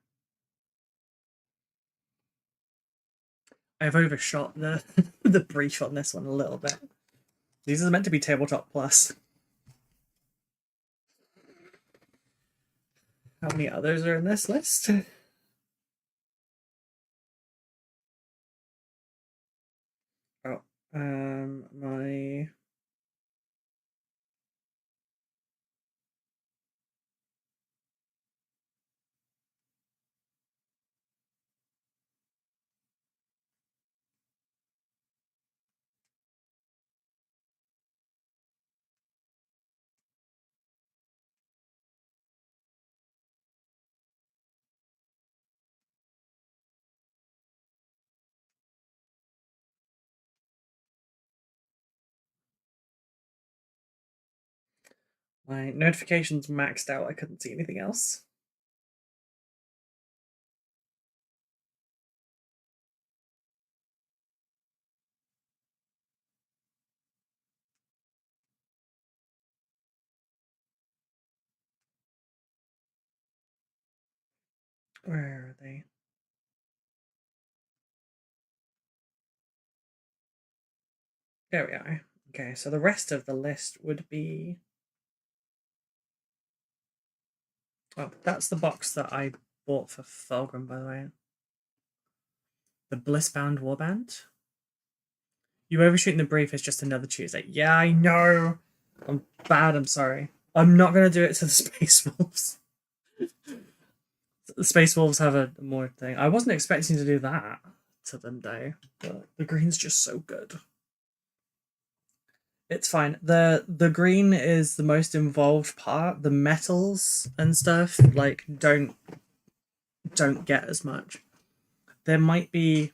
S1: I've overshot the the brief on this one a little bit. These are meant to be Tabletop Plus. How many others are in this list? Oh, my my notifications maxed out. I couldn't see anything else. Where are they? There we are. Okay, so the rest of the list would be... Oh, that's the box that I bought for Fulgrim, by the way. The Blissbound Warband. You overshooting the brief is just another Tuesday. Yeah, I know. I'm bad, I'm sorry. I'm not going to do it to the Space Wolves. The Space Wolves have a more thing. I wasn't expecting to do that to them, though. But the green's just so good. It's fine. The green is the most involved part. The metals and stuff like don't get as much. There might be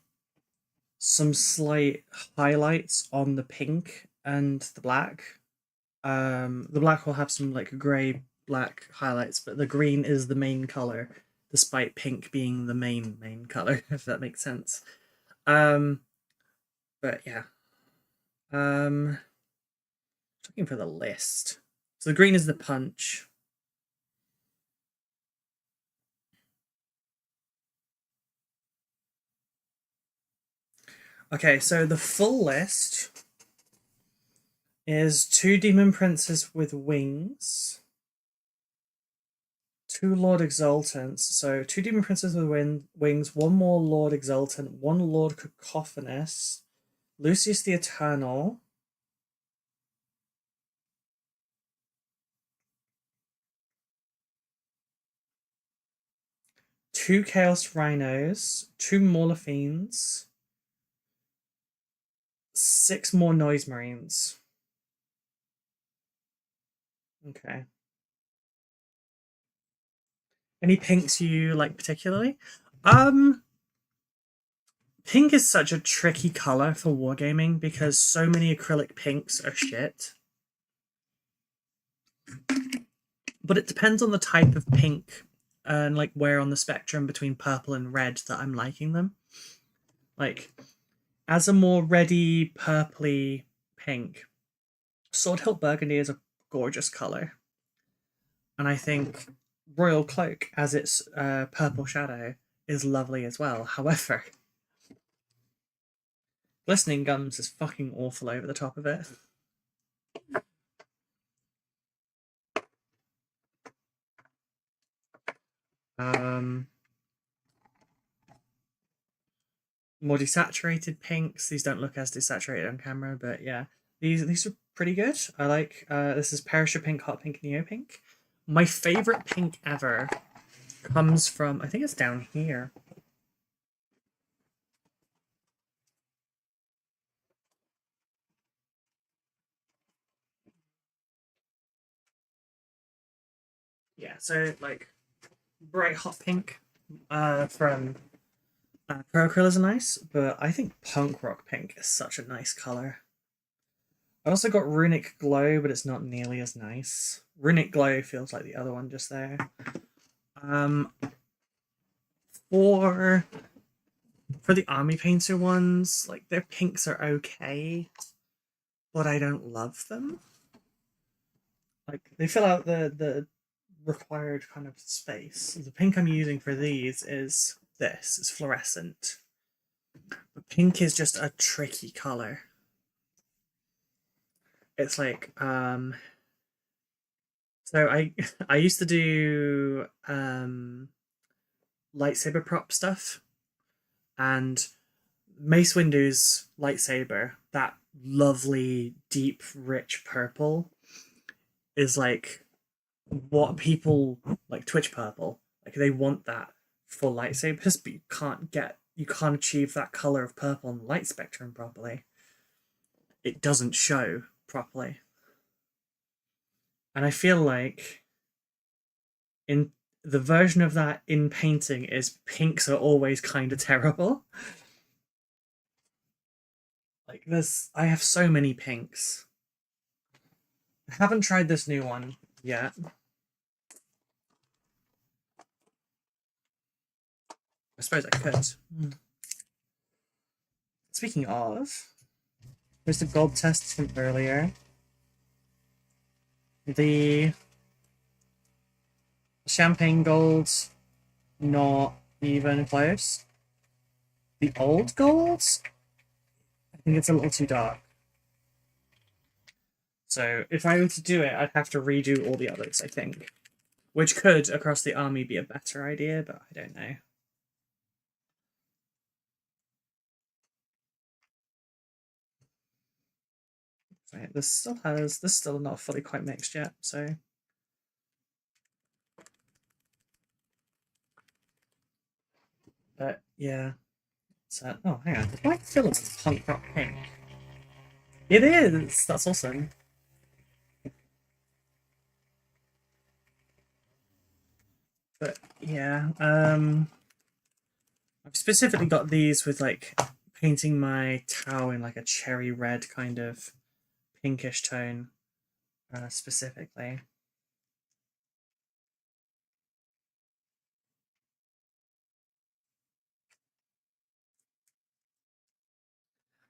S1: some slight highlights on the pink and the black. The black will have some like grey black highlights, but the green is the main color, despite pink being the main color, if that makes sense. But yeah. Looking for the list. So the green is the punch. Okay, so the full list is 2 Demon Princes with wings, 2 Lord Exultants. So 2 Demon Princes with wings, 1 more Lord Exultant, 1 Lord Cacophonous, Lucius the Eternal, two Chaos Rhinos, 2 Mauler Fiends, 6 more Noise Marines. Okay. Any pinks you like particularly? Pink is such a tricky color for wargaming because so many acrylic pinks are shit. But it depends on the type of pink and like where on the spectrum between purple and red that I'm liking them. Like, as a more reddy, purpley pink, Sword Hilt Burgundy is a gorgeous color. And I think Royal Cloak, as its purple shadow, is lovely as well. However, glistening gums is fucking awful over the top of it. More desaturated pinks. These don't look as desaturated on camera, but yeah, these are pretty good. I like this is Perisher Pink, Hot Pink, Neo Pink. My favorite pink ever comes from, I think it's down here. Yeah, so like bright hot pink from Pro Acryl is nice, but I think Punk Rock Pink is such a nice color. I also got Runic Glow, but it's not nearly as nice. Runic Glow feels like the other one just there. Um, for the Army Painter ones, like their pinks are okay, but I don't love them. Like they fill out the required kind of space. The pink I'm using for these is this. It's Fluorescent. But pink is just a tricky color. It's like so I used to do lightsaber prop stuff, and Mace Windu's lightsaber, that lovely deep rich purple, is like what people like Twitch purple. Like they want that for lightsabers, but you can't achieve that color of purple on the light spectrum properly. It doesn't show properly. And I feel like in the version of that in painting is pinks are always kind of terrible. Like I have so many pinks. I haven't tried this new one yet. I suppose I could. Speaking of, there's the gold test from earlier. The champagne golds, not even close. The old golds, I think it's a little too dark. So if I were to do it, I'd have to redo all the others, I think. Which could, across the army, be a better idea, but I don't know. Right, this still not fully quite mixed yet, so. But yeah. So, oh, hang on. Did my filament punk rock pink? It is! That's awesome. But yeah, I've specifically got these with like painting my towel in like a cherry red kind of pinkish tone, specifically.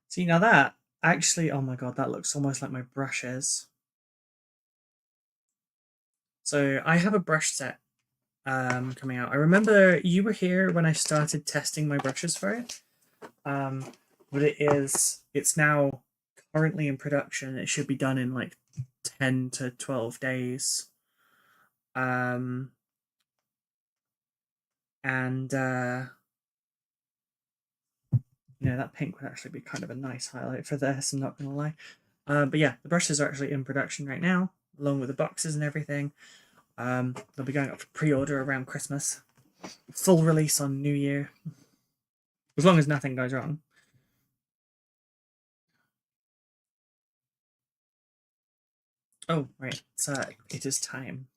S1: See, now that actually, oh my god, that looks almost like my brushes. So I have a brush set coming out. I remember you were here when I started testing my brushes for it. But it's now currently in production. It should be done in like 10 to 12 days. And that pink would actually be kind of a nice highlight for this, I'm not gonna lie. But yeah, the brushes are actually in production right now, along with the boxes and everything. They'll be going up for pre-order around Christmas. Full release on New Year. As long as nothing goes wrong. Oh, right. It is time.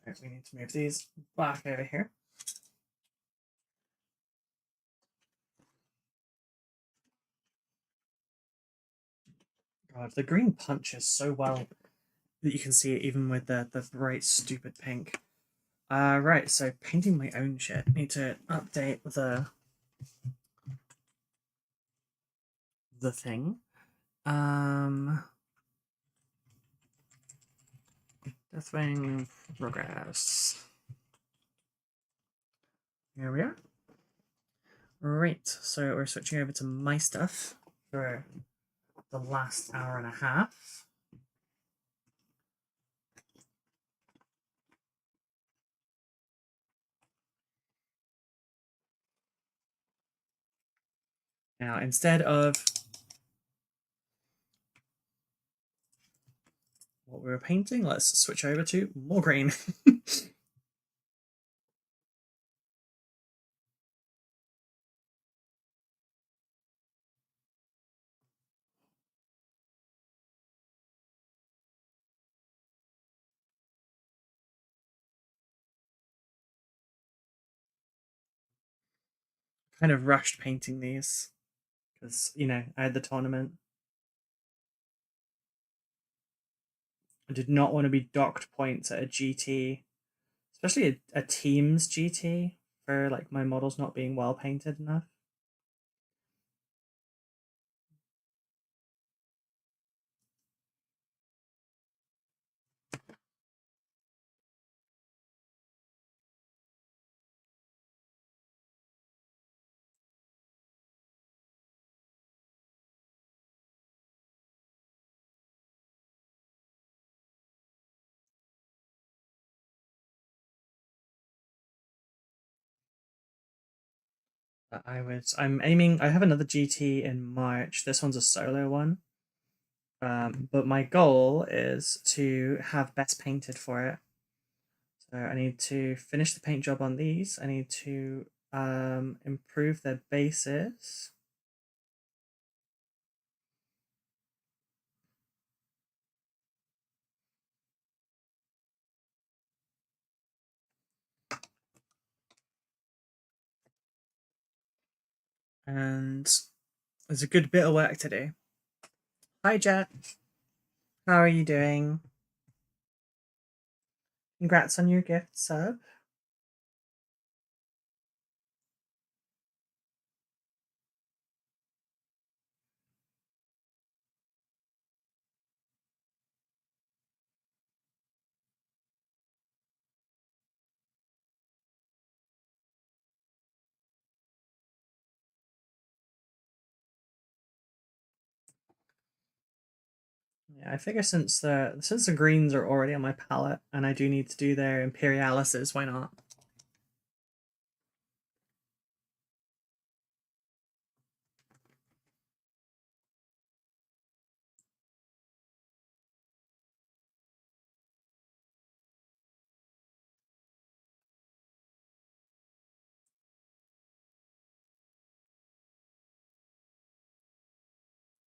S1: We need to move these back over here. God, the green punches so well that you can see it even with the bright, stupid pink. Right, so painting my own shit. Need to update the thing. Deathwing progress. Here we are. Right, so we're switching over to my stuff for the last hour and a half. Now, instead of what we were painting, let's switch over to more green. Kind of rushed painting these because, you know, I had the tournament. I did not want to be docked points at a GT, especially a team's GT, for like my models not being well painted enough. But I'm aiming, I have another GT in March. This one's a solo one. But my goal is to have best painted for it. So I need to finish the paint job on these. I need to improve their bases. And there's a good bit of work to do. Hi, Jet. How are you doing? Congrats on your gift sub. Yeah, I figure since the greens are already on my palette and I do need to do their Imperialises, why not?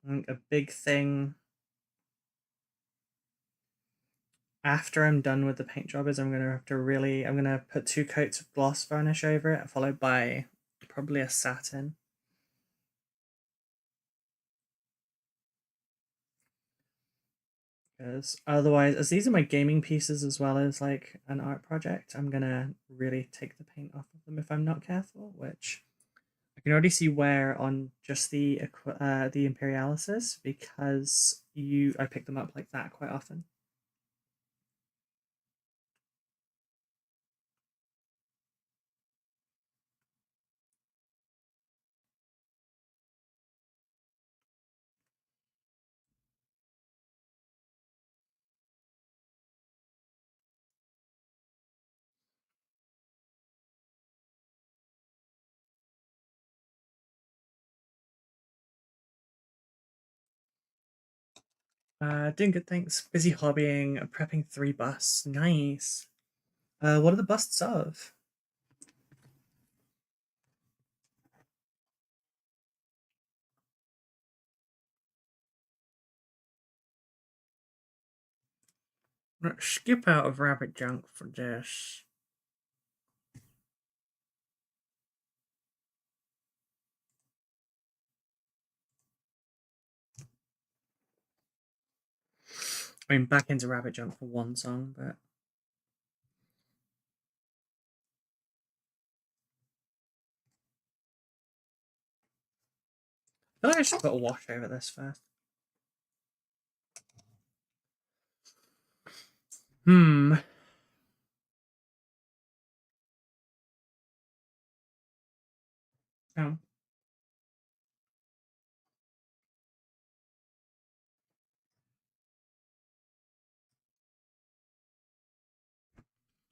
S1: I think a big thing after I'm done with the paint job is I'm gonna put 2 coats of gloss varnish over it, followed by probably a satin. Because otherwise, as these are my gaming pieces as well as like an art project, I'm gonna really take the paint off of them if I'm not careful, which I can already see wear on just the Imperialises because I pick them up like that quite often. Doing good, thanks. Busy hobbying, prepping 3 busts. Nice. What are the busts of? Let's skip out of rabbit junk for this. I mean, back into rabbit junk for one song, but I feel like I should put a wash over this first. Hmm. Oh.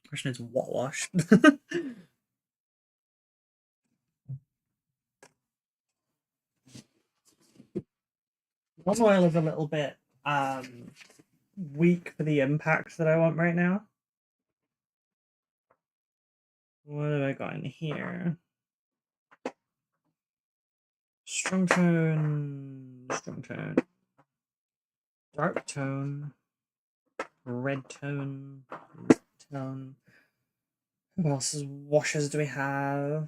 S1: Question is what wash? One oil is a little bit weak for the impact that I want right now. What have I got in here? Strong tone, dark tone, red tone, red tone. What else's washes do we have?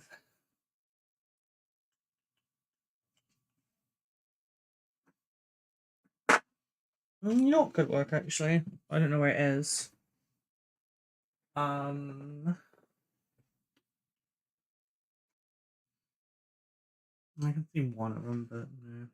S1: You know what could work actually? I don't know where it is. I can see one of them, but no.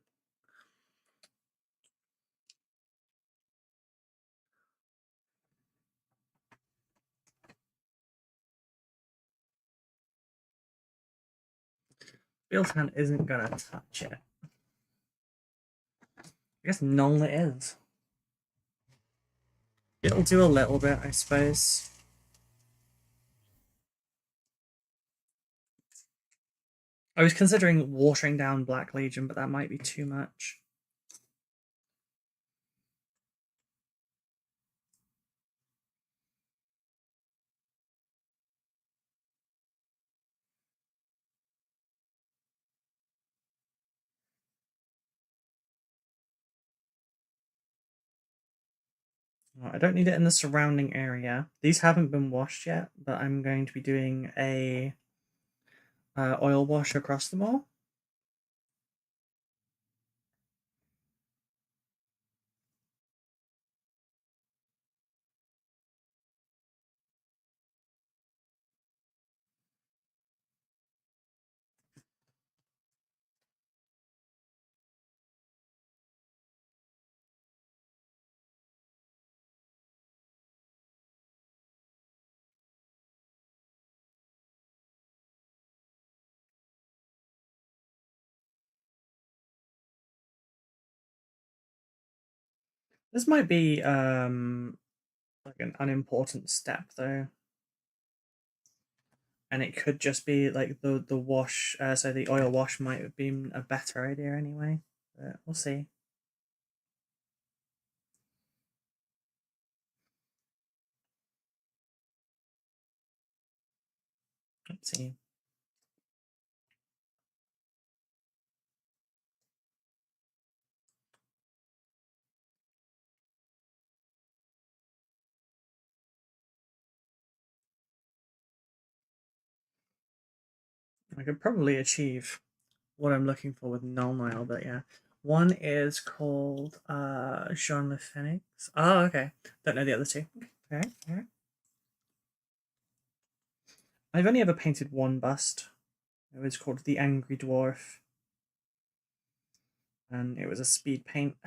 S1: Bill's hand isn't gonna touch it. I guess null it is. It'll do a little bit, I suppose. I was considering watering down Black Legion, but that might be too much. I don't need it in the surrounding area. These haven't been washed yet, but I'm going to be doing a oil wash across them all. This might be like an unimportant step though, and it could just be like the wash. So the oil wash might have been a better idea anyway. But we'll see. Let's see. I could probably achieve what I'm looking for with Null Nile, but yeah. One is called Jean Le Phoenix. Oh, okay. Don't know the other two. Okay, alright. I've only ever painted one bust. It was called The Angry Dwarf. And it was a speed paint.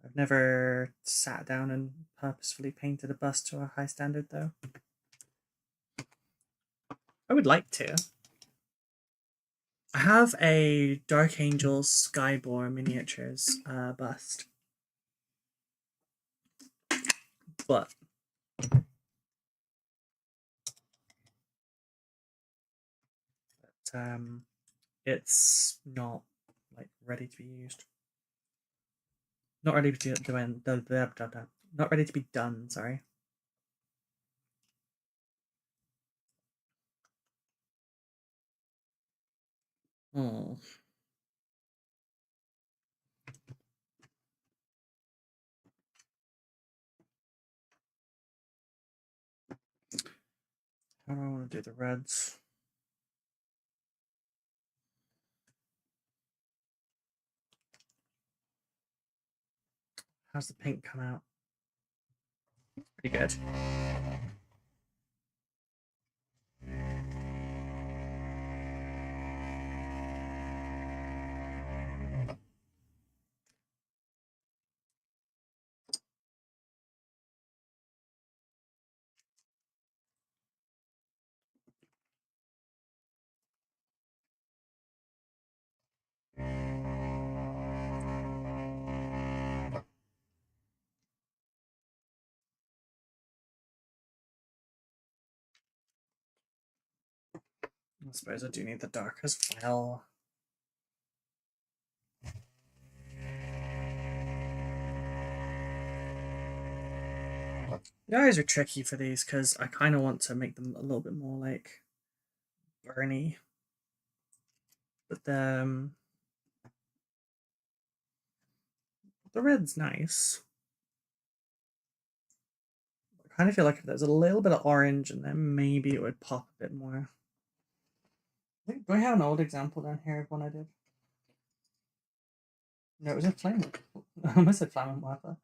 S1: I've never sat down and purposefully painted a bust to a high standard though. I would like to. I have a Dark Angels Skyboar miniatures bust. But it's not like ready to be used. Not ready to be done. Not ready to be done. Sorry. Oh. How do I want to do the reds? How's the pink come out? Pretty good. I suppose I do need the dark as well. The eyes are tricky for these because I kind of want to make them a little bit more like burny. But the red's nice. I kind of feel like if there's a little bit of orange and then maybe it would pop a bit more. Do I have an old example down here of one I did? No, it was a flame. I almost said flame marker.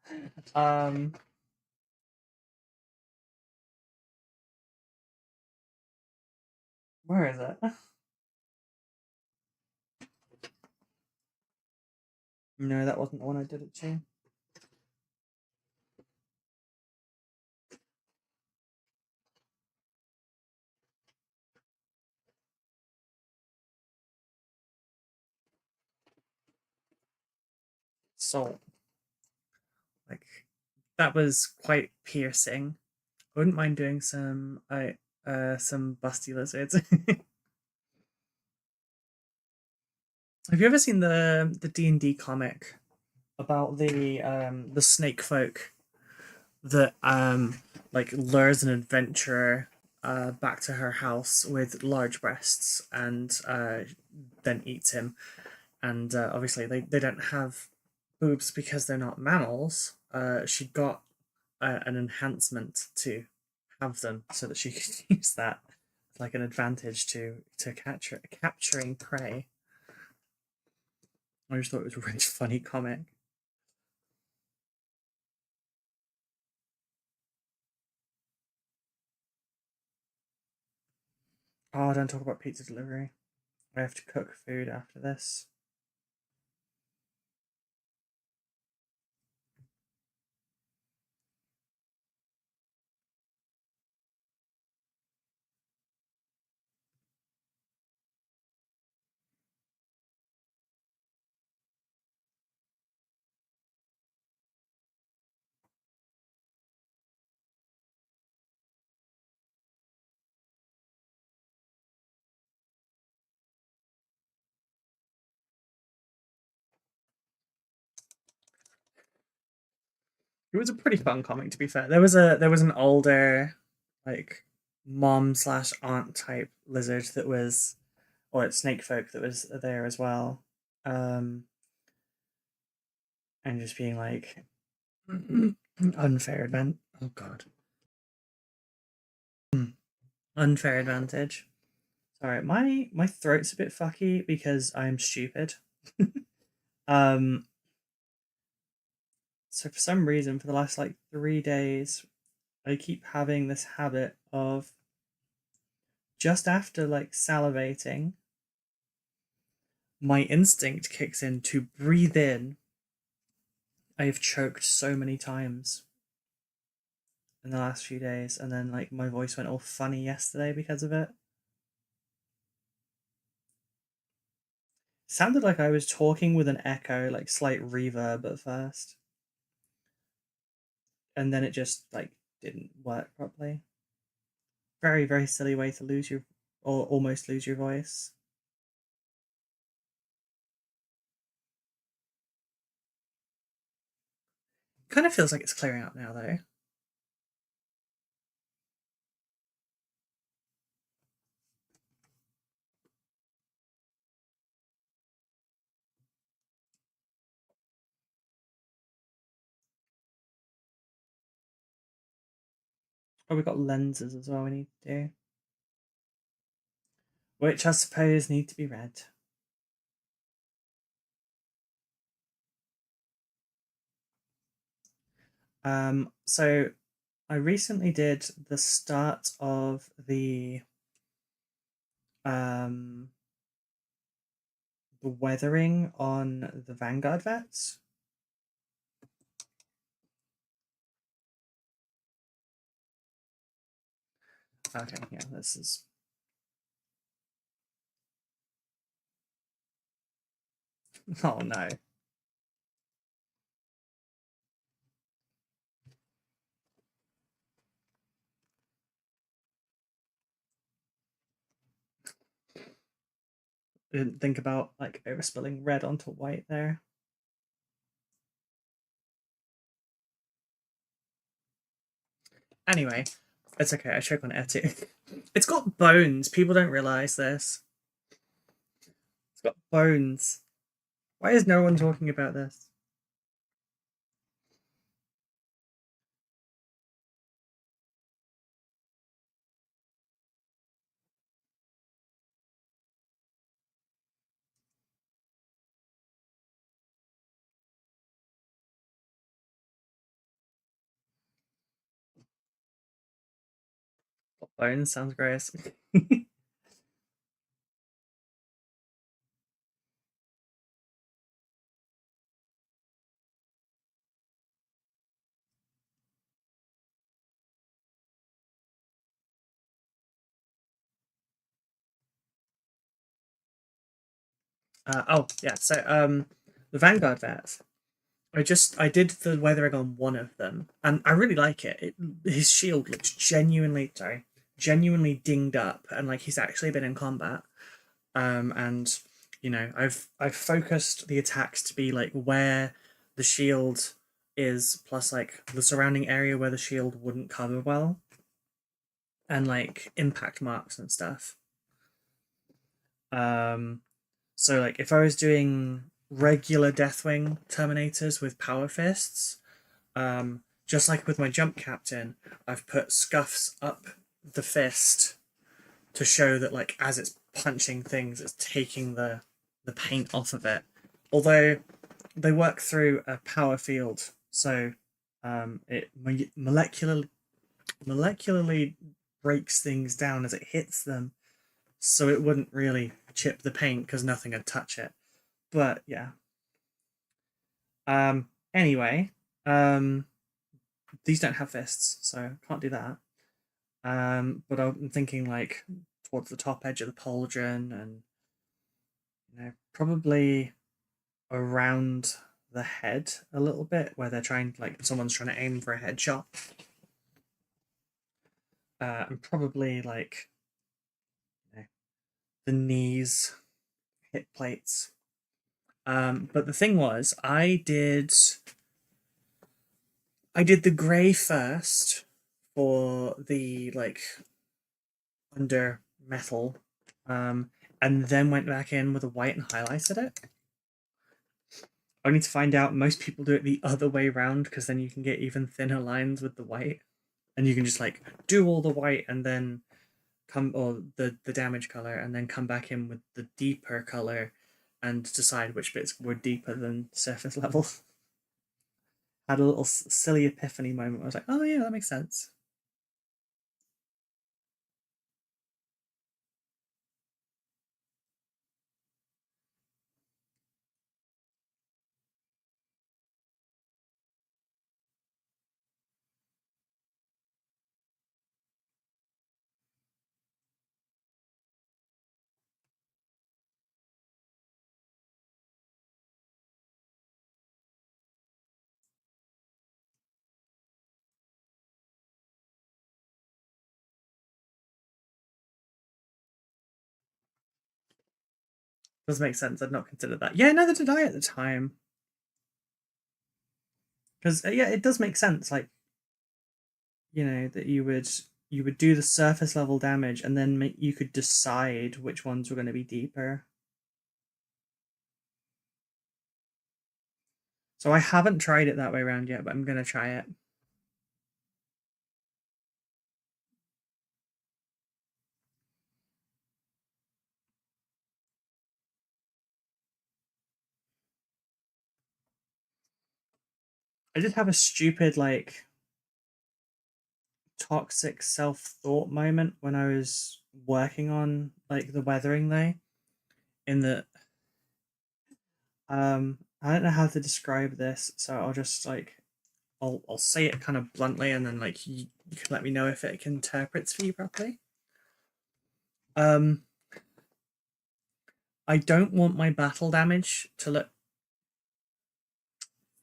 S1: Where is it? No, that wasn't the one I did it to. So, like, that was quite piercing. I wouldn't mind doing some busty lizards. Have you ever seen the D&D comic about the snake folk that like lures an adventurer back to her house with large breasts and then eats him? And obviously they don't have boobs because they're not mammals. She got an enhancement to have them so that she could use that like an advantage to capturing prey. I just thought it was a really funny comic. Oh, don't talk about pizza delivery. I have to cook food after this. It was a pretty fun comic, to be fair. There was an older, like mom slash aunt type lizard that was, or snake folk that was there as well, um, and just being like unfair advantage. Oh god, unfair advantage. Sorry, my throat's a bit fucky because I'm stupid. um, so for some reason, for the last like 3 days, I keep having this habit of just after like salivating, my instinct kicks in to breathe in. I have choked so many times in the last few days, and then like my voice went all funny yesterday because of it. Sounded like I was talking with an echo, like slight reverb at first, and then it just like didn't work properly. Very, very silly way to lose your, or almost lose your voice. Kind of feels like it's clearing up now though. Oh, we've got lenses as well we need to do, which I suppose need to be red. So I recently did the start of um the weathering on the Vanguard vets. Okay, yeah, this is. Oh no. didn't think about like overspilling red onto white there. Anyway, it's okay. I check on Etsy. It's got bones. People don't realize this. It's got bones. Why is no one talking about this? Bones sounds gross. Oh yeah, so the Vanguard vets. I did the weathering on one of them, and I really like it. His shield looks genuinely dinged up, and like he's actually been in combat. And you know, I've focused the attacks to be like where the shield is, plus like the surrounding area where the shield wouldn't cover well, and like impact marks and stuff. Um, so like if I was doing regular Deathwing Terminators with Power Fists, just like with my Jump Captain, I've put scuffs up the fist to show that like as it's punching things, it's taking the paint off of it. Although they work through a power field, so it molecularly breaks things down as it hits them, so it wouldn't really chip the paint because nothing would touch it. But yeah. Anyway, these don't have fists, so can't do that. But I'm thinking like towards the top edge of the pauldron, and you know, probably around the head a little bit, where they're trying like someone's trying to aim for a headshot. And probably like you know, the knees, hip plates. But the thing was, I did the grey first for the like under metal, and then went back in with a white and highlighted it. I need to find out. Most people do it the other way around because then you can get even thinner lines with the white, and you can just like do all the white and then come or the damage color and then come back in with the deeper color and decide which bits were deeper than surface level. Had a little silly epiphany moment. I was like, oh yeah, that makes sense. Does make sense. I'd not considered that. Yeah, neither did I at the time. Because yeah, it does make sense. Like you know that you would do the surface level damage and then you could decide which ones were going to be deeper. So I haven't tried it that way around yet, but I'm going to try it. I did have a stupid like toxic self-thought moment when I was working on like the weathering though, in that I don't know how to describe this, so I'll just like I'll say it kind of bluntly, and then like you can let me know if it interprets for you properly. Um, I don't want my battle damage to look.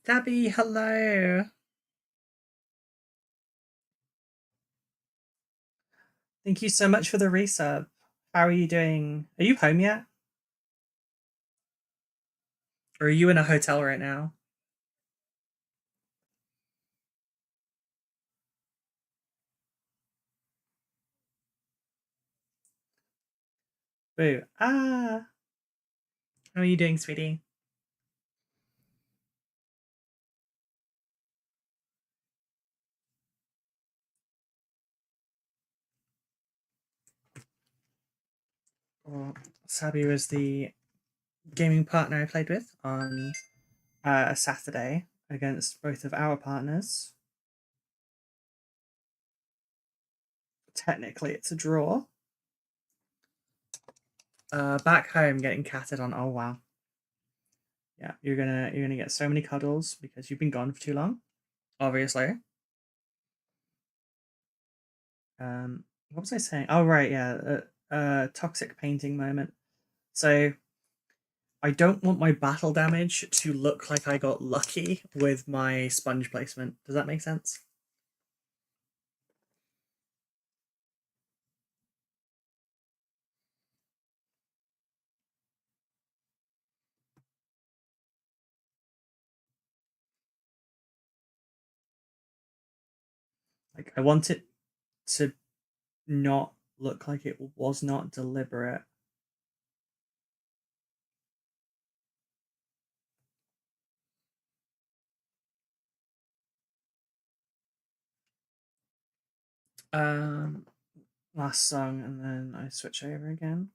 S1: Dabby, hello. Thank you so much for the resub. How are you doing? Are you home yet? Or are you in a hotel right now? Boo. Ah. How are you doing, sweetie? Well, Sabi was the gaming partner I played with on a Saturday against both of our partners. Technically, it's a draw. Back home, getting catted on. Oh wow, yeah, you're gonna get so many cuddles because you've been gone for too long. Obviously. What was I saying? Oh right, yeah, toxic painting moment. So I don't want my battle damage to look like I got lucky with my sponge placement. Does that make sense? Like I want it to not look like it was not deliberate. Um, Last song, and then I switch over again.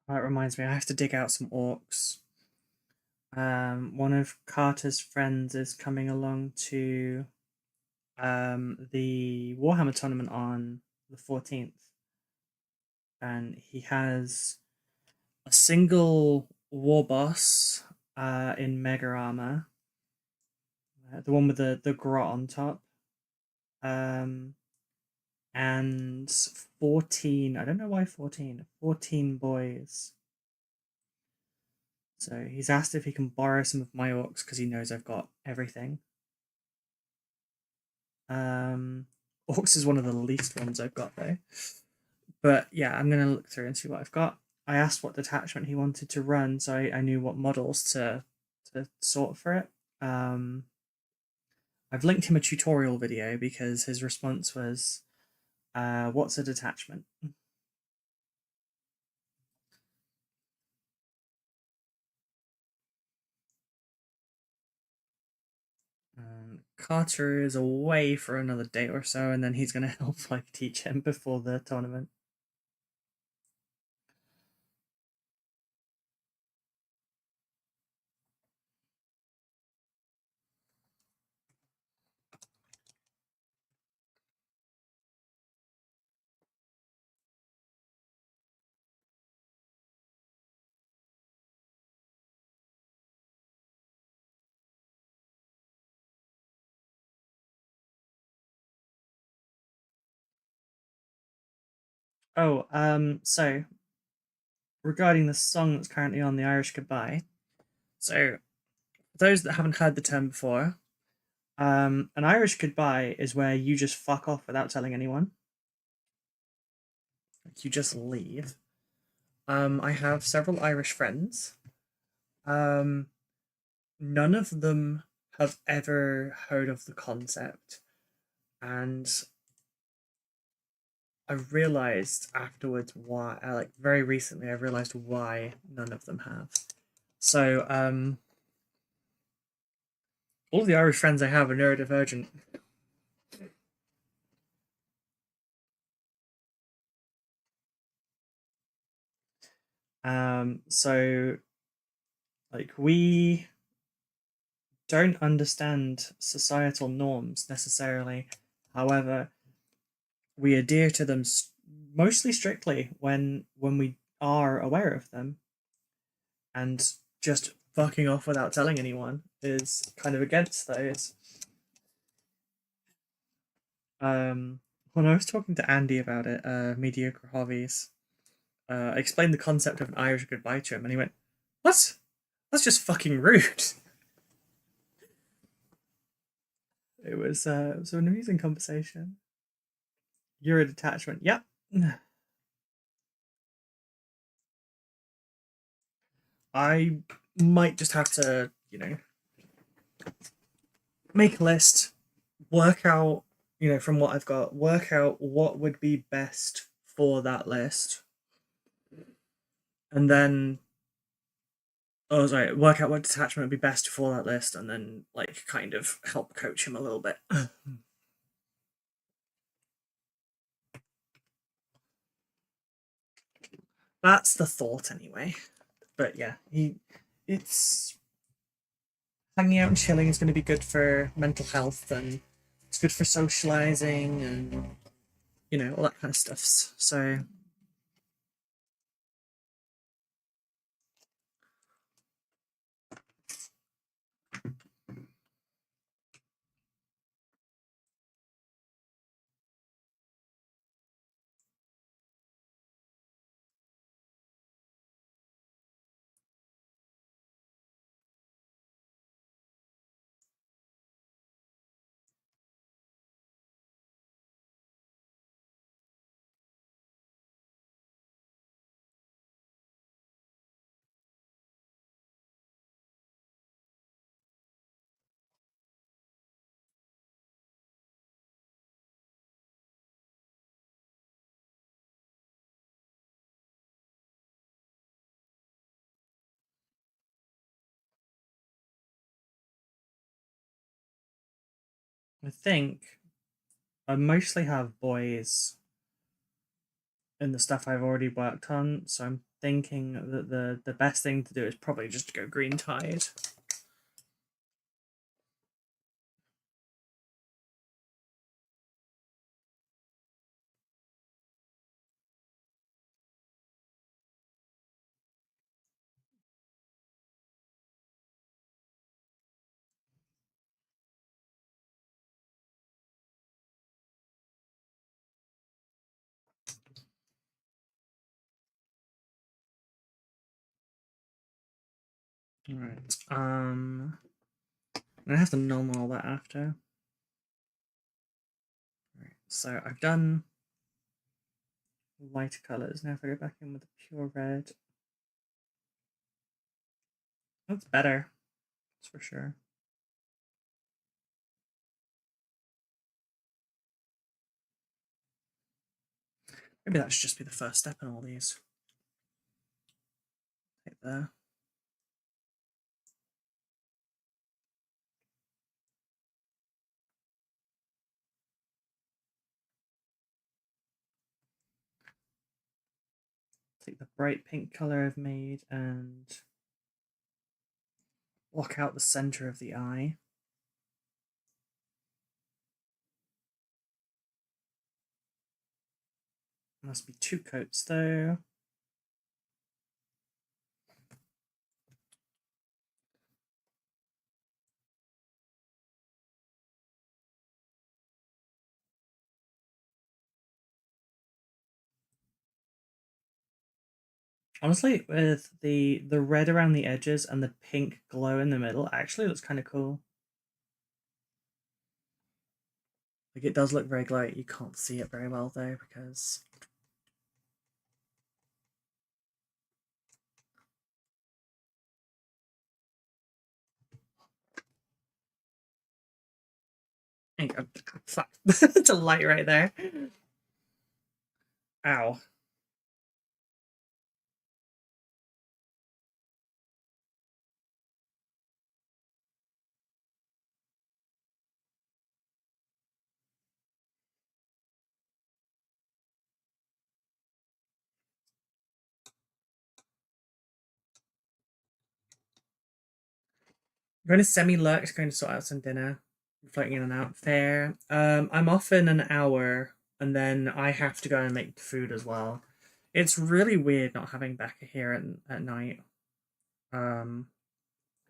S1: That reminds me, I have to dig out some orcs. One of Carter's friends is coming along to the Warhammer tournament on the 14th, and he has a single war boss in mega armor, the one with the grot on top, um, and 14. I don't know why 14. 14 boys. So he's asked if he can borrow some of my orcs because he knows I've got everything. Orcs is one of the least ones I've got though. But yeah, I'm gonna look through and see what I've got. I asked what detachment he wanted to run, so I knew what models to sort for it. I've linked him a tutorial video because his response was, "What's a detachment?" Carter is away for another day or so, and then he's gonna help like teach him before the tournament. Oh, so regarding the song that's currently on the Irish Goodbye, so for those that haven't heard the term before, an Irish goodbye is where you just fuck off without telling anyone. Like you just leave. I have several Irish friends. Um, None of them have ever heard of the concept, and I realized afterwards why. Like very recently, I realized why none of them have. So, all the Irish friends I have are neurodivergent. So like we don't understand societal norms necessarily. However, we adhere to them mostly strictly when we are aware of them, and just fucking off without telling anyone is kind of against those. When I was talking to Andy about it, Mediocre Hobbies, I explained the concept of an Irish goodbye to him, and he went, "What? That's just fucking rude." It was an amusing conversation. You're a detachment. Yep. I might just have to, make a list, work out, from what I've got, work out what would be best for that list, and then, oh, sorry, work out what detachment would be best for that list, and then, like, kind of help coach him a little bit. That's the thought, anyway. But yeah, it's hanging out and chilling is going to be good for mental health, and it's good for socializing, and all that kind of stuff. So I think I mostly have boys in the stuff I've already worked on, so I'm thinking that the best thing to do is probably just to go green tide. All right. I have to numb all that after. Right. So I've done lighter colors. Now if I go back in with the pure red, that's better. That's for sure. Maybe that should just be the first step in all these. Right there. Take the bright pink color I've made and block out the center of the eye. Must be 2 coats though. Honestly, with the red around the edges and the pink glow in the middle, actually looks kind of cool. Like, it does look very glowy. You can't see it very well though because fuck, it's a light right there. Ow. I'm going to semi-lurk, going to sort out some dinner. Floating in and out. Fair. I'm off in an hour, and then I have to go and make food as well. It's really weird not having Becca here at night. Um,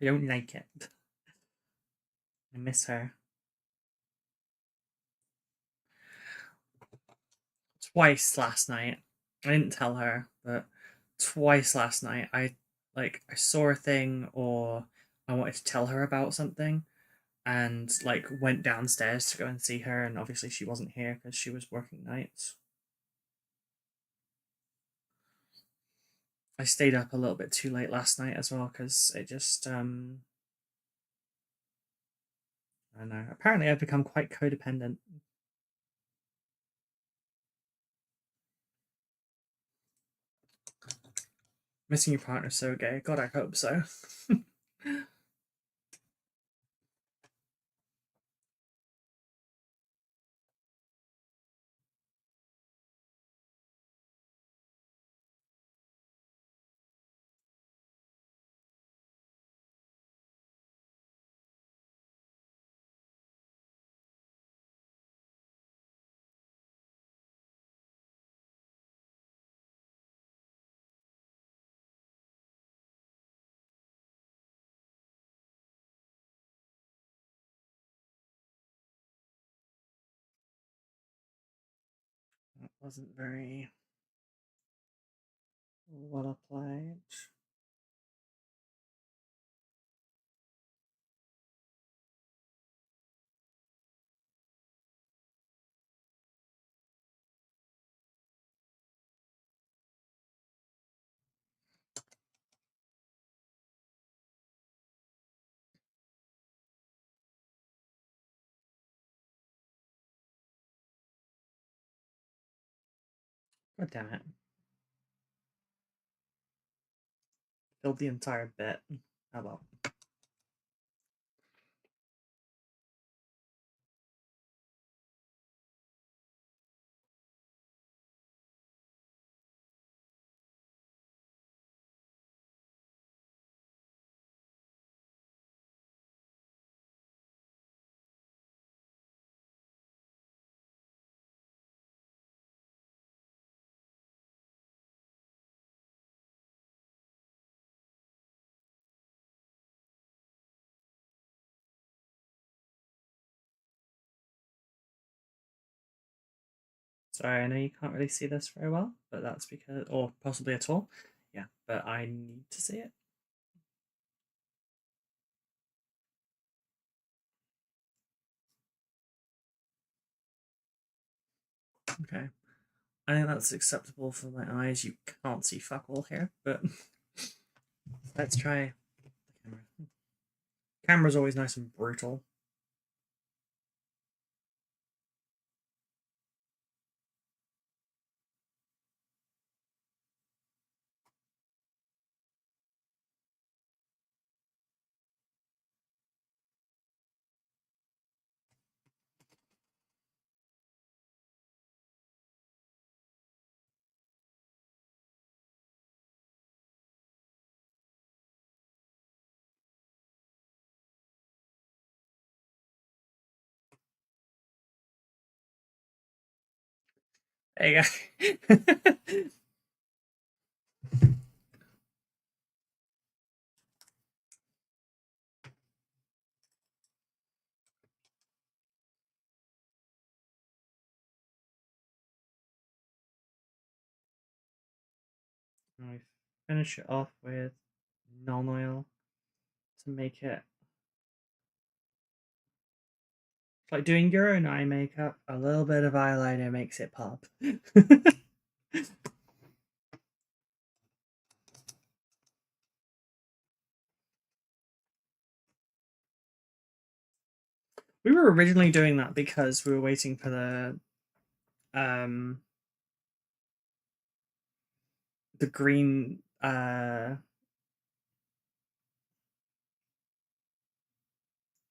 S1: I don't like it. I miss her. Twice last night. I didn't tell her, but twice last night I saw a thing or I wanted to tell her about something and like went downstairs to go and see her, and obviously she wasn't here because she was working nights. I stayed up a little bit too late last night as well because it just I don't know. Apparently I've become quite codependent. Missing your partner so gay. God, I hope so. That wasn't very well applied. God damn it. Filled the entire bit. How about? Sorry, I know you can't really see this very well, but that's because, or possibly at all. Yeah, but I need to see it. Okay. I think that's acceptable for my eyes. You can't see fuck all here, but let's try the camera. Camera's always nice and brutal. There you go. I finish it off with non-oil to make it like doing your own eye makeup. A little bit of eyeliner makes it pop. We were originally doing that because we were waiting for the green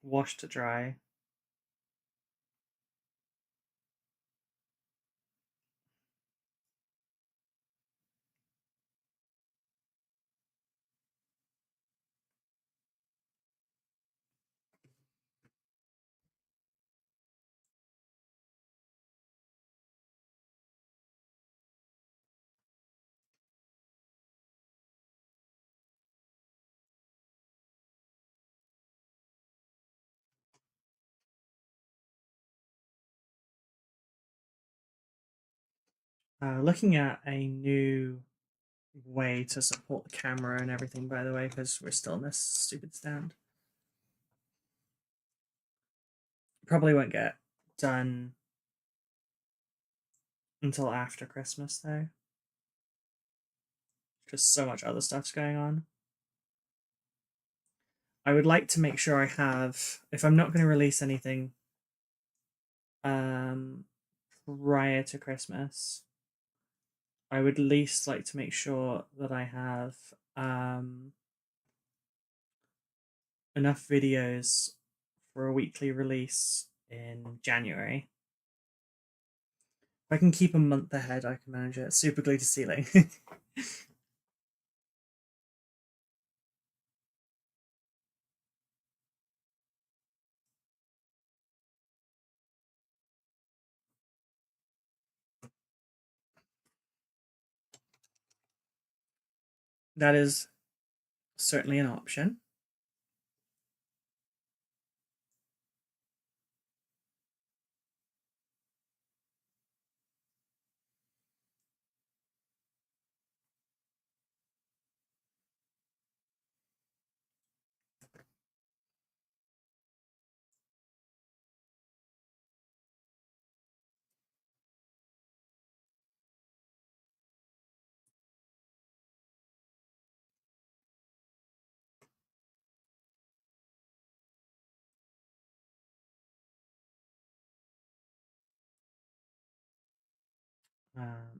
S1: wash to dry. Looking at a new way to support the camera and everything, by the way, because we're still in this stupid stand. Probably won't get done until after Christmas, though. Just so much other stuff's going on. I would like to make sure I have, if I'm not going to release anything prior to Christmas, I would at least like to make sure that I have enough videos for a weekly release in January. If I can keep a month ahead, I can manage it. Super glue to ceiling. That is certainly an option.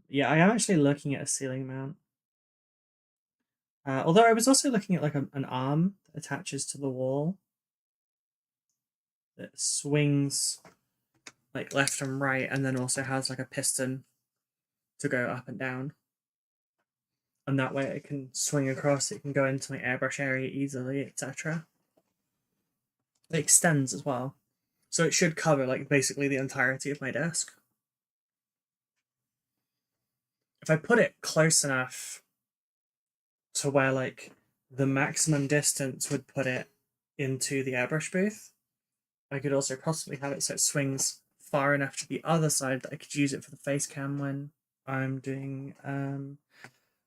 S1: Yeah, I am actually looking at a ceiling mount. Although I was also looking at like an arm that attaches to the wall that swings like left and right, and then also has like a piston to go up and down. And that way it can swing across, it can go into my airbrush area easily, etc. It extends as well. So it should cover like basically the entirety of my desk. If I put it close enough to where like the maximum distance would put it into the airbrush booth, I could also possibly have it so it swings far enough to the other side that I could use it for the face cam when I'm doing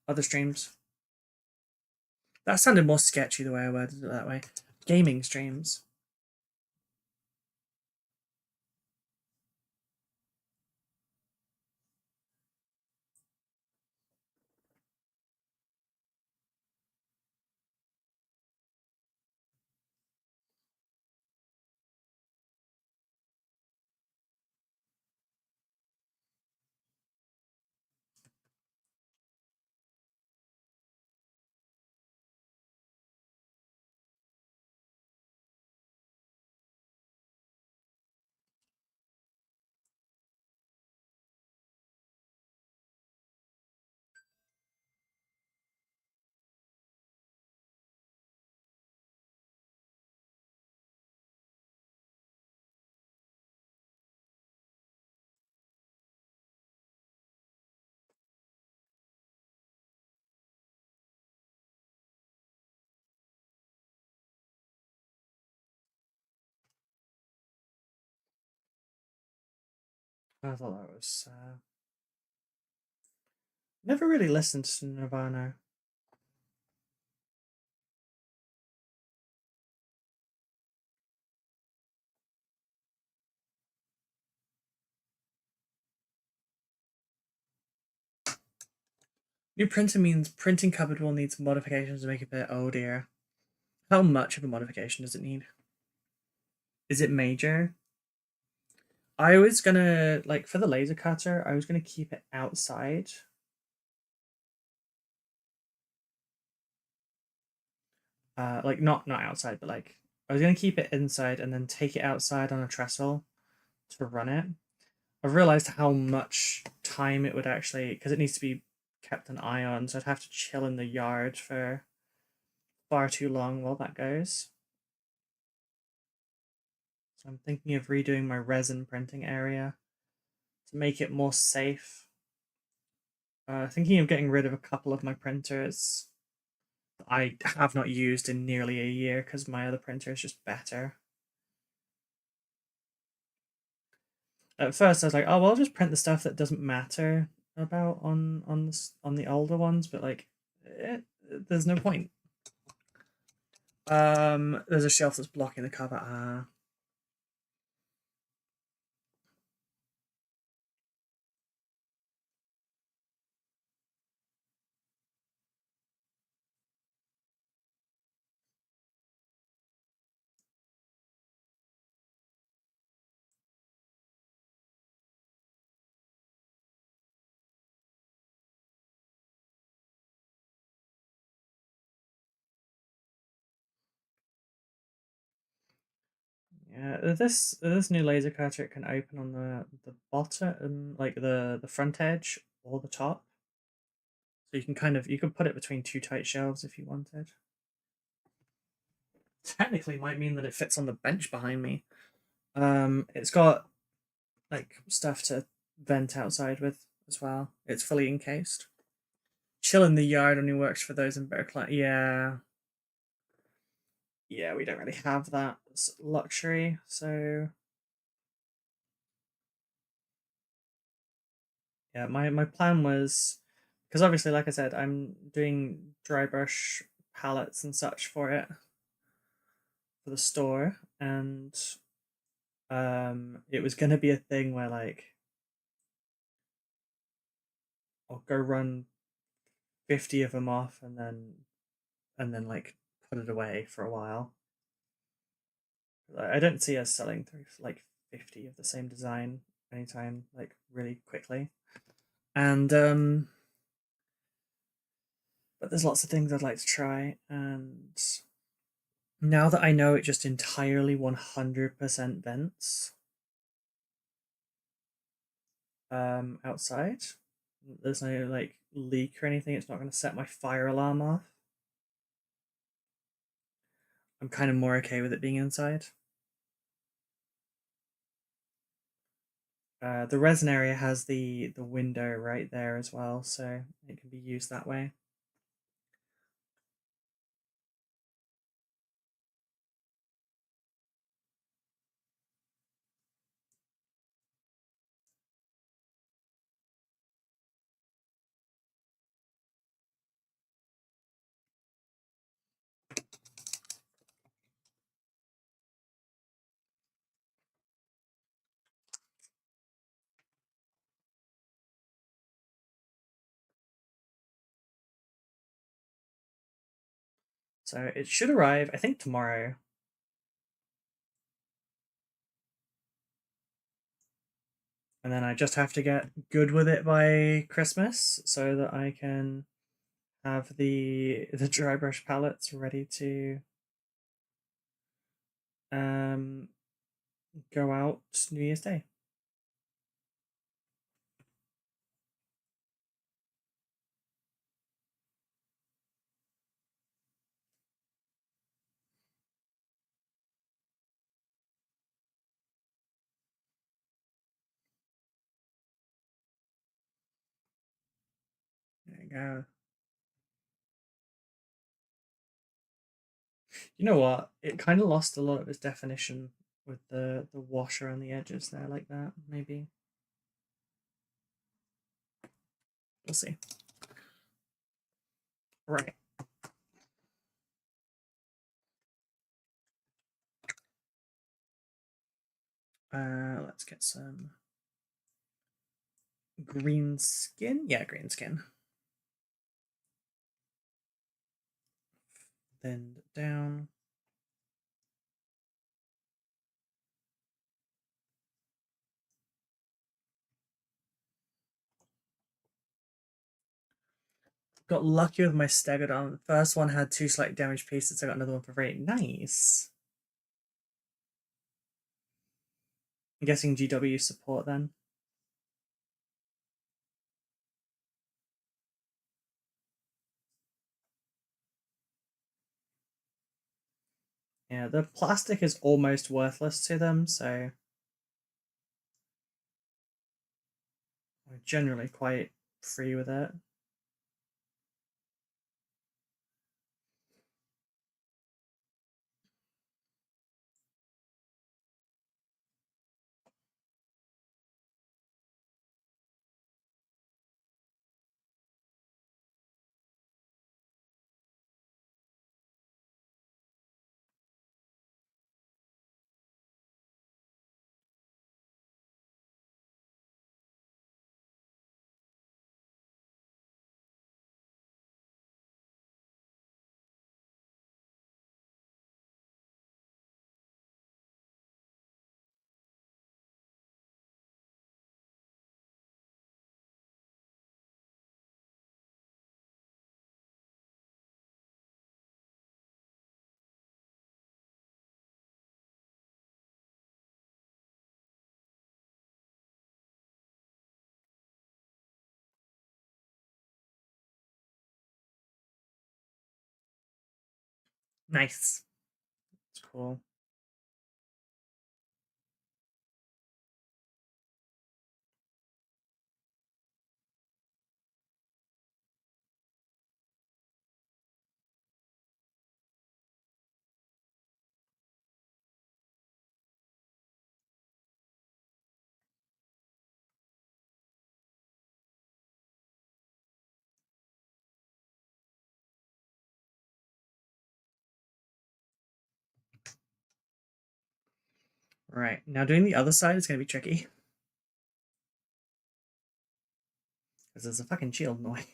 S1: other streams. That sounded more sketchy the way I worded it that way. Gaming streams. I thought that was never really listened to Nirvana. New printer means printing cupboard will need some modifications to make it better. Oh dear. How much of a modification does it need? Is it major? I was gonna, like, for the laser cutter, I was gonna keep it outside. Like, not outside, but like, I was gonna keep it inside and then take it outside on a trestle to run it. I've realized how much time it would actually, because it needs to be kept an eye on, so I'd have to chill in the yard for far too long while that goes. So I'm thinking of redoing my resin printing area to make it more safe. Thinking of getting rid of a couple of my printers I have not used in nearly a year because my other printer is just better. At first I was like, oh, well, I'll just print the stuff that doesn't matter. about on the older ones, but like, there's no point. There's a shelf that's blocking the cover. Yeah, this new laser cutter, it can open on the bottom, like the front edge or the top. So you can you could put it between two tight shelves if you wanted. Technically, might mean that it fits on the bench behind me. It's got like stuff to vent outside with as well. It's fully encased. Chill in the yard only works for those in better climate. Yeah, yeah, we don't really have that luxury, so yeah, my plan was, because obviously, like I said, I'm doing dry brush palettes and such for it for the store, and it was gonna be a thing where like I'll go run 50 of them off and then like put it away for a while. I don't see us selling through like 50 of the same design anytime like really quickly. And but there's lots of things I'd like to try, and now that I know it just entirely 100% vents outside, there's no like leak or anything, it's not going to set my fire alarm off. I'm kind of more okay with it being inside. The resin area has the window right there as well, so it can be used that way. So it should arrive, I think, tomorrow. And then I just have to get good with it by Christmas so that I can have the dry brush palettes ready to um go out New Year's Day. There you go. You know what? It kind of lost a lot of its definition with the wash around the edges there, like that. Maybe we'll see. Right. Let's get some green skin. Yeah, green skin. Then down. Got lucky with my Stegodon. The first one had two slightly damaged pieces. I got another one for free. Nice. I'm guessing GW support then. Yeah, the plastic is almost worthless to them, so I'm generally quite free with it. Nice. It's cool. Right, now doing the other side is going to be tricky. Because there's a fucking shield in the way.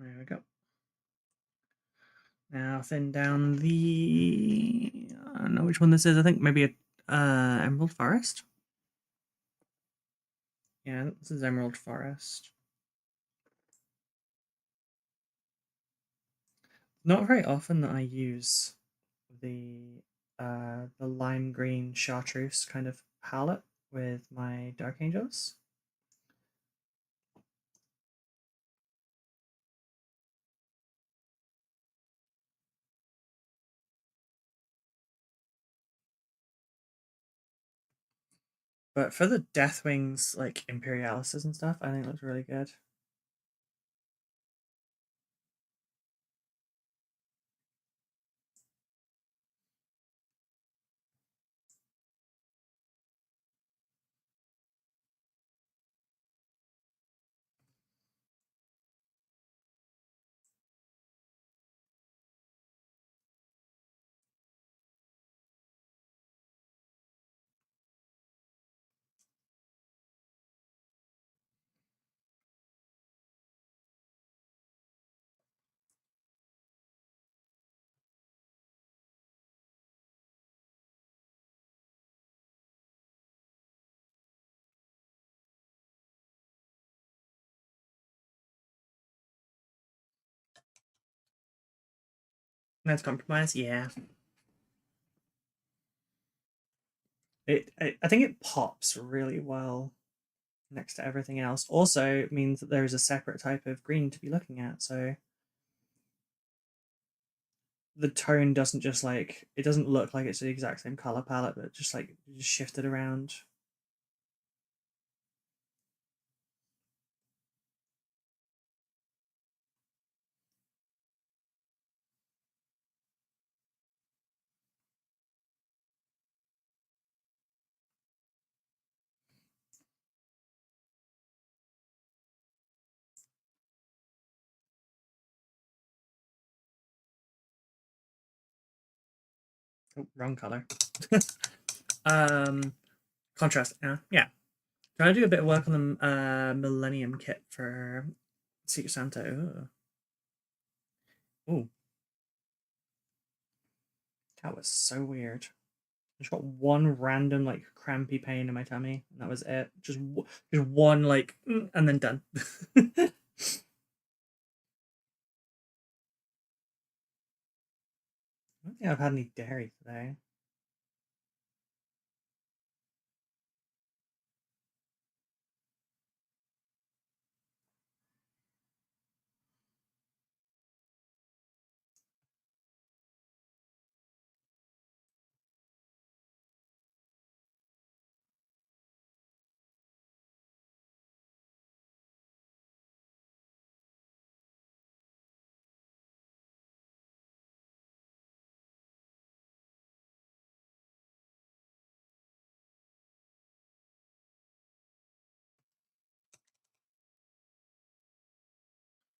S1: There we go. Now thin down the... I don't know which one this is. I think maybe a Emerald Forest. Yeah, this is Emerald Forest. Not very often that I use the lime green chartreuse kind of palette with my Dark Angels. But for the Deathwings, like Imperialises and stuff, I think it looks really good. Nice compromise, yeah. I think it pops really well next to everything else. Also means that there is a separate type of green to be looking at, so the tone doesn't just like, it doesn't look like it's the exact same color palette, but just like just shifted around. Oh, wrong color. um, Contrast. Yeah. Trying to do a bit of work on the Millennium kit for Secret Santa. Ooh, that was so weird. I just got one random like crampy pain in my tummy, and that was it. Just one like, and then done. I don't think I've had any dairy today.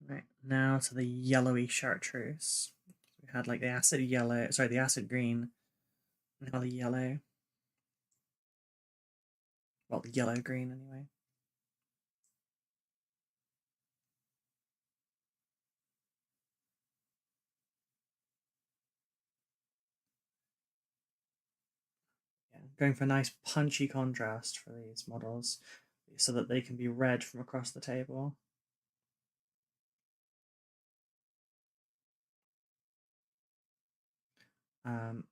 S1: Right, now to the yellowy chartreuse. We had like the acid yellow, sorry, the acid green, now the yellow. Well, the yellow green anyway. going for a nice punchy contrast for these models so that they can be read from across the table.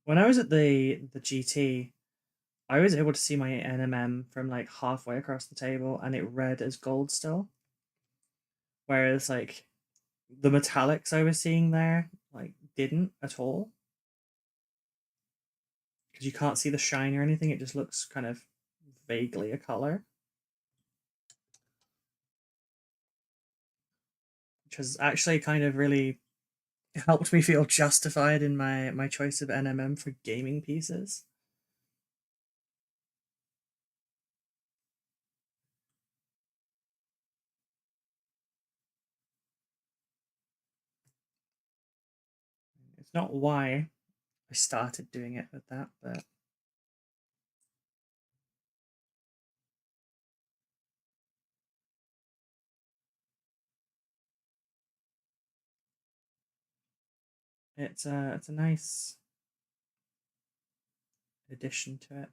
S1: When I was at the GT, I was able to see my NMM from like halfway across the table, and it read as gold still. Whereas like the metallics I was seeing there like didn't at all, because you can't see the shine or anything. It just looks kind of vaguely a color, which has actually kind of really helped me feel justified in my choice of NMM for gaming pieces. It's not why I started doing it with that, but it's a nice addition to it.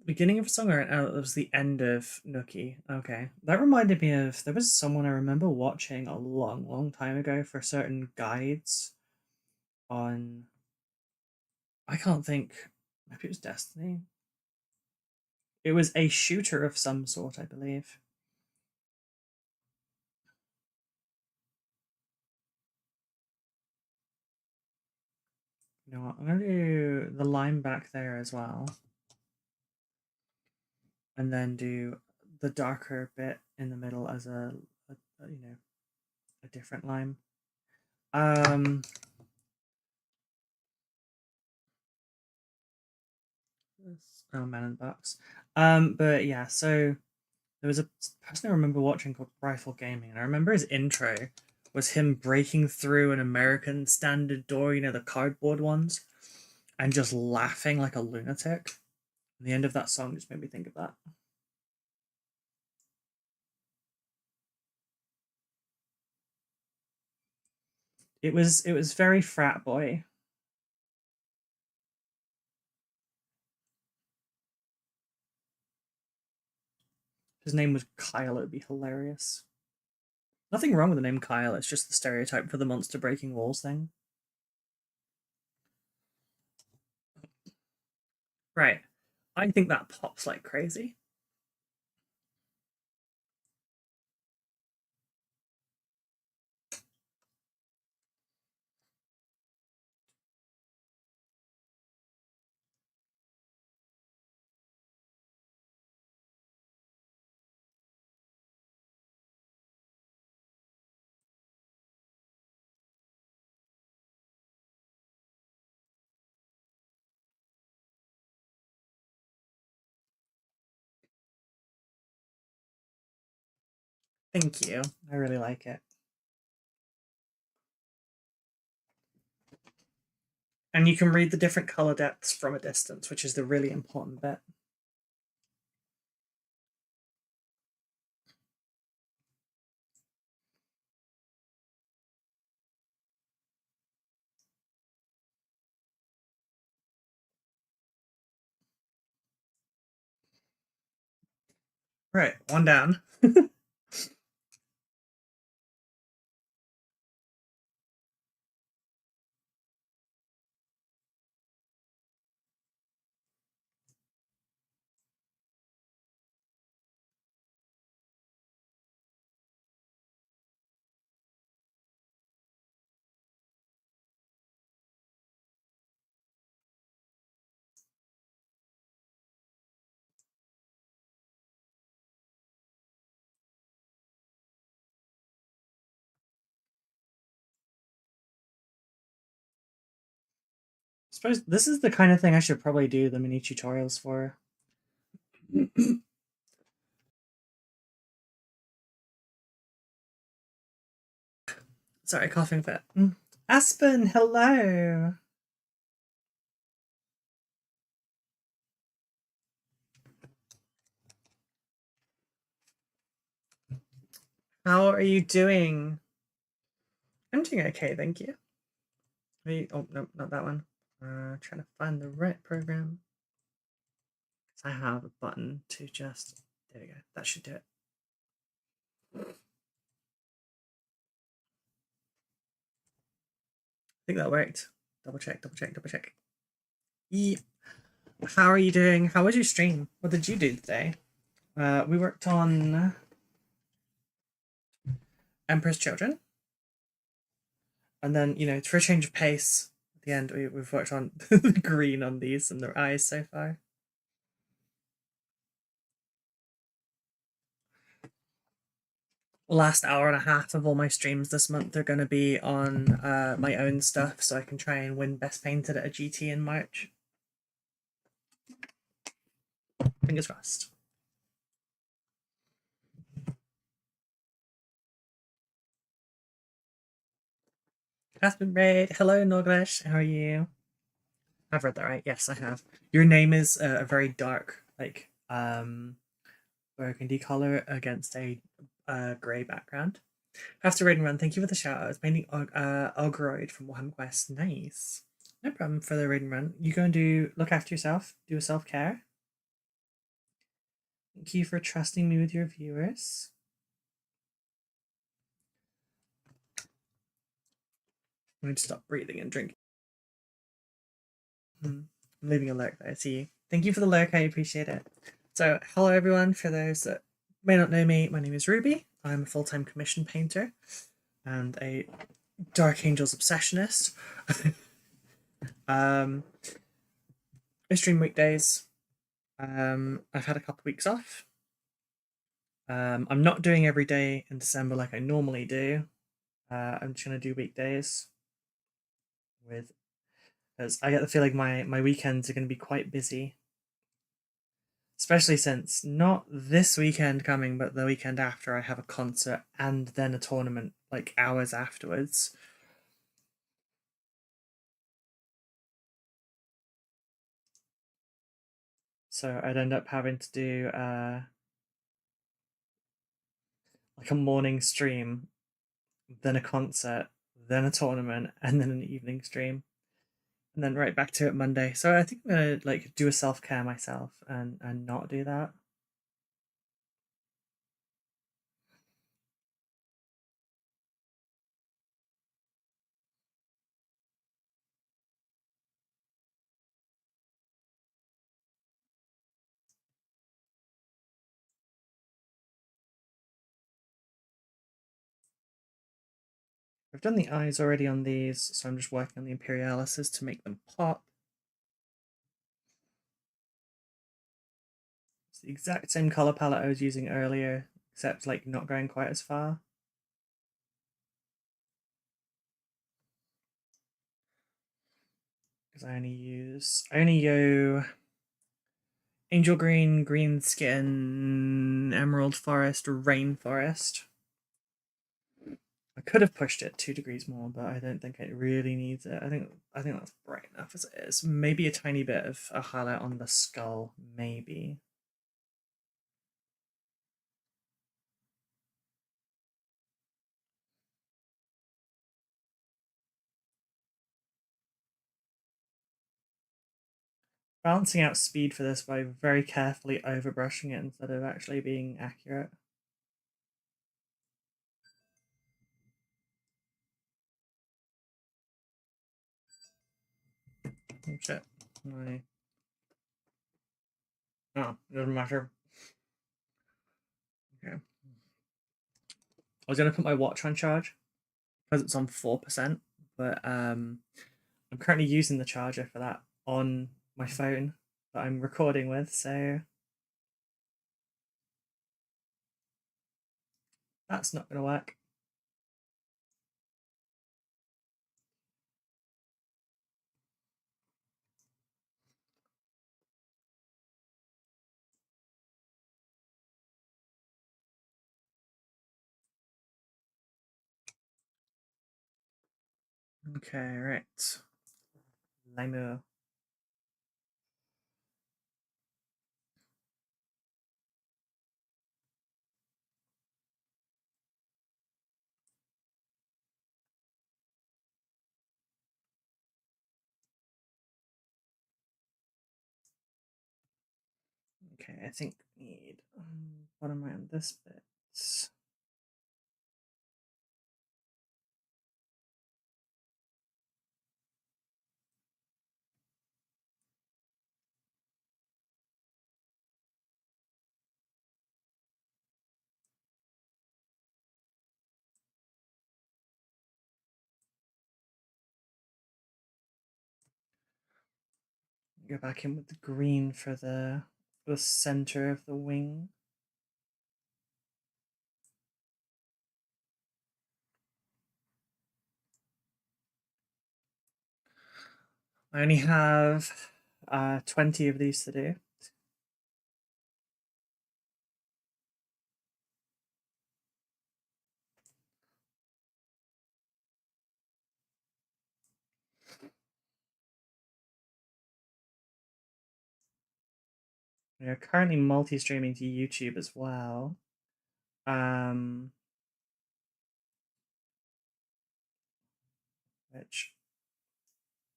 S1: Beginning of a song, or it was the end of Nookie. Okay, that reminded me of, there was someone I remember watching a long time ago for certain guides on, I can't think, maybe it was Destiny. It was a shooter of some sort, I believe. You know what? I'm gonna do the line back there as well, and then do the darker bit in the middle as a you know, a different line. Oh, Man in the Box. But yeah, so there was a person I remember watching called Rifle Gaming, and I remember his intro was him breaking through an American standard door, you know, the cardboard ones, and just laughing like a lunatic. And the end of that song just made me think of that. It was very frat boy. His name was Kyle. It would be hilarious. Nothing wrong with the name Kyle. It's just the stereotype for the monster breaking walls thing. Right. I think that pops like crazy. Thank you. I really like it. And you can read the different color depths from a distance, which is the really important bit. Right, one down. I suppose this is the kind of thing I should probably do the mini tutorials for. Sorry, coughing fit. Aspen, hello. How are you doing? I'm doing okay, thank you. Oh, no, not that one. Trying to find the right program. I have a button to just, there we go, that should do it. I think that worked. Double check, double check, double check. Yep. How are you doing? How was your stream? What did you do today? We worked on Emperor's Children. And then, you know, for a change of pace, at the end, we've worked on the green on these and their eyes so far. Last hour and a half of all my streams this month are going to be on my own stuff, so I can try and win Best Painted at a GT in March. Fingers crossed. Catherine Braid, hello Noglesh, how are you? I've read that right. Yes, I have. Your name is a very dark, like burgundy color against a grey background. After Raid and Run, thank you for the shout out. It's mainly Ogroid from Warhammer Quest. Nice. No problem for the Raid and Run. You go and look after yourself, do a self care. Thank you for trusting me with your viewers. I need to stop breathing and drinking. I'm leaving a lurk there. I see you. Thank you for the lurk. I appreciate it. So, hello everyone. For those that may not know me, my name is Ruby. I'm a full-time commission painter and a Dark Angels obsessionist. I stream weekdays. I've had a couple of weeks off. I'm not doing every day in December like I normally do. I'm just gonna do weekdays because I get the feeling my weekends are gonna be quite busy. Especially since not this weekend coming, but the weekend after I have a concert and then a tournament like hours afterwards. So I'd end up having to do like a morning stream, then a concert, then a tournament, and then an evening stream. And then right back to it Monday. So I think I'm gonna like do a self-care myself and not do that. I've done the eyes already on these, so I'm just working on the Imperialises to make them pop. It's the exact same color palette I was using earlier, except like not going quite as far. Because I only go Angel Green, Green Skin, Emerald Forest, Rainforest. I could have pushed it 2 degrees more, but I don't think it really needs it. I think that's bright enough as it is. Maybe a tiny bit of a highlight on the skull, maybe. Balancing out speed for this by very carefully overbrushing it instead of actually being accurate. Oh shit. Oh, it doesn't matter. Okay. I was gonna put my watch on charge because it's on 4%, but I'm currently using the charger for that on my phone that I'm recording with, so that's not gonna work. Okay, right. Limo. Okay, I think we need, what am I on this bit? Go back in with the green for the center of the wing. I only have 20 of these to do. We are currently multi-streaming to YouTube as well. Which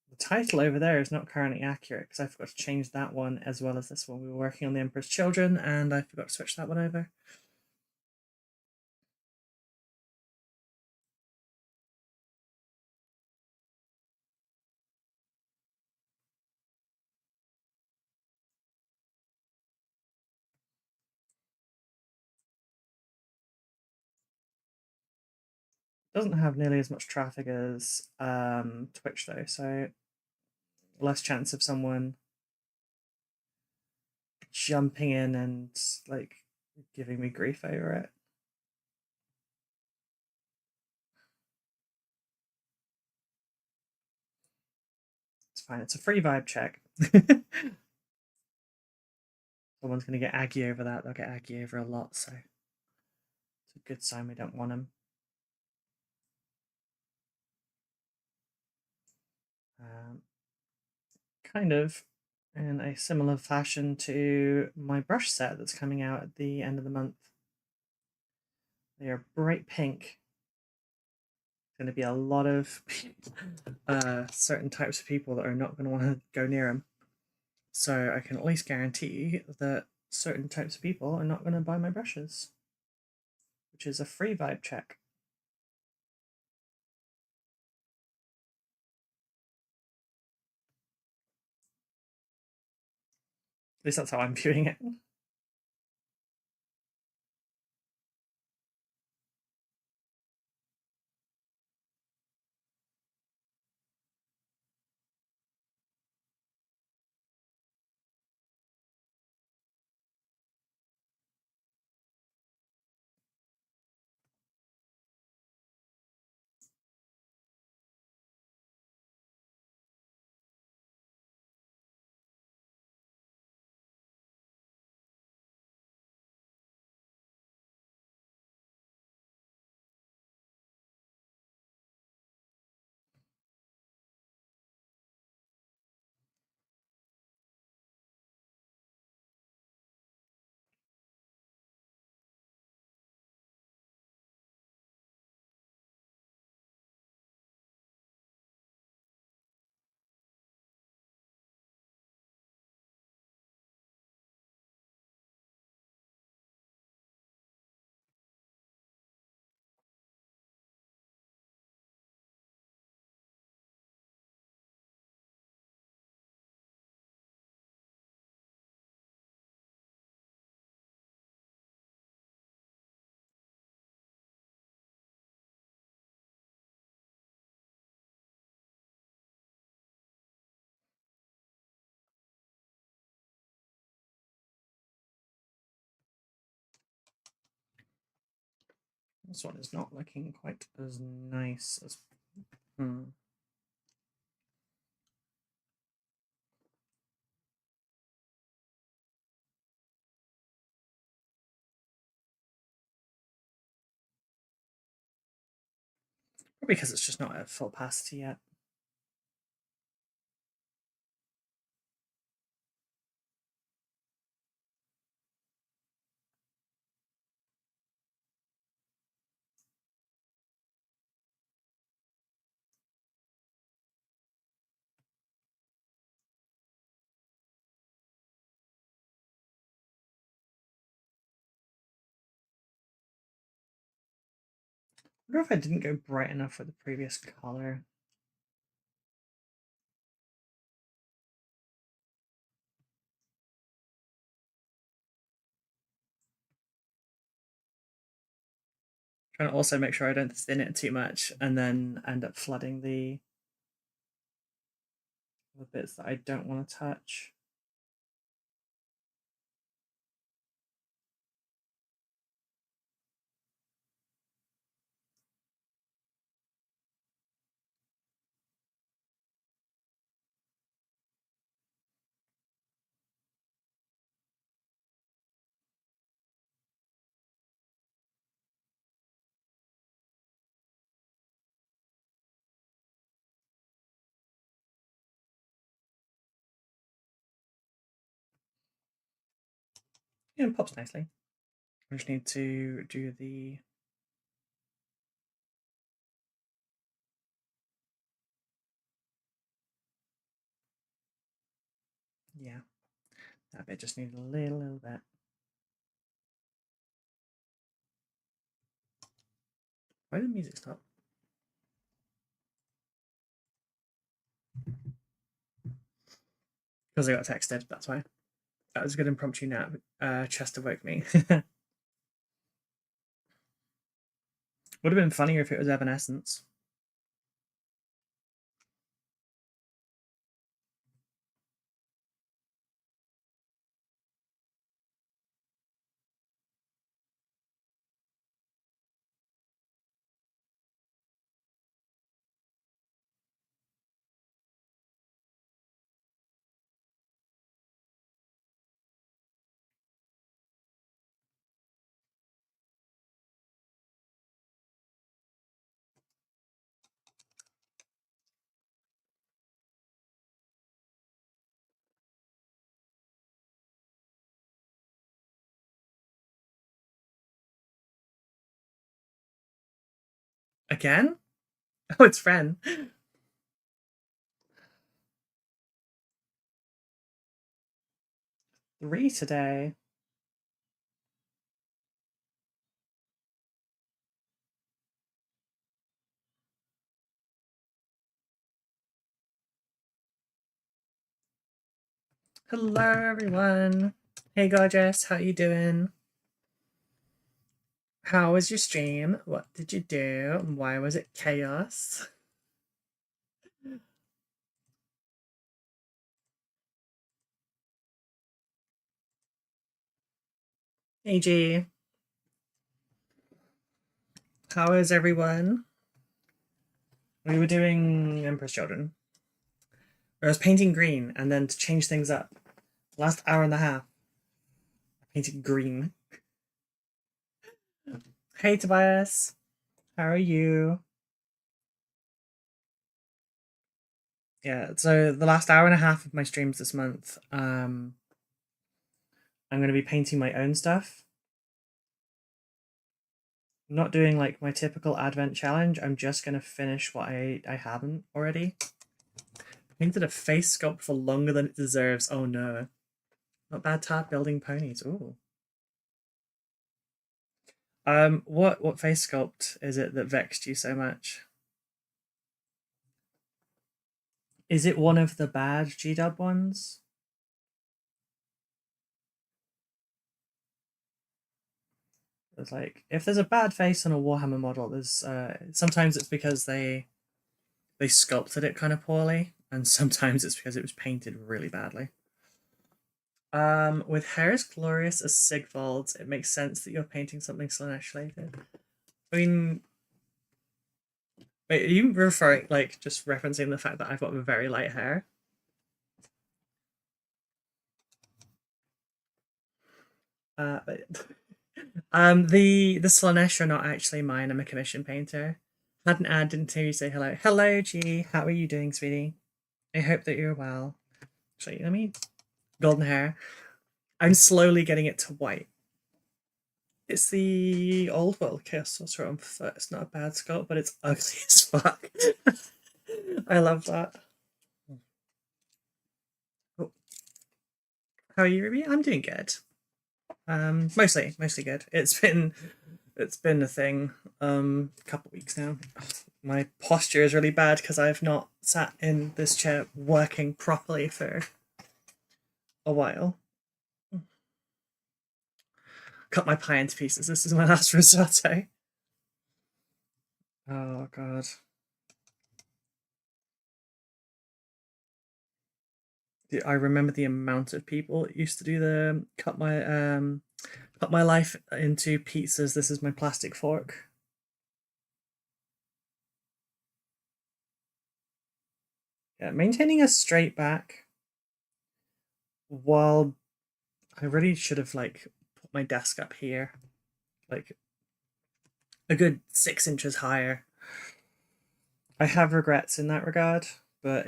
S1: the title over there is not currently accurate because I forgot to change that one as well as this one. We were working on the Emperor's Children and I forgot to switch that one over. Doesn't have nearly as much traffic as Twitch though, so less chance of someone jumping in and like giving me grief over it. It's fine. It's a free vibe check. Someone's going to get aggy over that. They'll get aggy over a lot, so it's a good sign we don't want them. Kind of in a similar fashion to my brush set that's coming out at the end of the month. They are bright pink. It's going to be a lot of certain types of people that are not going to want to go near them. So I can at least guarantee that certain types of people are not going to buy my brushes, which is a free vibe check. At least that's how I'm viewing it. This one is not looking quite as nice as... Probably because it's just not at full opacity yet. wonder if I didn't go bright enough with the previous color. Trying to also make sure I don't thin it too much and then end up flooding the bits that I don't want to touch. Yeah, it pops nicely. I just need to do the yeah. That bit just needs a little bit. Why did the music stop? Because I got texted, that's why. That was a good impromptu nap. Chester woke me. Would have been funnier if it was Evanescence. Again? Oh, it's Fren. 3 today. Hello, everyone. Hey, gorgeous. How you doing? How was your stream? What did you do? Why was it chaos? Hey, G. How is everyone? We were doing Emperor's Children. I was painting green, and then to change things up, last hour and a half, I painted green. Hey, Tobias. How are you? Yeah, so the last hour and a half of my streams this month, I'm going to be painting my own stuff. I'm not doing like my typical advent challenge. I'm just going to finish what I haven't already. Painted a face sculpt for longer than it deserves. Oh no. Not bad tap building ponies. Ooh. What face sculpt is it that vexed you so much? Is it one of the bad G-dub ones? It's like if there's a bad face on a Warhammer model, there's sometimes it's because they sculpted it kind of poorly, and sometimes it's because it was painted really badly. With hair as glorious as Sigvald's, it makes sense that you're painting something Slanesh related. I mean, wait, are you referring, like, just referencing the fact that I've got very light hair? The Slanesh are not actually mine. I'm a commission painter. Had an ad, didn't hear you say hello. Hello, G. How are you doing, sweetie? I hope that you're well. Actually, let me... Golden hair. I'm slowly getting it to white. It's the old world Chaos Sorcerer on foot. It's not a bad sculpt, but it's ugly as fuck. I love that. Oh. How are you, Ruby? I'm doing good. Mostly good. It's been It's been a thing. A couple weeks now. My posture is really bad because I've not sat in this chair working properly for a while. Cut my pie into pieces. This is my last risotto. Oh god. I remember the amount of people that used to do the cut my life into pizzas. This is my plastic fork. Yeah, maintaining a straight back while I really should have like put my desk up here, like a good 6 inches higher. I have regrets in that regard, but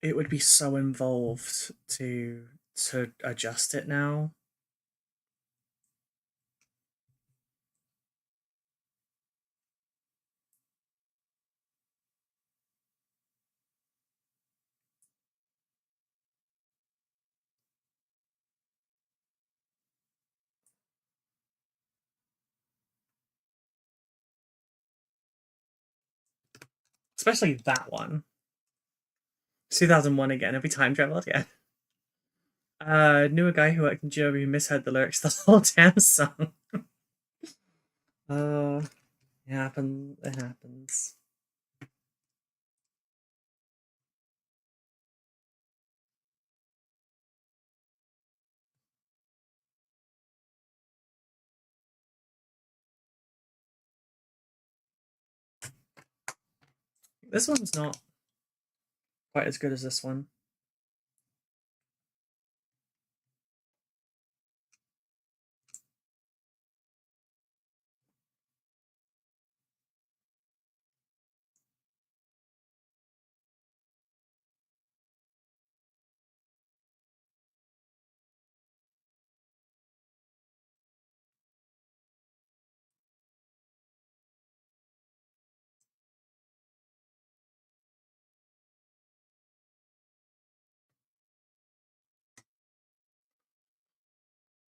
S1: it would be so involved to adjust it now. Especially that one. 2001 again, every time traveled, yeah. Knew a guy who worked in Germany who misheard the lyrics to the whole damn song. Uh, it happens. It happens. This one's not quite as good as this one.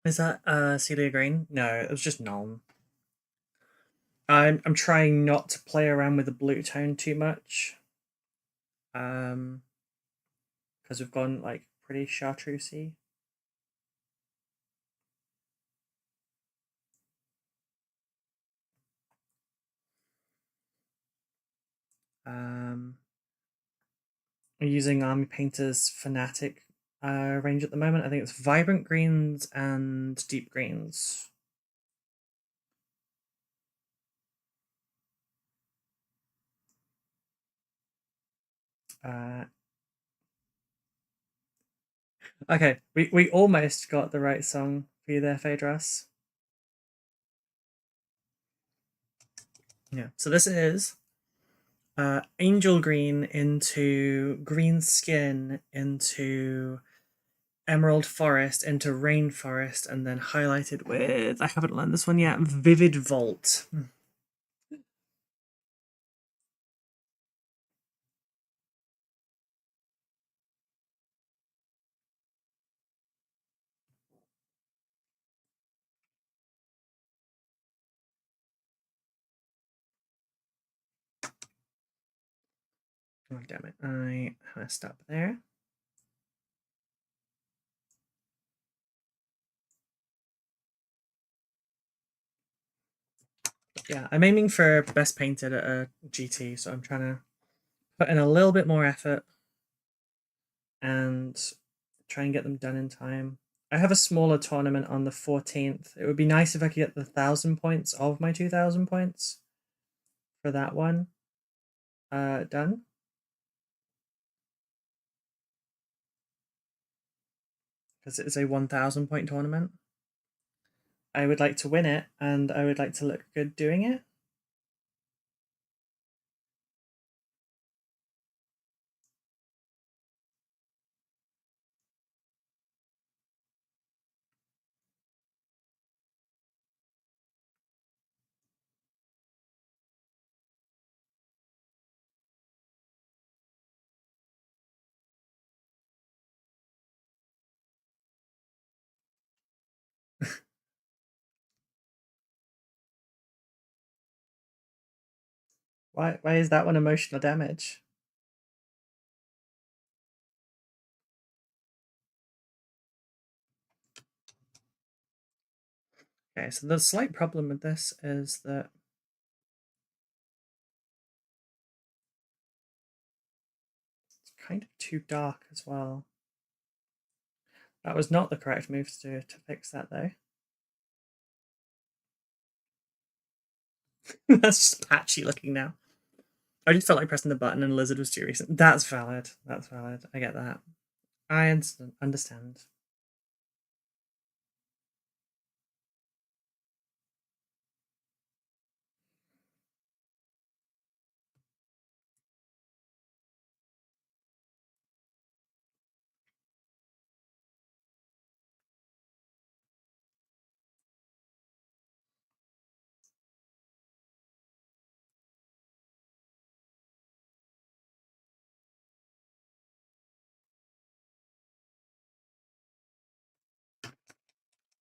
S1: Is that Celia Green? No, it was just Nuln. I'm trying not to play around with the blue tone too much. Because we've gone like pretty chartreusey. I'm using Army Painter's Fanatic range at the moment. I think it's vibrant greens and deep greens. Okay, we almost got the right song for you there, Phaedrus. Yeah, so this is angel green into green skin into emerald forest into rainforest, and then highlighted with, I haven't learned this one yet, vivid vault. Oh damn it, I messed up there. Yeah, I'm aiming for best painted at a GT, so I'm trying to put in a little bit more effort and try and get them done in time. I have a smaller tournament on the 14th. It would be nice if I could get the 1,000 points of my 2,000 points for that one done. Because it is a 1,000 point tournament. I would like to win it, and I would like to look good doing it. Why is that one emotional damage? Okay, so the slight problem with this is that it's kind of too dark as well. That was not the correct move to do to fix that, though. That's just patchy looking now. I just felt like pressing the button and Lizard was too recent. That's valid. That's valid. I get that. I understand.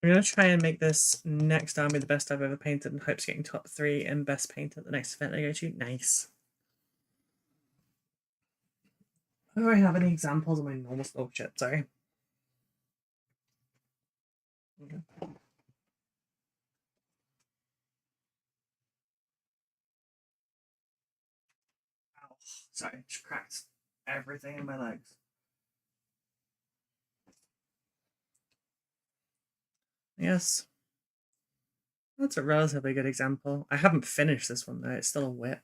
S1: I'm going to try and make this next army the best I've ever painted in hopes of getting top 3 and best paint at the next event I go to. Nice. Do I have any examples of my normal oh shit, sorry. Okay. Ow. Sorry, just cracked everything in my legs. Yes. That's a relatively good example. I haven't finished this one though, it's still a whip.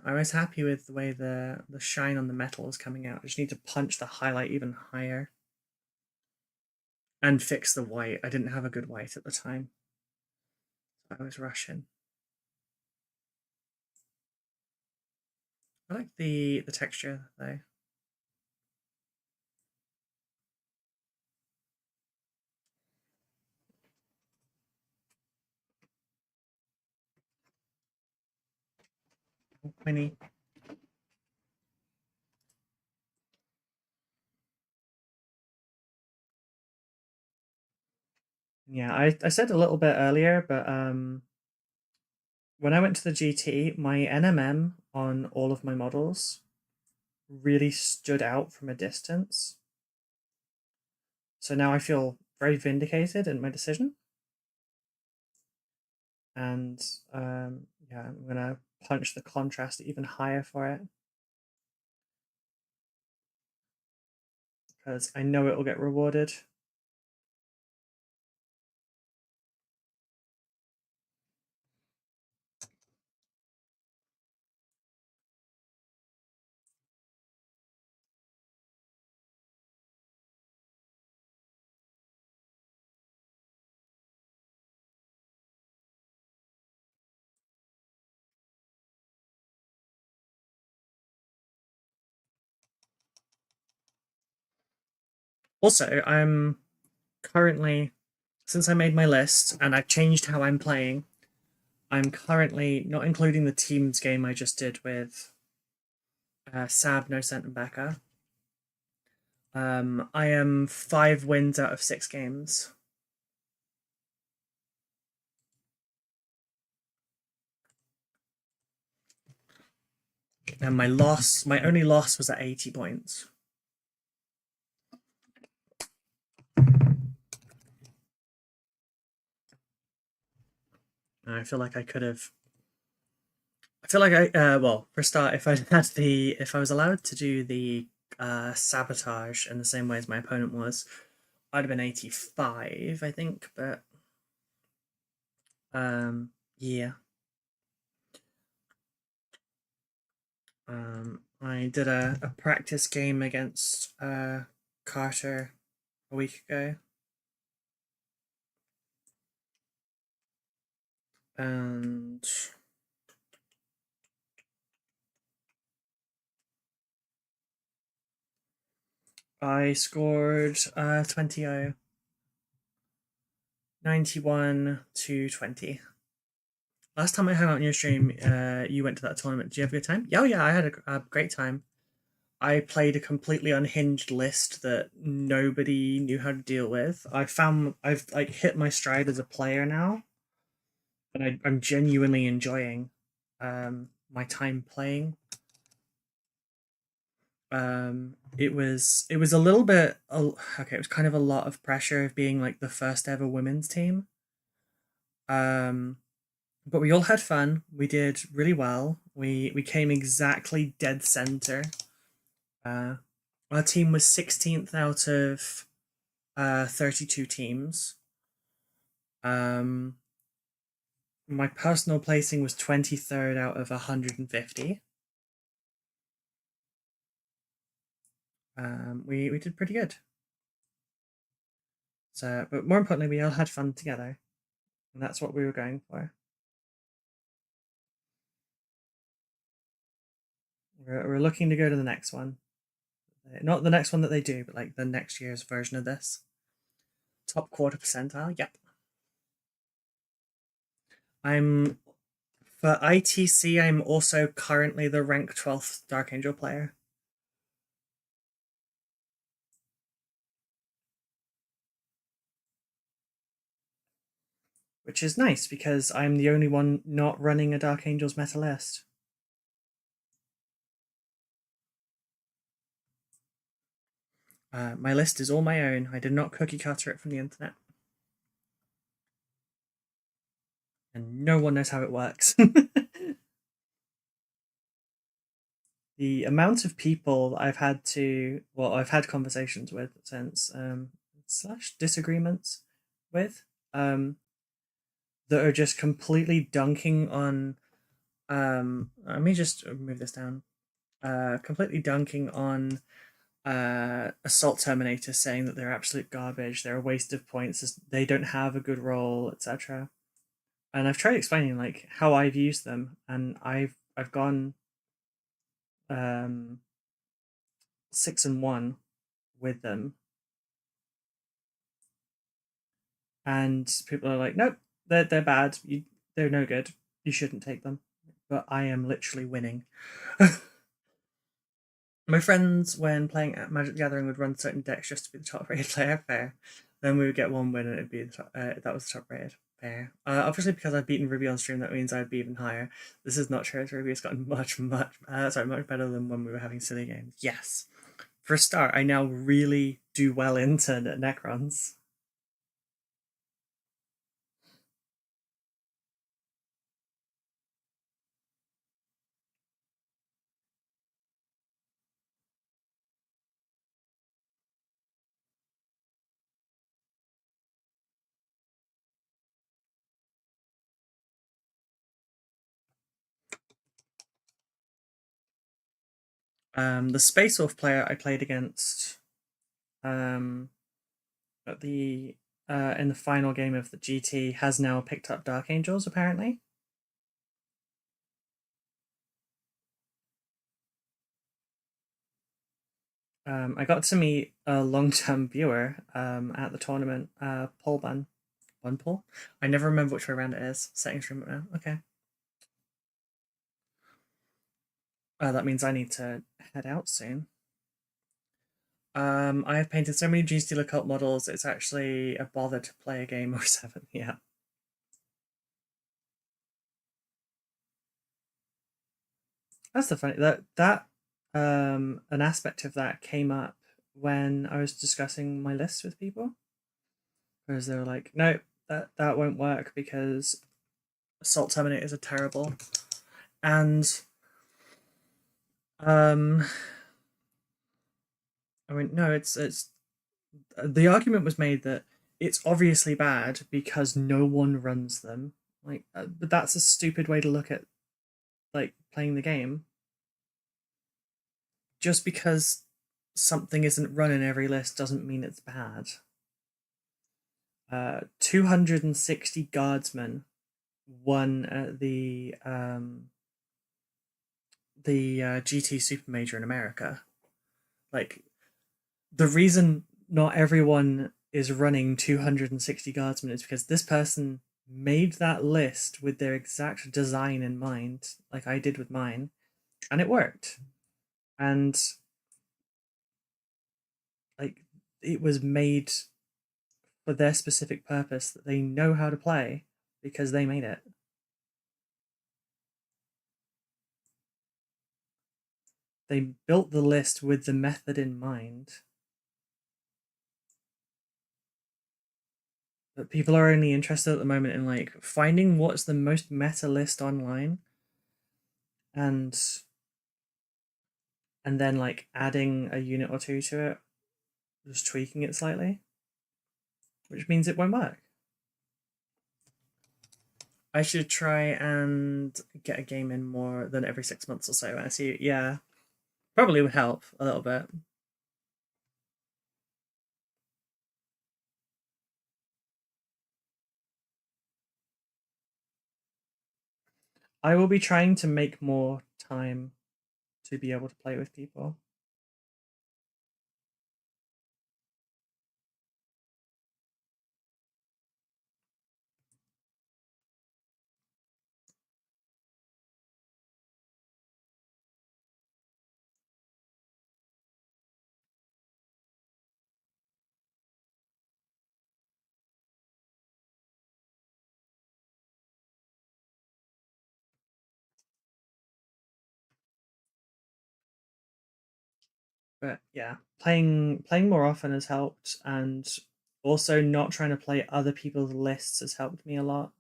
S1: I was happy with the way the shine on the metal is coming out. I just need to punch the highlight even higher. And fix the white. I didn't have a good white at the time. I was rushing. I like the texture though. Winnie. Yeah, I said a little bit earlier, but when I went to the GT, my NMM on all of my models really stood out from a distance. So now I feel very vindicated in my decision. And yeah, I'm gonna punch the contrast even higher for it. Because I know it will get rewarded. Also, I'm currently, since I made my list and I've changed how I'm playing, I'm currently not including the teams game I just did with Sav, No Scent, and Becca. I am 5 wins out of 6 games. And my only loss was at 80 points. And I feel like I could have. I feel like well, for a start, if I was allowed to do the sabotage in the same way as my opponent was, I'd have been 85, I think. But yeah. I did a practice game against Carter a week ago. And I scored 20-0. 91 to 20. Last time I hung out on your stream, you went to that tournament. Did you have a good time? Yeah, I had a great time. I played a completely unhinged list that nobody knew how to deal with. I've like hit my stride as a player now, and I'm genuinely enjoying my time playing. It was a little bit okay. It was kind of a lot of pressure of being like the first ever women's team. But we all had fun. We did really well. We came exactly dead center. Our team was 16th out of 32 teams. My personal placing was 23rd out of 150. We did pretty good. So, but more importantly, we all had fun together, and that's what we were going for. We're looking to go to the next one. Not the next one that they do, but like the next year's version of this. Top quarter percentile, yep. I'm for ITC. I'm also currently the rank 12th Dark Angel player. Which is nice because I'm the only one not running a Dark Angels meta list. My list is all my own. I did not cookie cutter it from the internet. And no one knows how it works. The amount of people I've had conversations with since, slash disagreements with, that are just completely dunking on, let me just move this down, completely dunking on Assault Terminator, saying that they're absolute garbage, they're a waste of points, they don't have a good role, etc. And I've tried explaining like how I've used them, and I've gone 6-1 with them, and people are like, nope, they're bad, they're no good, you shouldn't take them. But I am literally winning. My friends, when playing at Magic the Gathering, would run certain decks just to be the top rated player. Fair. Then we would get one win and it'd be the top, that was the top rated. Fair. Obviously, because I've beaten Ruby on stream, that means I'd be even higher. This is not true. Ruby has gotten much better than when we were having silly games. Yes. For a start, I now really do well into Necrons. The Space Wolf player I played against, at the in the final game of the GT has now picked up Dark Angels, apparently. I got to meet a long-term viewer at the tournament, Paul Paul. I never remember which way around it is. Setting stream now. Okay. That means I need to head out soon. I have painted so many Gene Stealer cult models, it's actually a bother to play a game or 7. Yeah. That's the funny that an aspect of that came up when I was discussing my list with people, because they were like, no, that won't work because Assault Terminators are terrible. And I mean, no, it's the argument was made that it's obviously bad because no one runs them. Like, but that's a stupid way to look at like playing the game. Just because something isn't run in every list doesn't mean it's bad. 260 guardsmen won the GT Super Major in America. Like, the reason not everyone is running 260 guardsmen is because this person made that list with their exact design in mind, like I did with mine, and it worked. And like, it was made for their specific purpose that they know how to play because they made it. they built the list with the method in mind. But people are only interested at the moment in like finding what's the most meta list online and then like adding a unit or two to it, just tweaking it slightly, which means it won't work. I should try and get a game in more than every 6 months or so. I see, yeah, probably would help a little bit. I will be trying to make more time to be able to play with people. But yeah, playing more often has helped, and also not trying to play other people's lists has helped me a lot.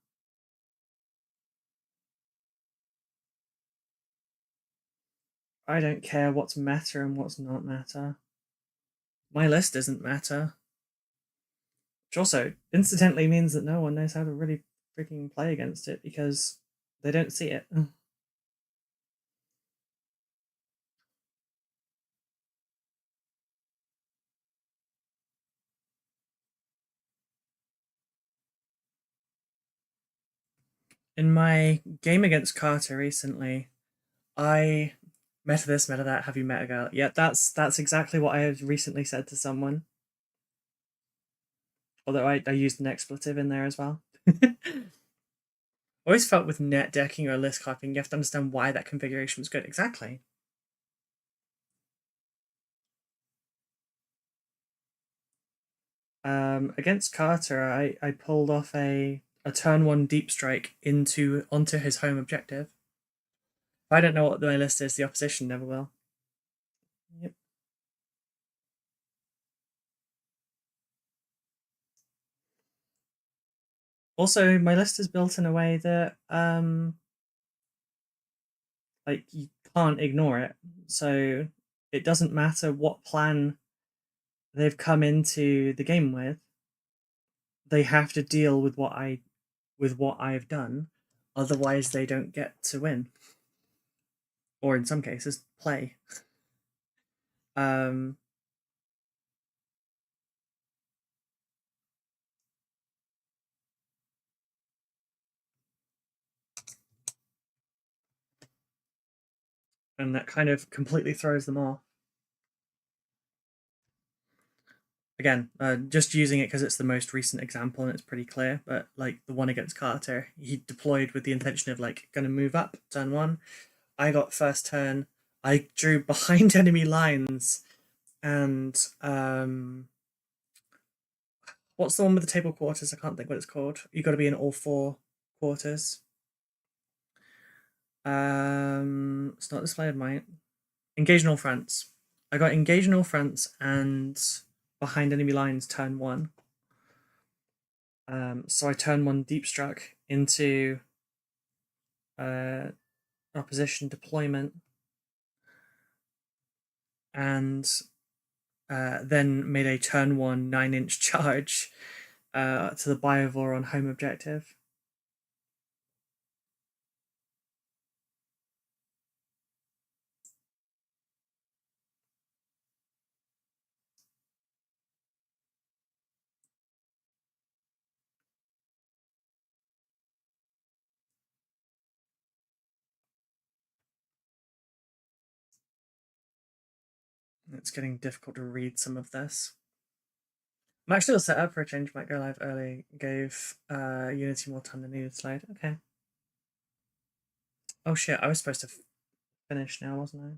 S1: I don't care what's meta and what's not meta. My list isn't meta. Which also incidentally means that no one knows how to really freaking play against it because they don't see it. In my game against Carter recently, I meta this, meta that, have you met a girl? Yeah, that's exactly what I have recently said to someone. Although I used an expletive in there as well. Always felt with net decking or list copying, you have to understand why that configuration was good. Exactly. Against Carter, I pulled off a turn one deep strike onto his home objective. If I don't know what my list is, the opposition never will. Yep. Also, my list is built in a way that like you can't ignore it. So it doesn't matter what plan they've come into the game with. They have to deal with what I've done, otherwise they don't get to win, or in some cases play. Um, and that kind of completely throws them off. Again, just using it because it's the most recent example and it's pretty clear. But like the one against Carter, he deployed with the intention of like going to move up turn one. I got first turn. I drew behind enemy lines, and what's the one with the table quarters? I can't think what it's called. You got to be in all four quarters. It's not display of might. Engage in all fronts. I got engage in all fronts and behind enemy lines turn one. So I turn one deep struck into opposition deployment, and then made a turn one 9-inch charge to the Biovore on home objective. It's getting difficult to read some of this. I'm actually all set up for a change. Might go live early. Gave Unity more time than needed slide. Okay. Oh shit! I was supposed to finish now, wasn't I?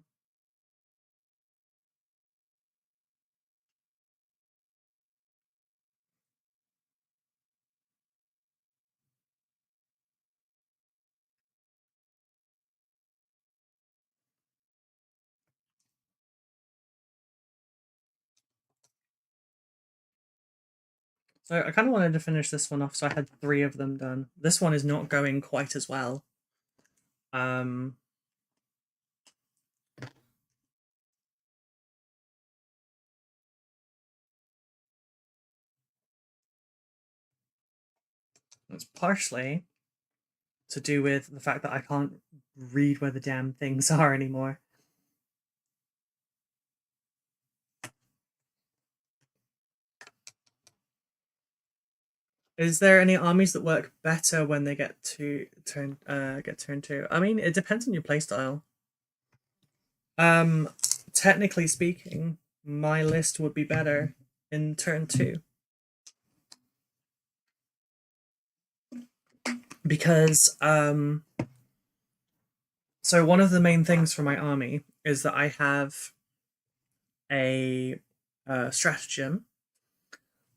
S1: So I kind of wanted to finish this one off, so I had 3 of them done. This one is not going quite as well. It's partially to do with the fact that I can't read where the damn things are anymore. Is there any armies that work better when they get to turn 2? I mean, it depends on your playstyle. Technically speaking, my list would be better in turn 2. Because so one of the main things for my army is that I have a stratagem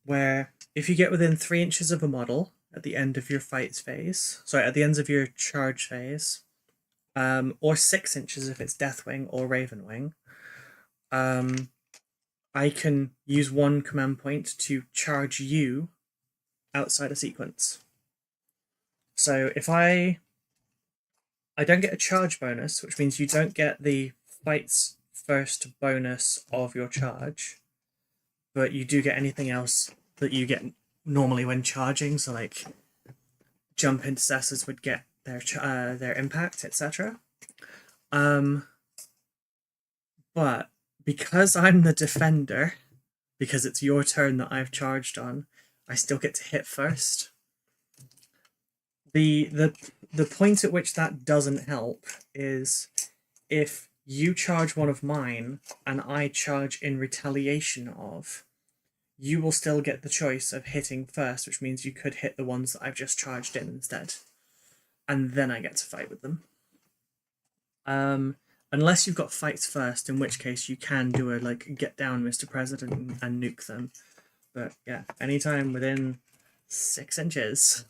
S1: where if you get within 3 inches of a model at the end of your fights phase, sorry, at the ends of your charge phase, or 6 inches if it's Deathwing or Ravenwing, I can use 1 command point to charge you outside a sequence. So if I don't get a charge bonus, which means you don't get the fight's first bonus of your charge, but you do get anything else that you get normally when charging. So like jump intercessors would get their impact, etc. But because I'm the defender, because it's your turn that I've charged on, I still get to hit first. The point at which that doesn't help is if you charge one of mine and I charge in retaliation of, you will still get the choice of hitting first, which means you could hit the ones that I've just charged in instead. And then I get to fight with them. Unless you've got fights first, in which case you can do a like get down, Mr. President, and nuke them. But yeah, anytime within 6 inches,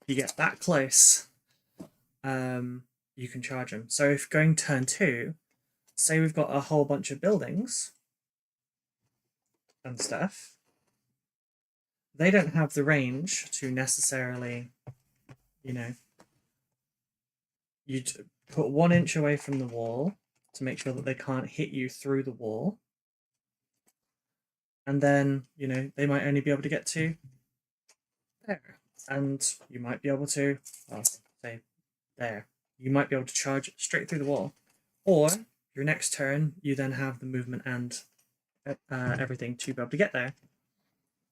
S1: you get that close, you can charge them. So if going turn 2, say we've got a whole bunch of buildings and stuff, they don't have the range to necessarily, you know, you'd put 1 inch away from the wall to make sure that they can't hit you through the wall. And then, you know, they might only be able to get to there. And you might be able to, well, say there. You might be able to charge straight through the wall. Or your next turn, you then have the movement and everything to be able to get there.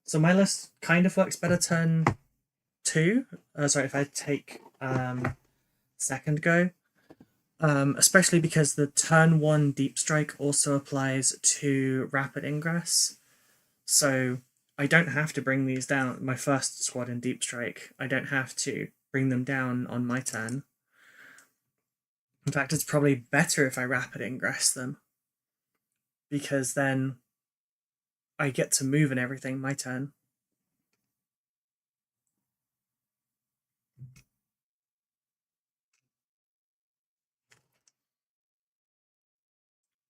S1: So my list kind of works better turn 2. Sorry, if I take second go. Especially because the turn 1 deep strike also applies to rapid ingress. So I don't have to bring these down, my first squad in deep strike, I don't have to bring them down on my turn. In fact, it's probably better if I rapid ingress them, because then I get to move and everything my turn.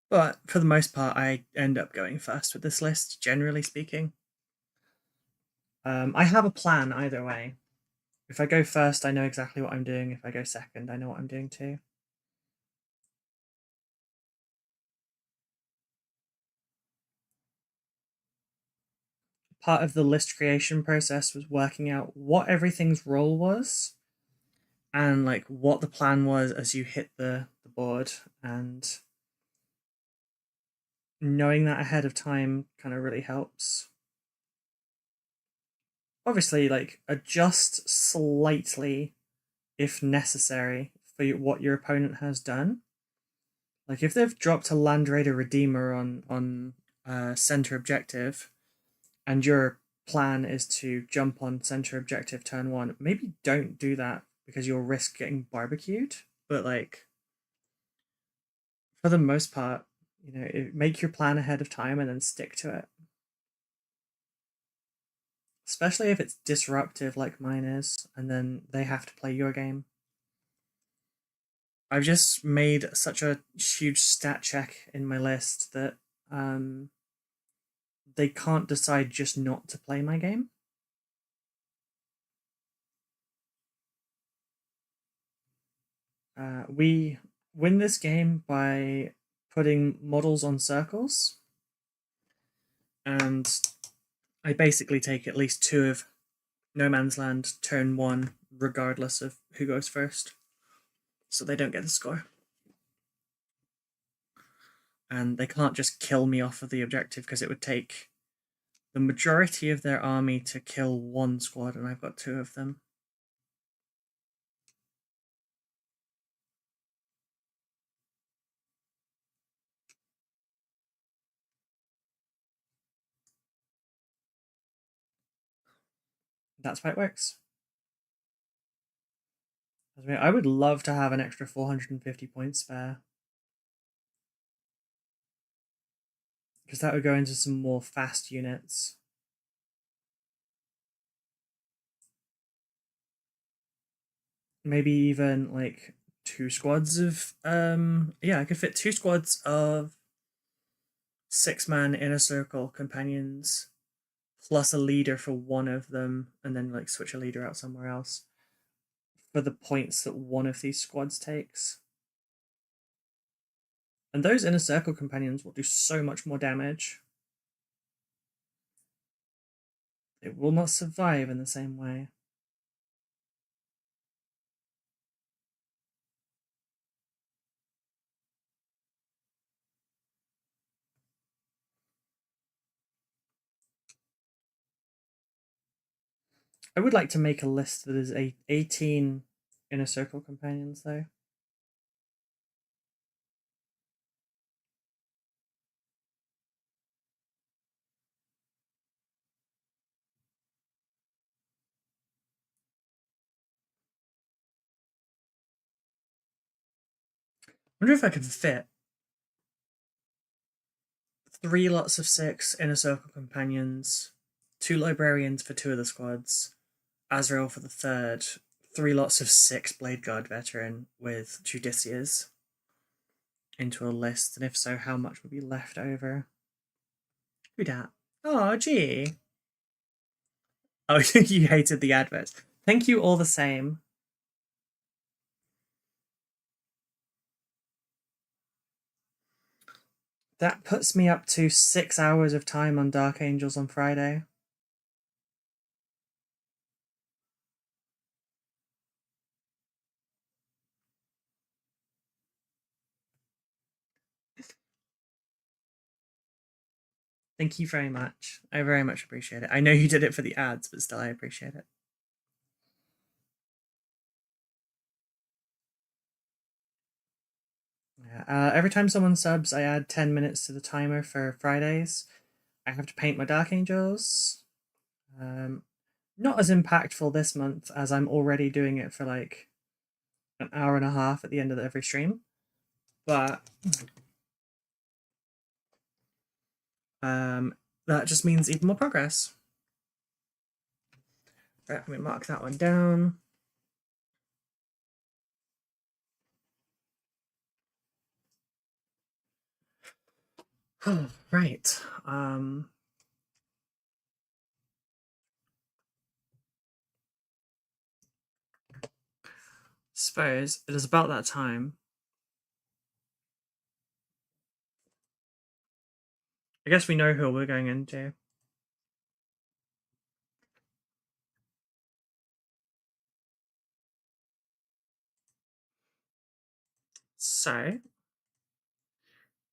S1: But for the most part, I end up going first with this list, generally speaking. I have a plan either way. If I go first, I know exactly what I'm doing. If I go second, I know what I'm doing too. Part of the list creation process was working out what everything's role was and like what the plan was as you hit the board, and knowing that ahead of time kind of really helps. Obviously, like, adjust slightly if necessary for what your opponent has done. Like if they've dropped a Land Raider Redeemer on center objective, and your plan is to jump on center objective turn 1, maybe don't do that because you'll risk getting barbecued. But like, for the most part, you know, make your plan ahead of time and then stick to it. Especially if it's disruptive like mine is, and then they have to play your game. I've just made such a huge stat check in my list that they can't decide just not to play my game. We win this game by putting models on circles, and I basically take at least 2 of No Man's Land turn 1, regardless of who goes first, so they don't get the score. And they can't just kill me off of the objective, because it would take the majority of their army to kill 1 squad, and I've got 2 of them. That's how it works. I would love to have an extra 450 points spare, because that would go into some more fast units. Maybe even like 2 squads of yeah, I could fit 2 squads of 6-man inner circle companions plus a leader for 1 of them, and then like switch a leader out somewhere else for the points that 1 of these squads takes. And those inner circle companions will do so much more damage. They will not survive in the same way. I would like to make a list that is 18 inner circle companions, though. I wonder if I could fit 3 lots of 6 inner circle companions, 2 librarians for 2 of the squads, Azrael for the 3rd, 3 lots of 6 Blade Guard veteran with Judicias into a list, and if so, how much would be left over? Who dat? Oh, gee. Oh, you hated the adverts. Thank you all the same. That puts me up to 6 hours of time on Dark Angels on Friday. Thank you very much. I very much appreciate it. I know you did it for the ads, but still, I appreciate it. Yeah. Every time someone subs, I add 10 minutes to the timer for Fridays. I have to paint my Dark Angels. Not as impactful this month, as I'm already doing it for like an hour and a half at the end of every stream. But that just means even more progress. Right, let me mark that one down. Right. Suppose it is about that time. I guess we know who we're going into. So,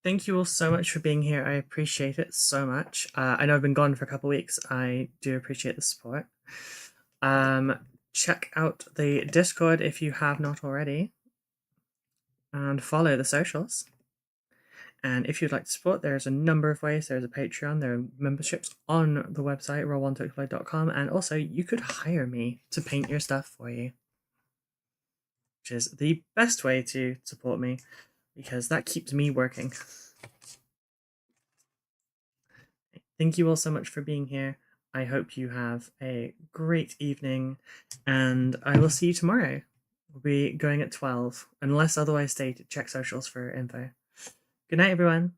S1: thank you all so much for being here. I appreciate it so much. I know I've been gone for a couple of weeks. I do appreciate the support. Check out the Discord if you have not already, and follow the socials. And if you'd like to support, there's a number of ways. There's a Patreon, there are memberships on the website, roll1toplay.com, and also you could hire me to paint your stuff for you, which is the best way to support me, because that keeps me working. Thank you all so much for being here. I hope you have a great evening, and I will see you tomorrow. We'll be going at 12, unless otherwise stated. Check socials for info. Good night, everyone.